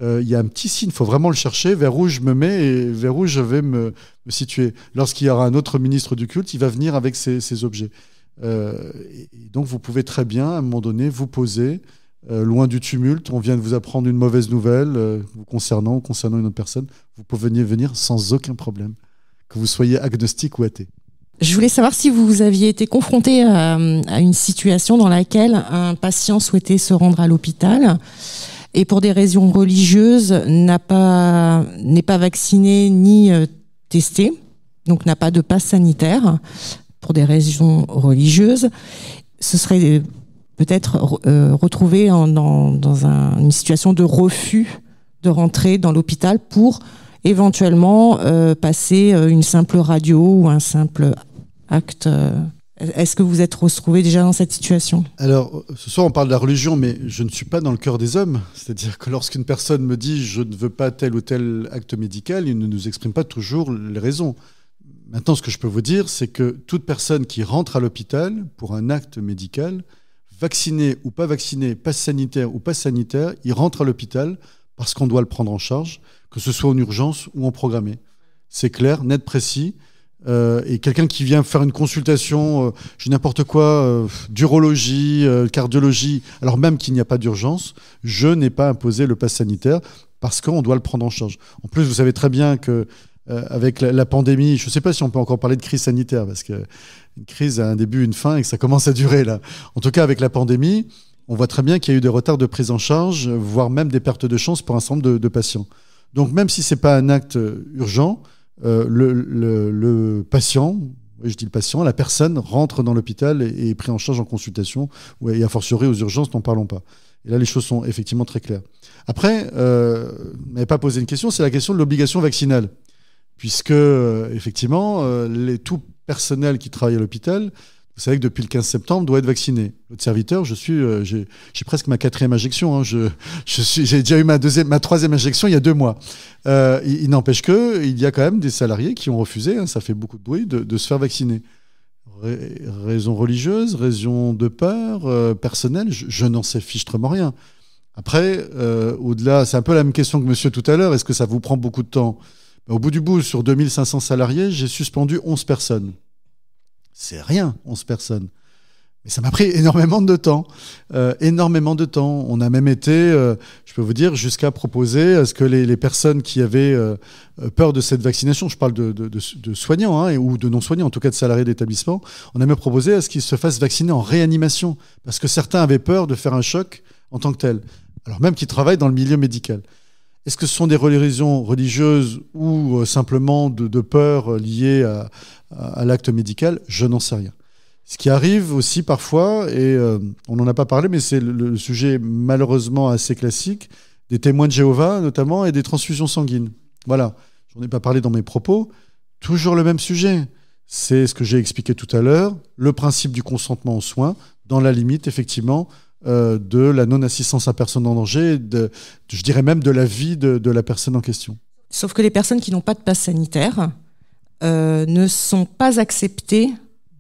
il y a un petit signe, il faut vraiment le chercher, vers où je me mets et vers où je vais me situer. Lorsqu'il y aura un autre ministre du culte, il va venir avec ces objets. Et donc, vous pouvez très bien, à un moment donné, vous poser, loin du tumulte. On vient de vous apprendre une mauvaise nouvelle vous concernant une autre personne. Vous pouvez venir sans aucun problème, que vous soyez agnostique ou athée. Je voulais savoir si vous aviez été confronté à une situation dans laquelle un patient souhaitait se rendre à l'hôpital et pour des raisons religieuses n'est pas vacciné ni testé, donc n'a pas de passe sanitaire pour des raisons religieuses. Ce serait peut-être retrouvé dans une situation de refus de rentrer dans l'hôpital pour éventuellement passer une simple radio ou un simple acte. Est-ce que vous êtes retrouvé déjà dans cette situation ? Alors, ce soir, on parle de la religion, mais je ne suis pas dans le cœur des hommes. C'est-à-dire que lorsqu'une personne me dit « je ne veux pas tel ou tel acte médical », il ne nous exprime pas toujours les raisons. Maintenant, ce que je peux vous dire, c'est que toute personne qui rentre à l'hôpital pour un acte médical, vacciné ou pas vacciné, passe sanitaire ou pas sanitaire, il rentre à l'hôpital parce qu'on doit le prendre en charge, que ce soit en urgence ou en programmé. C'est clair, net, précis. Et quelqu'un qui vient faire une consultation, j'ai n'importe quoi, d'urologie, cardiologie, alors même qu'il n'y a pas d'urgence, je n'ai pas imposé le pass sanitaire parce qu'on doit le prendre en charge. En plus, vous savez très bien que avec la pandémie, je ne sais pas si on peut encore parler de crise sanitaire parce qu'une crise a un début, une fin et que ça commence à durer là. En tout cas, avec la pandémie, on voit très bien qu'il y a eu des retards de prise en charge, voire même des pertes de chance pour un certain nombre de patients. Donc même si ce n'est pas un acte urgent, le patient, je dis le patient, la personne rentre dans l'hôpital et est pris en charge en consultation, et a fortiori aux urgences, n'en parlons pas. Et là, les choses sont effectivement très claires. Après, vous n'avez pas posé une question, c'est la question de l'obligation vaccinale. Puisque, effectivement, tout personnel qui travaille à l'hôpital, vous savez que depuis le 15 septembre, doit être vacciné. Votre serviteur, j'ai presque ma 4e injection. Hein. J'ai déjà eu ma 3e injection il y a 2 mois. Il n'empêche qu'il y a quand même des salariés qui ont refusé, hein, ça fait beaucoup de bruit, de se faire vacciner. Raison religieuse, raison de peur, personnelle, je n'en sais fichtrement rien. Après, au-delà, c'est un peu la même question que monsieur tout à l'heure, est-ce que ça vous prend beaucoup de temps ? Au bout du bout, sur 2500 salariés, j'ai suspendu 11 personnes. C'est rien, 11 personnes. Mais ça m'a pris énormément de temps. Énormément de temps. On a même été, je peux vous dire, jusqu'à proposer à ce que les personnes qui avaient peur de cette vaccination, je parle de soignants hein, ou de non-soignants, en tout cas de salariés d'établissement, on a même proposé à ce qu'ils se fassent vacciner en réanimation. Parce que certains avaient peur de faire un choc en tant que tel. Alors même qu'ils travaillent dans le milieu médical. Est-ce que ce sont des raisons religieuses ou simplement de peur liées à l'acte médical ? Je n'en sais rien. Ce qui arrive aussi parfois, et on n'en a pas parlé, mais c'est le sujet malheureusement assez classique, des témoins de Jéhovah notamment et des transfusions sanguines. Voilà, j'en ai pas parlé dans mes propos. Toujours le même sujet. C'est ce que j'ai expliqué tout à l'heure, le principe du consentement aux soins, dans la limite effectivement de la non-assistance à personne en danger, je dirais même de la vie de la personne en question. Sauf que les personnes qui n'ont pas de passe sanitaire ne sont pas acceptées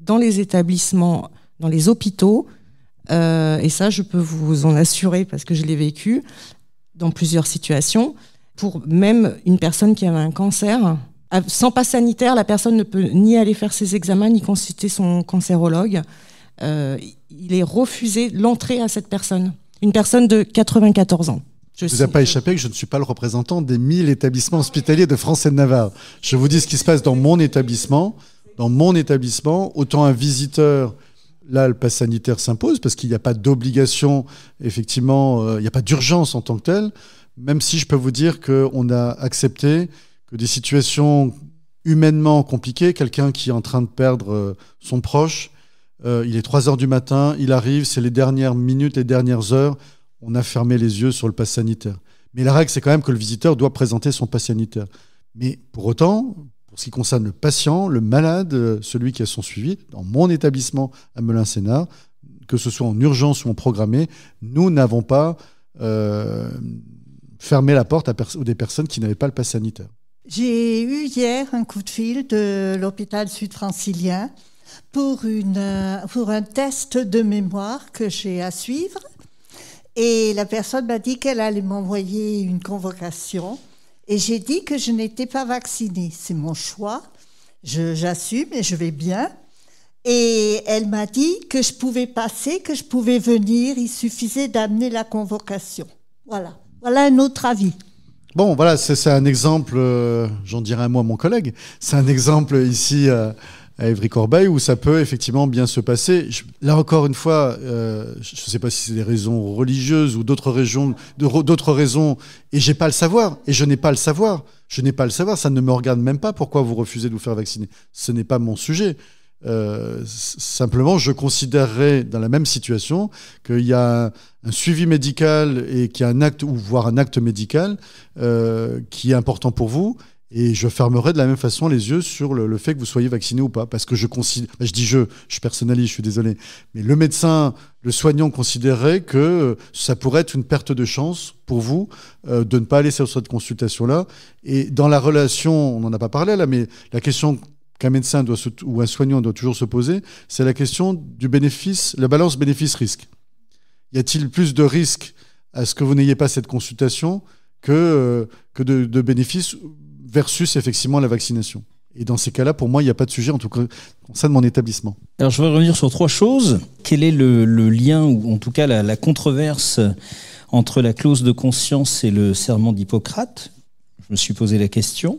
dans les établissements, dans les hôpitaux, et ça je peux vous en assurer parce que je l'ai vécu dans plusieurs situations. Pour même une personne qui avait un cancer, sans passe sanitaire, la personne ne peut ni aller faire ses examens, ni consulter son cancérologue. Il est refusé l'entrée à cette personne. Une personne de 94 ans. Je ne vous ai pas échappé que je ne suis pas le représentant des 1000 établissements hospitaliers de France et de Navarre. Je vous dis ce qui se passe dans mon établissement. Dans mon établissement, autant un visiteur, là, le pass sanitaire s'impose parce qu'il n'y a pas d'obligation, effectivement, il n'y a pas d'urgence en tant que telle, même si je peux vous dire qu'on a accepté que des situations humainement compliquées, quelqu'un qui est en train de perdre son proche, il est 3 heures du matin, il arrive, c'est les dernières minutes, les dernières heures, on a fermé les yeux sur le pass sanitaire. Mais la règle, c'est quand même que le visiteur doit présenter son pass sanitaire. Mais pour autant, pour ce qui concerne le patient, le malade, celui qui a son suivi, dans mon établissement à Melun-Sénart, que ce soit en urgence ou en programmé, nous n'avons pas fermé la porte aux des personnes qui n'avaient pas le pass sanitaire. J'ai eu hier un coup de fil de l'hôpital sud-francilien pour un test de mémoire que j'ai à suivre. Et la personne m'a dit qu'elle allait m'envoyer une convocation. Et j'ai dit que je n'étais pas vaccinée. C'est mon choix. J'assume et je vais bien. Et elle m'a dit que je pouvais passer, que je pouvais venir. Il suffisait d'amener la convocation. Voilà. Voilà un autre avis. Bon, voilà, c'est un exemple, j'en dirai un mot à mon collègue, c'est un exemple ici à Évry-Corbeil où ça peut effectivement bien se passer. Là encore une fois, je ne sais pas si c'est des raisons religieuses ou d'autres raisons, et j'ai pas le savoir, et je n'ai pas le savoir. Je n'ai pas le savoir, ça ne me regarde même pas pourquoi vous refusez de vous faire vacciner. Ce n'est pas mon sujet. Simplement, je considérerais dans la même situation qu'il y a un suivi médical et qu'il y a un acte, ou voire un acte médical qui est important pour vous, et je fermerai de la même façon les yeux sur le fait que vous soyez vacciné ou pas, parce que je considère, je dis je personnalise, je suis désolé, mais le médecin, le soignant considérerait que ça pourrait être une perte de chance pour vous de ne pas aller sur cette consultation-là. Et dans la relation, on n'en a pas parlé là, mais la question qu'un médecin ou un soignant doit toujours se poser, c'est la question du bénéfice, la balance bénéfice-risque. Y a-t-il plus de risques à ce que vous n'ayez pas cette consultation que de bénéfices versus effectivement la vaccination? Et dans ces cas-là, pour moi, il n'y a pas de sujet, en tout cas, au sein de mon établissement. Alors, je vais revenir sur 3 choses. Quel est le lien, ou en tout cas la controverse entre la clause de conscience et le serment d'Hippocrate ? Je me suis posé la question.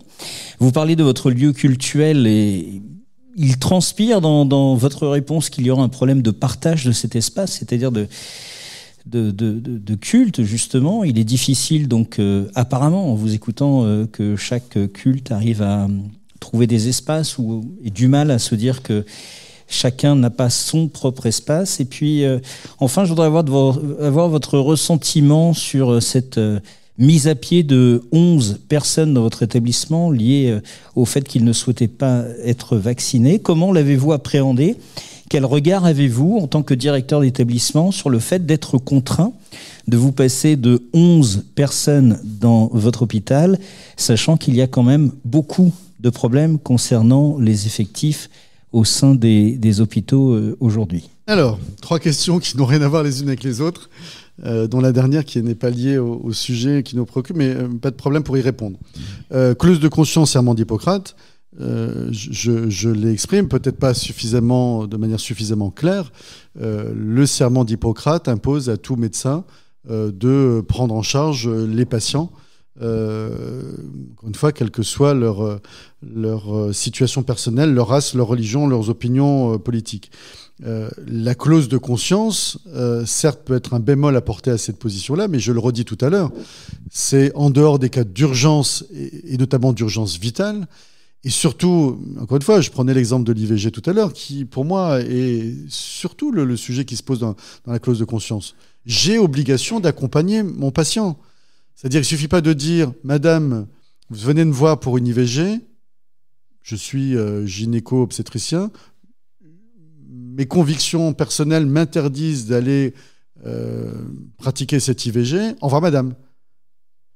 Vous parlez de votre lieu cultuel et il transpire dans votre réponse qu'il y aura un problème de partage de cet espace, c'est-à-dire de culte, justement. Il est difficile, donc, apparemment, en vous écoutant, que chaque culte arrive à trouver des espaces et du mal à se dire que chacun n'a pas son propre espace. Et puis, enfin, je voudrais avoir votre ressentiment sur cette mise à pied de 11 personnes dans votre établissement liées au fait qu'ils ne souhaitaient pas être vaccinés. Comment l'avez-vous appréhendé ? Quel regard avez-vous en tant que directeur d'établissement sur le fait d'être contraint de vous passer de 11 personnes dans votre hôpital, sachant qu'il y a quand même beaucoup de problèmes concernant les effectifs au sein des hôpitaux aujourd'hui ? Alors, 3 questions qui n'ont rien à voir les unes avec les autres. Dont la dernière qui n'est pas liée au sujet qui nous préoccupe, mais pas de problème pour y répondre. Clause de conscience, serment d'Hippocrate, je l'exprime, peut-être pas de manière suffisamment claire. Le serment d'Hippocrate impose à tout médecin de prendre en charge les patients, encore une fois, quelle que soit leur situation personnelle, leur race, leur religion, leurs opinions politiques. La clause de conscience, certes, peut être un bémol apporté à cette position-là, mais je le redis tout à l'heure, c'est en dehors des cas d'urgence, et notamment d'urgence vitale, et surtout, encore une fois, je prenais l'exemple de l'IVG tout à l'heure, qui pour moi est surtout le sujet qui se pose dans la clause de conscience. J'ai obligation d'accompagner mon patient. C'est-à-dire qu'il ne suffit pas de dire « Madame, vous venez me voir pour une IVG, je suis gynéco-obstétricien, mes convictions personnelles m'interdisent d'aller pratiquer cette IVG, au revoir madame.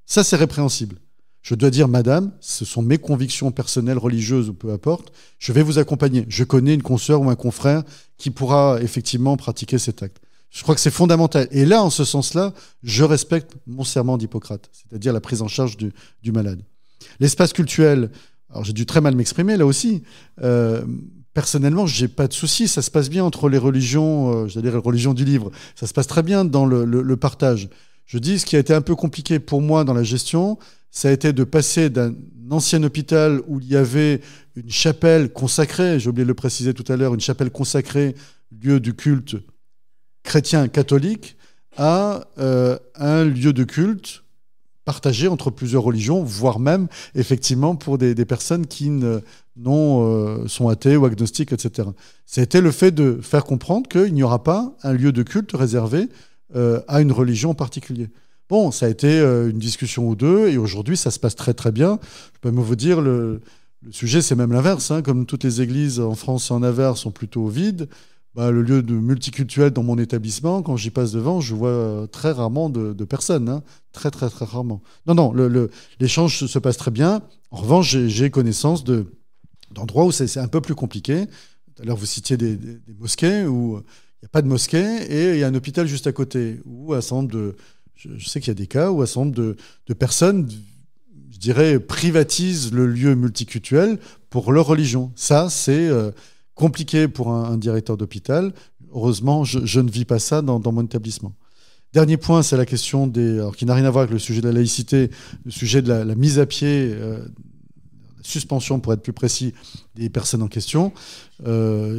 Ça, c'est répréhensible. Je dois dire, madame, ce sont mes convictions personnelles, religieuses ou peu importe, je vais vous accompagner. Je connais une consoeur ou un confrère qui pourra effectivement pratiquer cet acte. Je crois que c'est fondamental. Et là, en ce sens-là, je respecte mon serment d'Hippocrate, c'est-à-dire la prise en charge du malade. L'espace cultuel, alors j'ai dû très mal m'exprimer là aussi. Personnellement, j'ai pas de souci, ça se passe bien entre les religions, j'allais dire les religions du livre, ça se passe très bien dans le partage. Je dis, ce qui a été un peu compliqué pour moi dans la gestion, ça a été de passer d'un ancien hôpital où il y avait une chapelle consacrée, j'ai oublié de le préciser tout à l'heure, une chapelle consacrée, lieu du culte chrétien catholique, à un lieu de culte partagé entre plusieurs religions, voire même, effectivement, pour des personnes qui sont athées ou agnostiques, etc. Ça a été le fait de faire comprendre qu'il n'y aura pas un lieu de culte réservé à une religion en particulier. Bon, ça a été une discussion ou deux, et aujourd'hui, ça se passe très très bien. Je peux même vous dire, le sujet, c'est même l'inverse. Hein, comme toutes les églises en France et en Navarre sont plutôt vides, le lieu de multiculturel dans mon établissement, quand j'y passe devant, je vois très rarement de personnes. Hein, très très très rarement. Non, l'échange se passe très bien. En revanche, j'ai connaissance d'endroits où c'est un peu plus compliqué. Tout à l'heure, vous citiez des mosquées où il n'y a pas de mosquée et il y a un hôpital juste à côté, où un certain nombre de... Je sais qu'il y a des cas où un certain nombre de personnes, je dirais, privatisent le lieu multiculturel pour leur religion. Ça, c'est compliqué pour un directeur d'hôpital. Heureusement, je ne vis pas ça dans mon établissement. Dernier point, c'est la question alors qui n'a rien à voir avec le sujet de la laïcité, le sujet de la mise à pied, la suspension, pour être plus précis, des personnes en question.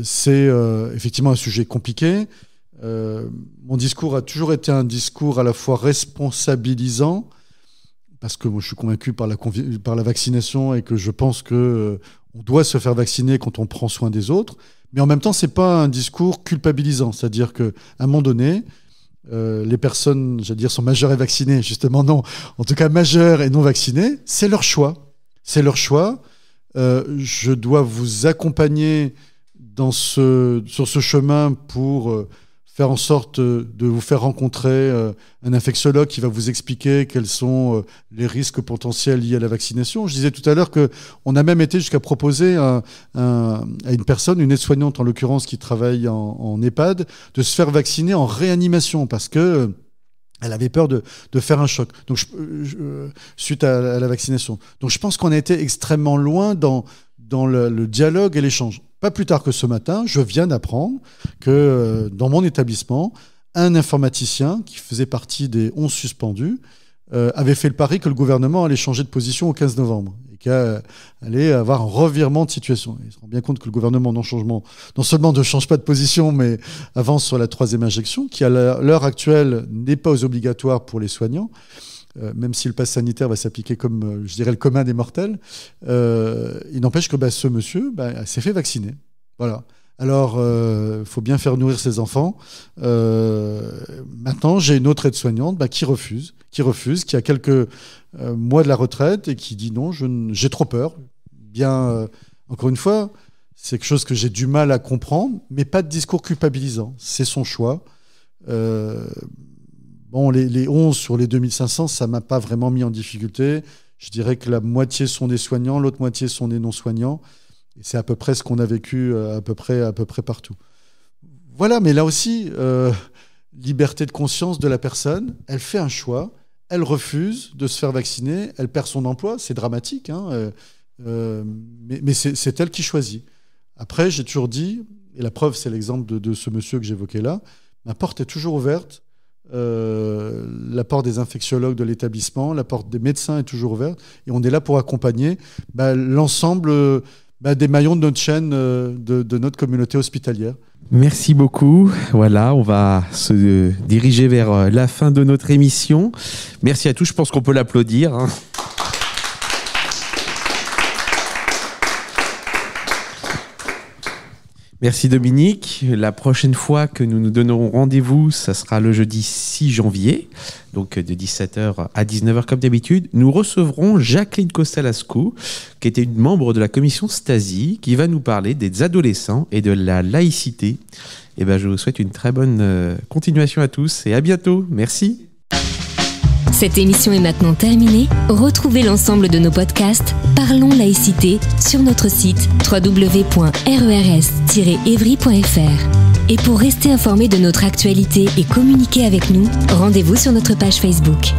C'est effectivement un sujet compliqué. Mon discours a toujours été un discours à la fois responsabilisant, parce que moi, je suis convaincu par la vaccination et que je pense que on doit se faire vacciner quand on prend soin des autres, mais en même temps, c'est pas un discours culpabilisant, c'est-à-dire qu'à un moment donné, les personnes, j'allais dire, sont majeures et vaccinées, justement non, en tout cas majeures et non vaccinées, c'est leur choix. C'est leur choix. Je dois vous accompagner sur ce chemin pour faire en sorte de vous faire rencontrer un infectiologue qui va vous expliquer quels sont les risques potentiels liés à la vaccination. Je disais tout à l'heure qu'on a même été jusqu'à proposer à une personne, une aide-soignante en l'occurrence qui travaille en EHPAD, de se faire vacciner en réanimation parce que elle avait peur de faire un choc suite à la vaccination. Donc je pense qu'on a été extrêmement loin dans le dialogue et l'échange. Pas plus tard que ce matin, je viens d'apprendre que dans mon établissement, un informaticien qui faisait partie des 11 suspendus avait fait le pari que le gouvernement allait changer de position au 15 novembre et qu'il allait avoir un revirement de situation. Il se rend bien compte que le gouvernement non seulement ne change pas de position, mais avance sur la 3e injection, qui à l'heure actuelle n'est pas obligatoire pour les soignants. Même si le pass sanitaire va s'appliquer comme, je dirais, le commun des mortels, il n'empêche que ce monsieur s'est fait vacciner. Voilà. Alors, il faut bien faire nourrir ses enfants. Maintenant, j'ai une autre aide-soignante qui refuse, qui a quelques mois de la retraite et qui dit non, j'ai trop peur. Bien, encore une fois, c'est quelque chose que j'ai du mal à comprendre, mais pas de discours culpabilisant. C'est son choix. Les 11 sur les 2500, ça ne m'a pas vraiment mis en difficulté. Je dirais que la moitié sont des soignants, l'autre moitié sont des non-soignants. Et c'est à peu près ce qu'on a vécu à peu près partout. Voilà, mais là aussi, liberté de conscience de la personne. Elle fait un choix, elle refuse de se faire vacciner, elle perd son emploi, c'est dramatique, hein, mais c'est elle qui choisit. Après, j'ai toujours dit, et la preuve, c'est l'exemple de ce monsieur que j'évoquais là, ma porte est toujours ouverte. La porte des infectiologues de l'établissement, la porte des médecins est toujours ouverte et on est là pour accompagner l'ensemble des maillons de notre chaîne, de notre communauté hospitalière. Merci beaucoup. Voilà, on va se diriger vers la fin de notre émission. Merci à tous, je pense qu'on peut l'applaudir, hein. Merci Dominique. La prochaine fois que nous nous donnerons rendez-vous, ça sera le jeudi 6 janvier, donc de 17h à 19h comme d'habitude. Nous recevrons Jacqueline Costalasco, qui était une membre de la commission Stasi, qui va nous parler des adolescents et de la laïcité. Et je vous souhaite une très bonne continuation à tous et à bientôt. Merci. Cette émission est maintenant terminée. Retrouvez l'ensemble de nos podcasts Parlons laïcité sur notre site www.rers-evry.fr. Et pour rester informé de notre actualité et communiquer avec nous, rendez-vous sur notre page Facebook.